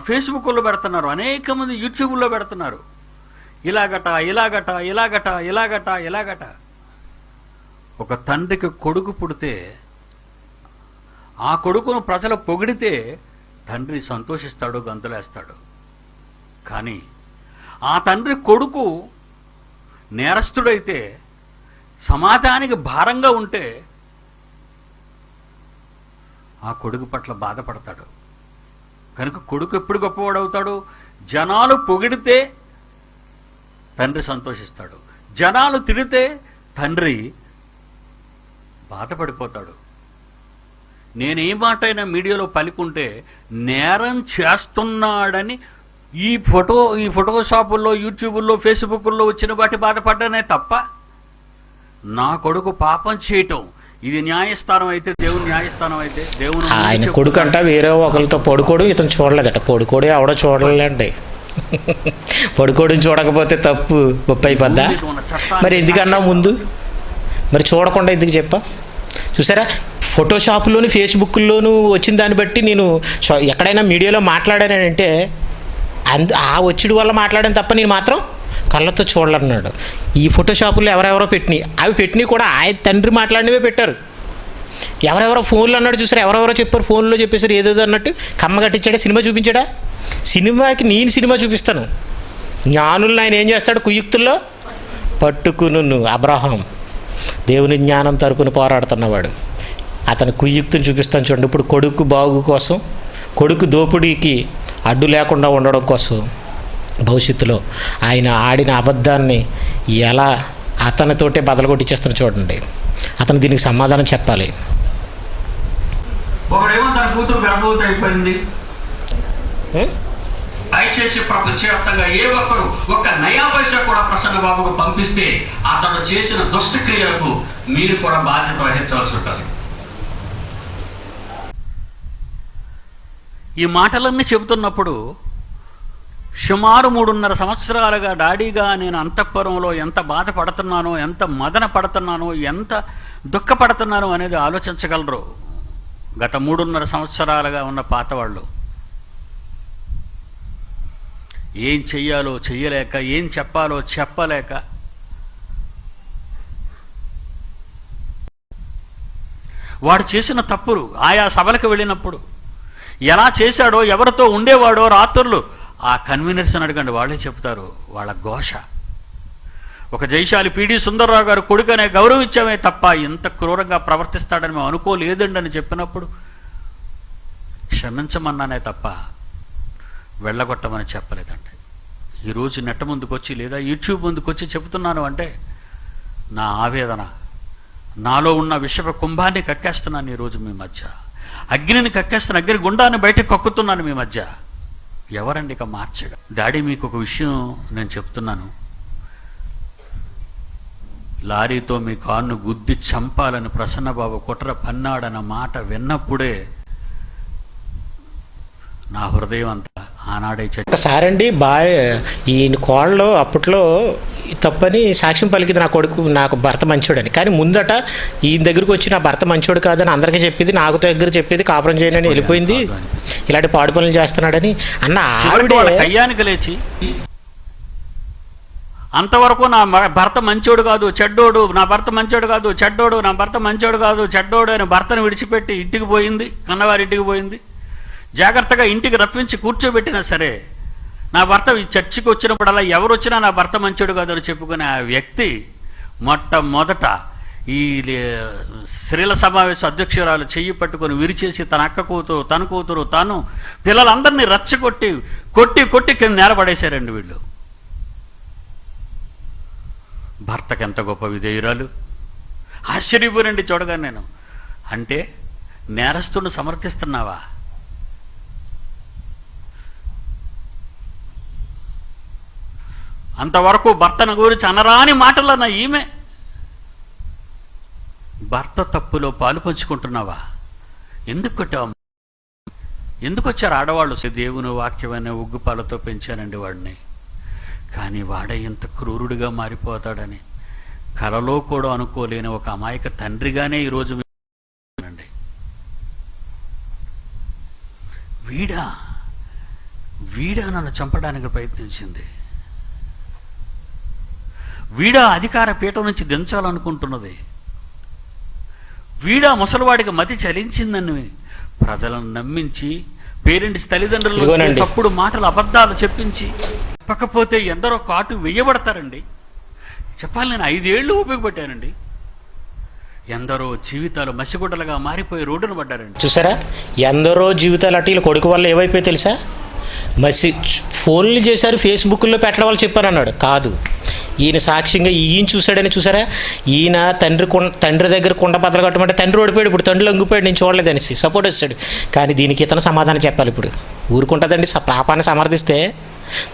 Speaker 3: ఫేస్బుక్లో పెడుతున్నారు, అనేక మంది యూట్యూబ్లో పెడుతున్నారు. ఇలాగట. ఒక తండ్రికి కొడుకు పుడితే ఆ కొడుకును ప్రజలు పొగిడితే తండ్రి సంతోషిస్తాడు, గంతులేస్తాడు. కానీ ఆ తండ్రి కొడుకు నేరస్తుడైతే, సమాజానికి భారంగా ఉంటే ఆ కొడుకు పట్ల బాధపడతాడు. కనుక కొడుకు ఎప్పుడు గొప్పవాడవుతాడు? జనాలు పొగిడితే తండ్రి సంతోషిస్తాడు, జనాలు తిడితే తండ్రి బాధపడిపోతాడు. నేనే మాటైనా మీడియాలో పలికుంటే నేరం చేస్తున్నాడని ఈ ఫోటోషాపుల్లో, యూట్యూబుల్లో, ఫేస్బుక్లో వచ్చిన వాటి బాధపడ్డానే తప్ప, నా కొడుకు పాపం చేయటం ఇది న్యాయస్థానం అయితే, దేవుని న్యాయస్థానం అయితే, దేవుని
Speaker 1: ఆయన కొడుకు అంట వేరే ఒకరితో పడుకోడు, ఇతను చూడలేదట. పడుకోడు ఎవడో చూడలేండి. పడుకోవడం చూడకపోతే తప్పు గొప్ప అయిపోద్దా? మరి ఎందుకన్నా ముందు మరి చూడకుండా ఎందుకు చెప్పా? చూసారా, ఫోటోషాప్లోను ఫేస్బుక్లోను వచ్చిన దాన్ని బట్టి నేను ఎక్కడైనా మీడియాలో మాట్లాడానంటే ఆ ఒచ్చిడి వల్ల మాట్లాడాను తప్ప నేను మాత్రం కళ్ళతో చూడలేన్నాడు. ఈ ఫోటోషాపుల్లో ఎవరెవరో పెట్టినాయి, అవి పెట్టినవి కూడా ఆయన తండ్రి మాట్లాడినవే పెట్టారు. ఎవరెవరో ఫోన్లు అన్నాడు చూసారు, ఎవరెవరో చెప్పారు, ఫోన్లో చెప్పేసారు ఏదేదో అన్నట్టు. కమ్మ కట్టించాడా, సినిమా చూపించాడా? సినిమాకి నేను సినిమా చూపిస్తాను. జ్ఞానులను ఆయన ఏం చేస్తాడు? కుయుక్తుల్లో పట్టుకును. అబ్రహాం దేవుని జ్ఞానం తరపున పోరాడుతున్నవాడు, అతను కుయుక్తిని చూపిస్తాను చూడండి. ఇప్పుడు కొడుకు బాగు కోసం, కొడుకు దోపిడీకి అడ్డు లేకుండా ఉండడం కోసం భవిష్యత్తులో ఆయన ఆడిన అబద్ధాన్ని ఎలా అతనితోటే బదలు కొట్టించేస్తాను చూడండి. అతను దీనికి సమాధానం చెప్పాలి.
Speaker 3: ఒకడేమో తన కూతురు గర్భవతి అయిపోయింది, దయచేసి ప్రపంచవ్యాప్తంగా ఏ ఒక్కరు ఒక్క నయా పైసా కూడా ప్రసన్న బాబుకు పంపిస్తే అతడు చేసిన దుష్టక్రియలకు మీరు కూడా బాధ్యత వహించవలసి ఉంటుంది. ఈ మాటలన్నీ చెబుతున్నప్పుడు సుమారు 3.5 సంవత్సరాలుగా డాడీగా నేను అంతఃపురంలో ఎంత బాధపడుతున్నానో, ఎంత మదన పడుతున్నానో, ఎంత దుఃఖపడుతున్నానో అనేది ఆలోచించగలరు గత 3.5 సంవత్సరాలుగా ఉన్న పాతవాళ్ళు. ఏం చెయ్యాలో చెయ్యలేక, ఏం చెప్పాలో చెప్పలేక, వాడు చేసిన తప్పులు ఆయా సభలకు వెళ్ళినప్పుడు ఎలా చేశాడో, ఎవరితో ఉండేవాడో, రాత్రులు ఆ కన్వీనర్స్ అని అడగండి, వాళ్ళే చెప్తారు. వాళ్ళ ఘోష. ఒక జైశాలి పిడి సుందర్రావు గారు కొడుకనే గౌరవించామే తప్ప ఇంత క్రూరంగా ప్రవర్తిస్తాడని మేము అనుకోలేదండి అని చెప్పినప్పుడు క్షమించమన్నానే తప్ప వెళ్ళగొట్టమని చెప్పలేదండి. ఈరోజు నెట్ ముందుకు వచ్చి లేదా యూట్యూబ్ ముందుకు వచ్చి చెబుతున్నాను అంటే నా ఆవేదన, నాలో ఉన్న విషప కుంభాన్ని కక్కేస్తున్నాను ఈరోజు మీ మధ్య, అగ్నిని కక్కేస్తున్నాను, అగ్ని గుండాన్ని బయటకు కక్కుతున్నాను మీ మధ్య. ఎవరండి ఇక మార్చగా? డాడీ మీకు ఒక విషయం నేను చెప్తున్నాను, లారీతో మీ కారును గుద్ది చంపాలని ప్రసన్నబాబు కుట్ర పన్నాడన్న మాట విన్నప్పుడే నా హృదయం అంతా ఆనాడే
Speaker 1: ఒకసారండి ఈయన కోళ్ళలో అప్పట్లో తప్పని సాక్ష్యం పలికింది నా కొడుకు, నాకు భర్త మంచోడని. కానీ ముందట ఈయన దగ్గరకు వచ్చి నా భర్త మంచోడు కాదని అందరికీ చెప్పేది, నాకు దగ్గర చెప్పేది కాపురం చేయనని వెళ్ళిపోయింది, ఇలాంటి పాడు పనులు చేస్తున్నాడని అన్న ఆవిడ
Speaker 3: కయ్యానికి లేచి అంతవరకు నా భర్త మంచోడు కాదు చెడ్డోడు, నా భర్త మంచోడు కాదు చెడ్డోడు, నా భర్త మంచోడు కాదు చెడ్డోడు అని భర్తను విడిచిపెట్టి ఇంటికి పోయింది, కన్నవారి ఇంటికి పోయింది. జాగ్రత్తగా ఇంటికి రప్పించి కూర్చోబెట్టినా సరే నా భర్త చర్చికి వచ్చినప్పుడల్లా ఎవరు వచ్చినా నా భర్త మంచోడు కాదు అని చెప్పుకునే ఆ వ్యక్తి మొట్టమొదట ఈ స్త్రీల సమావేశ అధ్యక్షురాలు చెయ్యి పట్టుకొని విరిచేసి తన అక్క కూతురు, తన కూతురు, తాను పిల్లలందరినీ రచ్చగొట్టి కొట్టి కింద నేలపడేశారండి వీళ్ళు. భర్తకి ఎంత గొప్ప విధేయురాలు. ఆశ్చర్యపోయినండి చూడగా నేను. అంటే నేరస్తుడిని సమర్థిస్తున్నావా? అంతవరకు భర్తను గురించి అనరాని మాటలన్న ఈమె భర్త తప్పులో పాలు పంచుకుంటున్నావా? ఎందుకు కొట్టావు? ఎందుకు వచ్చారు ఆడవాళ్ళు? దేవుని వాక్యమైన ఉగ్గుపాలతో పెంచానండి వాడిని, కానీ వాడే ఇంత క్రూరుడిగా మారిపోతాడని కలలో కూడా అనుకోలేని ఒక అమాయక తండ్రిగానే ఈరోజు అండి. వీడా నన్ను చంపడానికి ప్రయత్నించింది. వీడా అధికార పీఠం నుంచి దించాలనుకుంటున్నది. వీడా ముసలివాడికి మతి చలించిందని ప్రజలను నమ్మించి, పేరెంట్స్ తల్లిదండ్రులు తప్పుడు మాటలు అబద్ధాలు చెప్పించి, చెప్పకపోతే ఎందరో కాటు వేయబడతారండి. చెప్పాలి, నేను 5 ఏళ్ళు ఉపయోగపడ్డానండి. ఎందరో జీవితాలు మసిగుడ్డలుగా మారిపోయి రోడ్డును పడ్డారండి.
Speaker 1: చూసారా, ఎందరో జీవితాలు అటు వీళ్ళ కొడుకు వల్ల ఏమైపోయి తెలుసా? ఫోన్లు చేశారు, ఫేస్బుక్లో పెట్టడం వాళ్ళు చెప్పానన్నాడు. కాదు, ఈయన సాక్ష్యంగా ఈయన చూశాడని. చూసారా, ఈయన తండ్రి దగ్గర కుండ బద్దలు కట్టమంటే తండ్రి ఓడిపోయాడు. ఇప్పుడు తండ్రి లొంగిపోయాడు, నేను చూడలేదనేసి సపోర్ట్ వచ్చాడు. కానీ దీనికి ఇతను సమాధానం చెప్పాలి. ఇప్పుడు ఊరుకుంటుందండి? పాపాన్ని సమర్థిస్తే,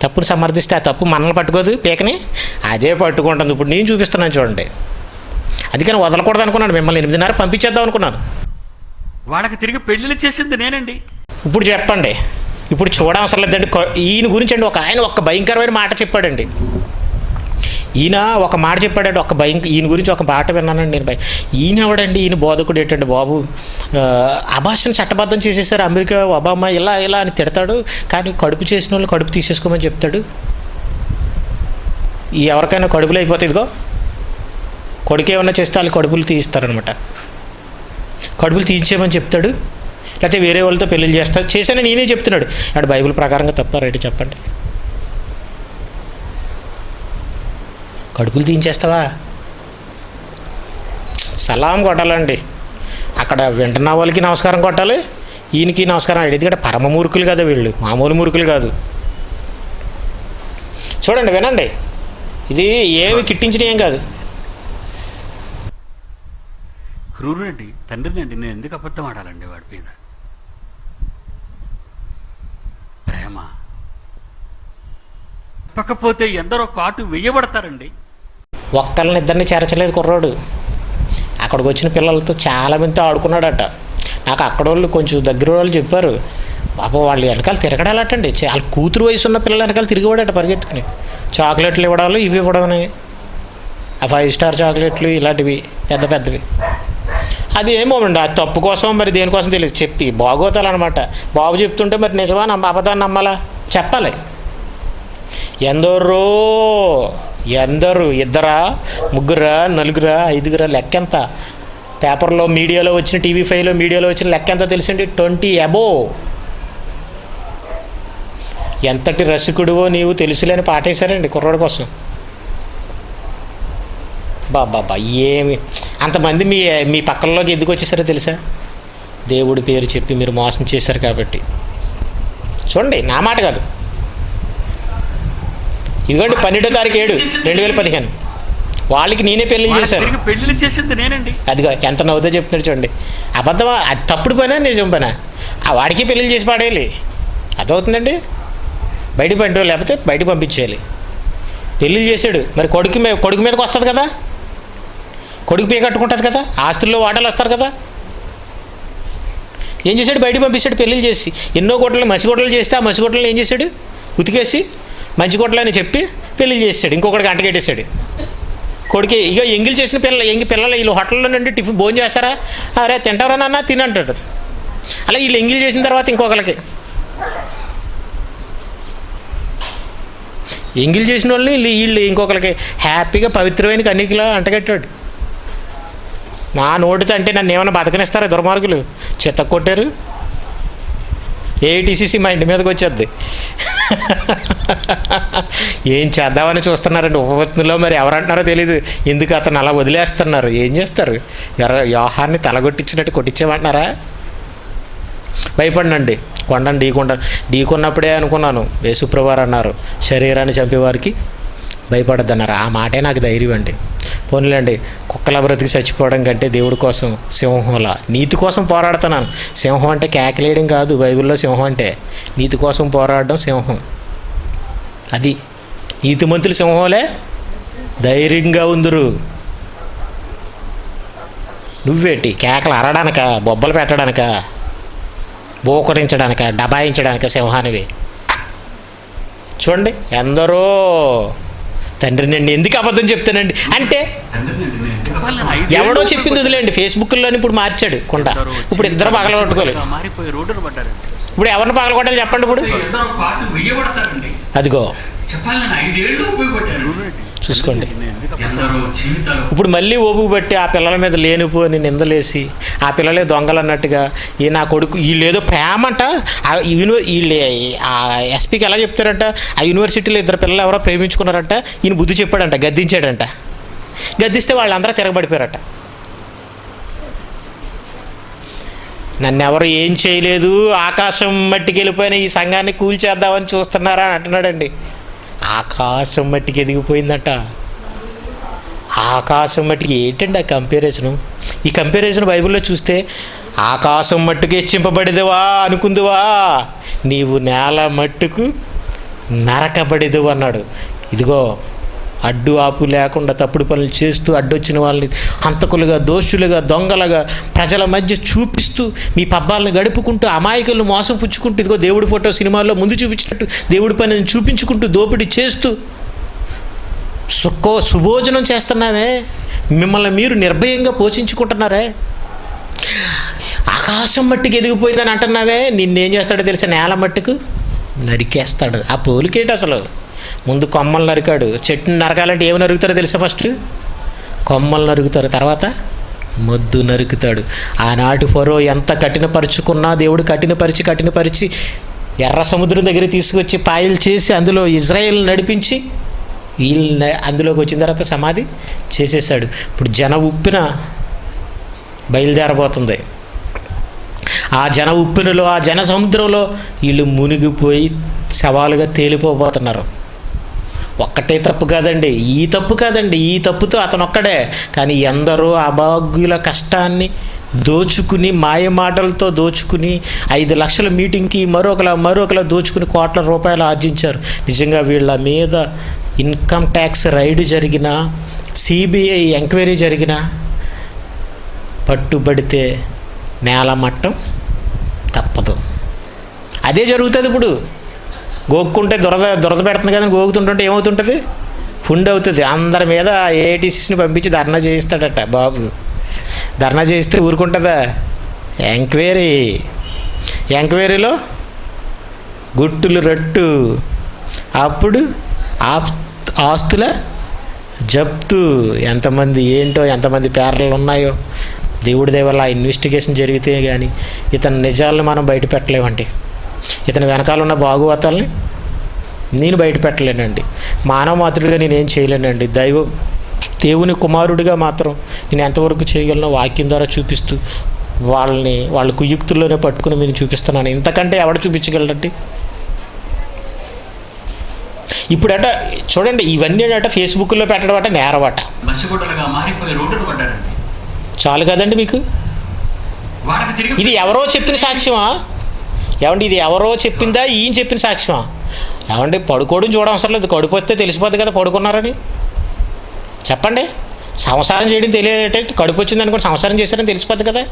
Speaker 1: తప్పుని సమర్థిస్తే ఆ తప్పు మనల్ని పట్టుకోదు, పీకని అదే పట్టుకుంటుంది. ఇప్పుడు నేను చూపిస్తున్నాను చూడండి. అది కానీ వదలకూడదు అనుకున్నాను. మిమ్మల్ని 8:30 పంపించేద్దాం అనుకున్నాను.
Speaker 3: వాళ్ళకి తిరిగి పెళ్లిళ్ళు చేసింది నేనండి.
Speaker 1: ఇప్పుడు చెప్పండి, ఇప్పుడు చూడవసరం లేదండి. ఈయన గురించి అండి ఆయన ఒక భయంకరమైన మాట చెప్పాడండి. ఈయన ఒక మాట చెప్పాడండి, ఈయన గురించి ఒక మాట విన్నానండి నేను. ఈయన ఎవడండి? ఈయన బోధకుడు ఏంటండి బాబు? అబార్షన్ చట్టబద్ధం చేసేసారు అమెరికా, ఒబామా ఇలా అని తిడతాడు, కానీ కడుపు చేసిన వాళ్ళు కడుపు తీసేసుకోమని చెప్తాడు. ఎవరికైనా కడుపులో అయిపోతుంది, ఇదిగో కొడుకు ఏమన్నా చేస్తే వాళ్ళు కడుపులు తీయిస్తారనమాట. కడుపులు తీయించేమని చెప్తాడు, లేకపోతే వేరే వాళ్ళతో పెళ్ళిళ్ళు చేస్తారు. చేశానని నేనే చెప్తున్నాడు. అక్కడ బైబిల్ ప్రకారంగా తప్ప రైట్ చెప్పండి. కడుపులు తీయించేస్తావా? సలాం కొట్టాలండి. అక్కడ వింటున్న వాళ్ళకి నమస్కారం కొట్టాలి, ఈయనకి నమస్కారం. ఎందుకంటే పరమ మూర్ఖులు కదా వీళ్ళు, మామూలు మూర్ఖులు కాదు. చూడండి, వినండి, ఇది ఏమి కిట్టించిన ఏం కాదు.
Speaker 3: క్రూరుడండి, తండ్రినండి. నేను ఎందుకు అబద్ధం ఆడాలండి వాడి మీద? ప్రేమ చెప్పకపోతే ఎందరో కాటు వేయబడతారండి.
Speaker 1: ఒక్కళ్ళని ఇద్దరిని చేర్చలేదు కుర్రాడు. అక్కడికి వచ్చిన పిల్లలతో చాలా మందితో ఆడుకున్నాడట. నాకు అక్కడ వాళ్ళు కొంచెం దగ్గర వాళ్ళు చెప్పారు, బాబా వాళ్ళు వెనకాల తిరగడాలటండి. వాళ్ళ కూతురు వయసు ఉన్న పిల్లలు వెనకాల తిరిగివాడట పరిగెత్తుకుని. చాక్లెట్లు ఇవ్వడాలు, ఇవి ఇవ్వడమని, ఆ 5 స్టార్ చాక్లెట్లు ఇలాంటివి పెద్ద పెద్దవి. అది ఏమో అండి, అది తప్పు కోసం మరి దేనికోసం తెలియదు. చెప్పి బాగోతాలన్నమాట. బాబు చెప్తుంటే మరి నిజమా అబద్ధాన్ని నమ్మాలా? చెప్పాలి. ఎందరో 2, 3, 4, 5 లెక్కెంత? పేపర్లో, మీడియాలో వచ్చిన, TV5లో మీడియాలో వచ్చిన లెక్కెంత తెలుసండి? 20 అబోవ్. ఎంతటి రసికుడివో నీవు తెలుసులేని పాటేశారండి కుర్రాడి కోసం. బాబా ఏమి అంతమంది మీ పక్కల్లోకి ఎందుకు వచ్చేసారో తెలుసా? దేవుడి పేరు చెప్పి మీరు మోసం చేశారు కాబట్టి. చూడండి, నా మాట కాదు. ఇదిగోండి 12వ తారీఖు 7, 2015 వాళ్ళకి నేనే పెళ్లి చేశాను.
Speaker 3: పెళ్లి చేసింది నేనండి.
Speaker 1: అదిగో ఎంత నవ్వుతో చెప్తున్నాడు చూడండి. అబద్ధమా? అది తప్పుడు పనా నిజం పనా? ఆ వాడికి పెళ్లి చేసి పాడేయాలి. అదవుతుందండి. బయటికి పంట లేకపోతే బయటికి పంపించేయాలి. పెళ్ళి చేశాడు, మరి కొడుకు మీదకి వస్తుంది కదా, కొడుకు పే కట్టుకుంటుంది కదా, ఆస్తుల్లో వాటాలు వస్తారు కదా. ఏం చేశాడు? బయటికి పంపించాడు పెళ్ళిళ్ళు చేసి. ఎన్నో గొడ్డలు మసిగొడ్డలు చేస్తే ఆ మసిగొడ్డలు ఏం చేశాడు? ఉతికేసి మంచి గొడ్డలు అని చెప్పి పెళ్లి చేసాడు. ఇంకొకటి గంట కట్టేశాడు. కొడుకు ఇక ఎంగిల్ చేసిన పిల్లలు వీళ్ళు హోటల్లో నుండి టిఫిన్ భోజనం చేస్తారా? అరే తింటారా నాన్న తినంటాడు. అలా వీళ్ళు ఎంగిల్ చేసిన తర్వాత ఇంకొకరికి ఎంగిల్ చేసిన వాళ్ళని వీళ్ళు ఇంకొకరికి హ్యాపీగా పవిత్రమైన కన్నికలా అంటగట్టాడు. నా నోటితో అంటే నన్ను ఏమైనా బతకనిస్తారా దుర్మార్గులు? చెత్త కొట్టారు. ఏఐటీసీసీ మా ఇంటి మీదకి వచ్చేద్ది. ఏం చేద్దామని చూస్తున్నారండి ఉపపత్నిలో. మరి ఎవరంటున్నారో తెలియదు. ఎందుకు అతను అలా వదిలేస్తున్నారు? ఏం చేస్తారు? యోహాన్ని తలగొట్టించినట్టు కొట్టించామంటున్నారా? భయపడినండి. కొండను ఢీకొన్నప్పుడే అనుకున్నాను, యేసుప్రభువారు అన్నారు, శరీరాన్ని చంపేవారికి భయపడద్దన్నారు. ఆ మాటే నాకు ధైర్యం అండి. పోనీలేండి, కుక్కల బ్రతికి చచ్చిపోవడం కంటే దేవుడి కోసం సింహంలా నీతి కోసం పోరాడుతున్నాను. సింహం అంటే కేకలేయడం కాదు, బైబిల్లో సింహం అంటే నీతి కోసం పోరాడడం సింహం. అది నీతిమంతులు సింహంలే ధైర్యంగా ఉందురు. నువ్వేటి కేకలు అరడానిక, బొబ్బలు పెట్టడానిక, బోకరించడానిక, డబాయించడానిక సింహానివి? చూడండి, ఎందరో తండ్రి నేను ఎందుకు అబద్ధం చెప్తానండి అంటే ఎవడో చెప్పింది వదిలేండి. ఫేస్బుక్లోని ఇప్పుడు మార్చాడు కొండ. ఇప్పుడు ఇద్దరు పగలగొట్టుకోవాలి.
Speaker 3: మారిపోయి రోడ్డును పడ్డారండి.
Speaker 1: ఇప్పుడు ఎవరిని పగలగొట్టాలి చెప్పండి? ఇప్పుడు అదిగో చూసుకోండి. ఇప్పుడు మళ్ళీ ఓపిక పట్టి ఆ పిల్లల మీద లేనిపోని నిందలేసి ఆ పిల్లలే దొంగలు అన్నట్టుగా ఈ నా కొడుకు వీళ్ళేదో ప్రేమ అంట. వీళ్ళు ఆ ఎస్పీకి ఎలా చెప్తారంట, ఆ యూనివర్సిటీలో ఇద్దరు పిల్లలు ఎవరో ప్రేమించుకున్నారంట, ఈయన బుద్ధి చెప్పాడంట, గద్దించాడంట. గద్దిస్తే వాళ్ళందరూ తిరగబడిపోయారట. నన్ను ఎవరు ఏం చేయలేదు, ఆకాశం మట్టికి వెళ్ళిపోయిన ఈ సంఘాన్ని కూల్చేద్దామని చూస్తున్నారా అని అంటున్నాడండి. ఆకాశం మట్టికి ఎదిగిపోయిందట. ఆకాశం మట్టికి ఏంటండి ఆ కంపారిజను? ఈ కంపారిజన్ బైబిల్లో చూస్తే ఆకాశం మట్టుకు హెచ్చింపబడిదివా అనుకుందువా, నీవు నేల మట్టుకు నరకబడిదువు అన్నాడు. ఇదిగో అడ్డు ఆపు లేకుండా తప్పుడు పనులు చేస్తూ అడ్డొచ్చిన వాళ్ళని హంతకులుగా, దోషులుగా, దొంగలుగా ప్రజల మధ్య చూపిస్తూ మీ పబ్బాలను గడుపుకుంటూ అమాయకులను మోసం పుచ్చుకుంటూ, ఇదిగో దేవుడి ఫోటో సినిమాల్లో ముందు చూపించినట్టు దేవుడి పనిని చూపించుకుంటూ దోపిడీ చేస్తూ సుభోజనం చేస్తున్నామే. మిమ్మల్ని మీరు నిర్భయంగా పోషించుకుంటున్నారే. ఆకాశం మట్టికి ఎదిగిపోయిందని అంటున్నావే, నిన్నేం చేస్తాడో తెలుసా? నేల మట్టుకు నరికేస్తాడు. ఆ పోలికేటి అసలు? ముందు కొమ్మలు నరికాడు. చెట్టుని నరకాలంటే ఏమి నరుకుతారో తెలుసా? ఫస్ట్ కొమ్మలు నరుకుతారు, తర్వాత మొద్దు నరుకుతాడు. ఆనాటి ఫరో ఎంత కఠినపరుచుకున్నా దేవుడు కఠినపరిచి ఎర్ర సముద్రం దగ్గర తీసుకొచ్చి పాయలు చేసి అందులో ఇజ్రాయేల్ నడిపించి వీళ్ళని అందులోకి వచ్చిన తర్వాత సమాధి చేసేసాడు. ఇప్పుడు జన ఉప్పిన బయలుదేరబోతుంది. ఆ జన ఉప్పినలో, ఆ జన సముద్రంలో వీళ్ళు మునిగిపోయి శవాలుగా తేలిపోబోతున్నారు. ఒక్కటే తప్పు కాదండి, ఈ తప్పు కాదండి, ఈ తప్పుతో అతను ఒక్కడే. కానీ ఎందరో అభాగ్యుల కష్టాన్ని దోచుకుని, మాయ మాటలతో దోచుకుని, 5 లక్షల మీటింగ్కి మరొకలా దోచుకుని కోట్ల రూపాయలు ఆర్జించారు. నిజంగా వీళ్ళ మీద ఇన్కమ్ ట్యాక్స్ రైడ్ జరిగినా, సిబిఐ ఎంక్వైరీ జరిగినా పట్టుబడితే నేల మట్టం తప్పదు. అదే జరుగుతుంది. ఇప్పుడు గోక్కుంటే దురద పెడుతుంది కదా, గోకుతుంటుంటే ఏమవుతుంటుంది? ఫుండ్ అవుతుంది. అందరి మీద ఏఐటీసీని పంపించి ధర్నా చేయిస్తాడట బాబు. ధర్నా చేయిస్తే ఊరుకుంటుందా? ఎంక్వైరీలో గుట్టులు రట్టు, అప్పుడు ఆస్తుల జప్తు. ఎంతమంది ఏంటో, ఎంతమంది పేర్లు ఉన్నాయో. దేవుడి దయ వల్ల ఆ ఇన్వెస్టిగేషన్ జరిగితే కానీ ఇతని నిజాలను మనం బయట పెట్టలేమండి. ఇతని వెనకాల ఉన్న భాగవతాలని నేను బయట పెట్టలేనండి. మానవ మాతృడిగా నేనేం చేయలేనండి. దేవుని కుమారుడిగా మాత్రం నేను ఎంతవరకు చేయగలను వాక్యం ద్వారా చూపిస్తూ వాళ్ళ కుయుక్తుల్లోనే పట్టుకుని నేను చూపిస్తున్నాను. ఇంతకంటే ఎవడు చూపించగలరండి? ఇప్పుడట చూడండి, ఇవన్నీ అట ఫేస్బుక్లో పెట్టడం అట నేరవట. చాలు కదండి మీకు. ఇది ఎవరో చెప్పిన సాక్ష్యమా ఏమండి? ఇది ఎవరో చెప్పిందా, ఈయన చెప్పిన సాక్ష్యమా? ఏమండి, పడుకోవడం చూడవసరం లేదు, కడుపు వస్తే తెలిసిపోద్ది కదా పడుకున్నారని. చెప్పండి, సంసారం చేయడం తెలియటట్టు కడుపు వచ్చింది అనుకోండి, సంసారం చేశారని తెలిసిపోద్ది కదా.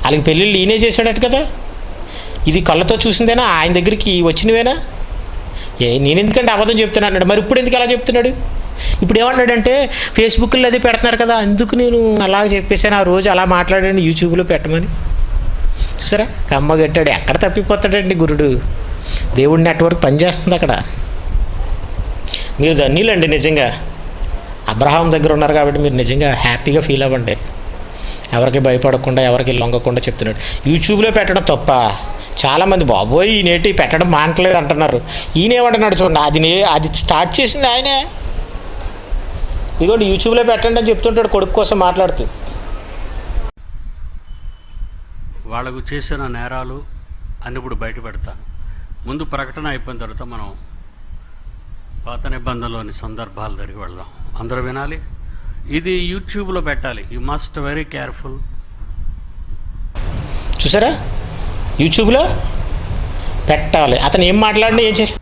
Speaker 1: వాళ్ళకి పెళ్ళిళ్ళు ఈయనే చేశాడట కదా. ఇది కళ్ళతో చూసిందేనా? ఆయన దగ్గరికి వచ్చినవేనా? నేను ఎందుకంటే అబద్ధం చెప్తున్నాను అన్నాడు. మరి ఇప్పుడు ఎందుకు అలా చెప్తున్నాడు? ఇప్పుడు ఏమన్నాడంటే ఫేస్బుక్లో అది పెడుతున్నారు కదా, అందుకు నేను అలా చెప్పేసాను, ఆ రోజు అలా మాట్లాడాను యూట్యూబ్లో పెట్టమని. చూసారా, కమ్మగట్టాడు. ఎక్కడ తప్పిపోతాడండి గురుడు? దేవుడి నెట్వర్క్ పనిచేస్తుంది అక్కడ. మీరు ధన్యులండి నిజంగా. అబ్రహాం దగ్గర ఉన్నారు కాబట్టి మీరు నిజంగా హ్యాపీగా ఫీల్ అవ్వండి. ఎవరికి భయపడకుండా, ఎవరికి లొంగకుండా చెప్తున్నాడు. యూట్యూబ్లో పెట్టడం తప్ప? చాలామంది బాబోయ్ ఈయనేటి పెట్టడం మానట్లేదు అంటున్నారు. ఈయనేమంటున్నాడు చూడండి, అది స్టార్ట్ చేసింది ఆయనే. ఇదిగోండి యూట్యూబ్లో పెట్టండి అని చెప్తుంటాడు కొడుకు కోసం మాట్లాడుతూ.
Speaker 3: వాళ్ళకు చేసిన నేరాలు అన్ని ఇప్పుడు బయట పెడతాను. ముందు ప్రకటన అయిపోయిన తర్వాత మనం పాత నిబంధనలోని సందర్భాలు దగ్గరికి వెళ్దాం. అందరూ వినాలి. ఇది యూట్యూబ్లో పెట్టాలి. You must very careful.
Speaker 1: చూసారా, యూట్యూబ్లో పెట్టాలి. అతను ఏం మాట్లాడినా ఏం చేయాలి?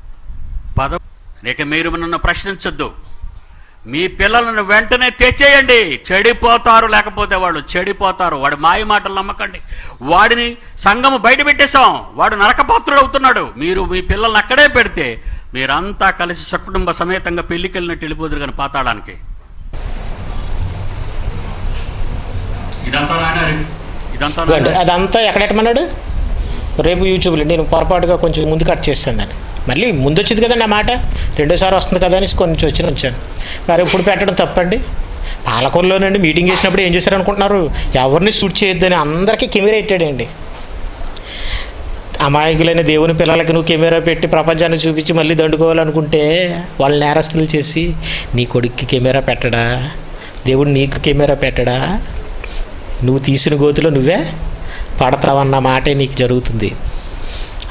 Speaker 3: ఇక మీరు నన్ను ప్రశ్నించొద్దు. మీ పిల్లలను వెంటనే తెచ్చేయండి. చెడిపోతారు, లేకపోతే వాళ్ళు చెడిపోతారు. వాడి మాయ మాటలు నమ్మకండి. వాడిని సంఘము బయట పెట్టేశాం, వాడు నరకపాత్రుడు అవుతున్నాడు. మీరు మీ పిల్లల్ని అక్కడే పెడితే మీరంతా కలిసి సకుటుంబ సమేతంగా పెళ్లికెళ్ళినట్టు వెళ్ళిపోదురు కానీ పాతాడానికి.
Speaker 1: అదంతా ఎక్కడెట్టమన్నాడు? రేపు యూట్యూబ్లో. నేను పొరపాటుగా కొంచెం ముందు కట్ చేస్తాను దాన్ని. మళ్ళీ ముందు వచ్చింది కదండి ఆ మాట, రెండోసారి వస్తుంది కదా అని కొంచెం ఉంచాను. మరి ఇప్పుడు పెట్టడం తప్పండి. పాలకొల్లోనండి మీటింగ్ చేసినప్పుడు ఏం చేశారనుకుంటున్నారు? ఎవరిని షూట్ చేయొద్దని అందరికీ కెమెరా పెట్టాడండి. అమాయకులైన దేవుని పిల్లలకి నువ్వు కెమెరా పెట్టి ప్రపంచాన్ని చూపించి మళ్ళీ దండుకోవాలనుకుంటే వాళ్ళ నేరస్తులు చేసి, నీ కొడుక్కి కెమెరా పెట్టడా, దేవుడు నీకు కెమెరా పెట్టడా, నువ్వు తీసిన గోతులో నువ్వే పడతావన్న మాటే నీకు జరుగుతుంది.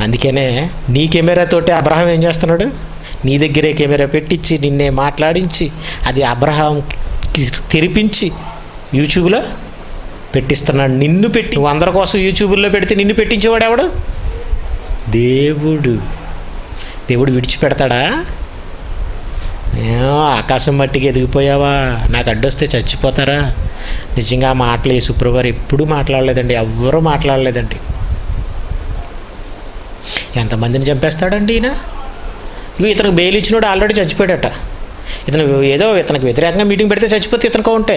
Speaker 1: అందుకనే నీ కెమెరాతోటి అబ్రహాం ఏం చేస్తున్నాడు? నీ దగ్గరే కెమెరా పెట్టించి నిన్నే మాట్లాడించి అది అబ్రహాం తెరిపించి యూట్యూబ్లో పెట్టిస్తున్నాడు. నిన్ను పెట్టి నువ్వు అందరి కోసం యూట్యూబ్లో పెడితే నిన్ను పెట్టించేవాడు ఎవడు? దేవుడు. దేవుడు విడిచిపెడతాడా? ఆకాశం మట్టికి ఎదిగిపోయావా, నాకు అడ్డొస్తే చచ్చిపోతారా? నిజంగా ఆ మాటలు యేసుప్రభువారు ఎప్పుడూ మాట్లాడలేదండి, ఎవ్వరూ మాట్లాడలేదండి. ఎంతమందిని చంపేస్తాడండి ఈయన? ఇతనికి బెయిల్ ఇచ్చినోడు ఆల్రెడీ చచ్చిపోయాడట. ఇతనికి వ్యతిరేకంగా మీటింగ్ పెడితే చచ్చిపోతే ఇతనికో ఉంటే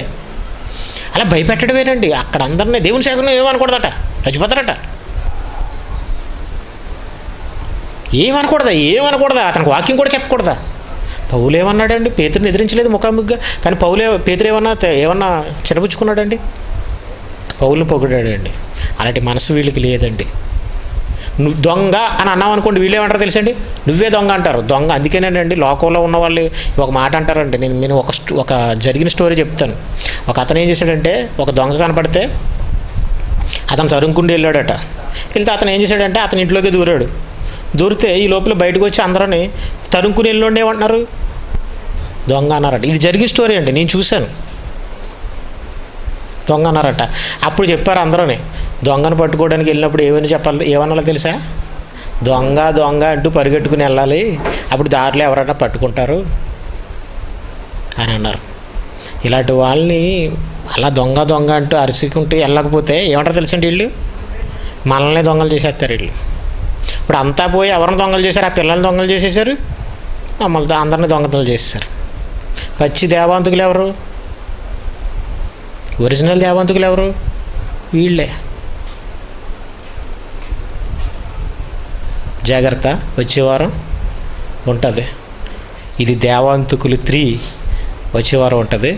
Speaker 1: అలా భయపెట్టడమేనండి. అక్కడ అందరినీ దేవుని సేవకుని ఏమనకూడదట, చచ్చిపోతారట. ఏమనకూడదా? అతనికి వాక్యం కూడా చెప్పకూడదా? పౌలు ఏమన్నాడండి? పేతురుని ఎదిరించలేదు ముఖాముఖిగా, కానీ పేతురు ఏమన్నా చిన్నపుచ్చుకున్నాడండి? పౌలుని పొగిడాడండి. అలాంటి మనసు వీళ్ళకి లేదండి. నువ్వు దొంగ అని అన్నావు అనుకోండి, వీళ్ళు ఏమంటారు తెలుసండి? నువ్వే దొంగ అంటారు. దొంగ అందుకేనండి లోకంలో ఉన్న వాళ్ళు ఒక మాట అంటారండి. నేను ఒక జరిగిన స్టోరీ చెప్తాను. ఒక అతను ఏం చేశాడంటే, ఒక దొంగ కనపడితే అతను తరుముకుంటూ వెళ్ళాడట. వెళ్తే అతను ఏం చేశాడంటే అతని ఇంట్లోకి దూరితే ఈ లోపల బయటకు వచ్చి అందరినీ తరుముకుని వెళ్ళినోడిని ఏమంటున్నారు? దొంగ అన్నారట. ఇది జరిగిన స్టోరీ అండి, నేను చూశాను. దొంగ అన్నారట. అప్పుడు చెప్పారు అందరూని, దొంగను పట్టుకోవడానికి వెళ్ళినప్పుడు ఏమన్నా తెలుసా? దొంగ అంటూ పరిగెట్టుకుని వెళ్ళాలి, అప్పుడు దారిలో ఎవరైనా పట్టుకుంటారు అని అన్నారు. ఇలాంటి వాళ్ళని అలా దొంగ అంటూ అరుచుకుంటూ వెళ్ళకపోతే ఏమంటారు తెలుసండి? వీళ్ళు మనల్ని దొంగలు చేసేస్తారు. వీళ్ళు ఇప్పుడు అంతా పోయి ఎవరిని దొంగలు చేశారు? ఆ పిల్లల్ని దొంగలు చేసేసారు, మమ్మల్ని అందరిని దొంగతలు చేసేసారు. పచ్చి దేవాంతకులు ఎవరు? ఒరిజినల్ దేవాంతకులు ఎవరు? వీళ్ళే. జాగ్రత్త, వచ్చే వారం ఉంటుంది. ఇది దేవాంతకులు 3 వచ్చే వారం ఉంటుంది.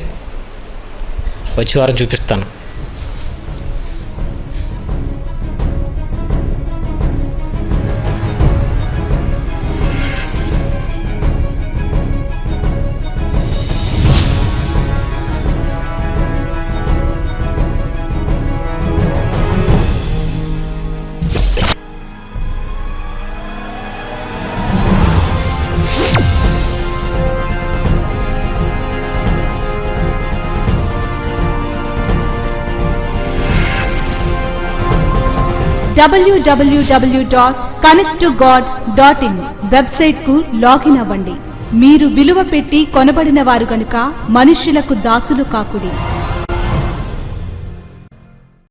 Speaker 1: వచ్చే వారం చూపిస్తాను.
Speaker 4: www.connecttogod.in వెబ్సైట్ కు లాగిన్ అవ్వండి. మీరు విలువ పెట్టి కొనబడిన వారు గనుక మనుష్యులకు దాసులు కాకుడి.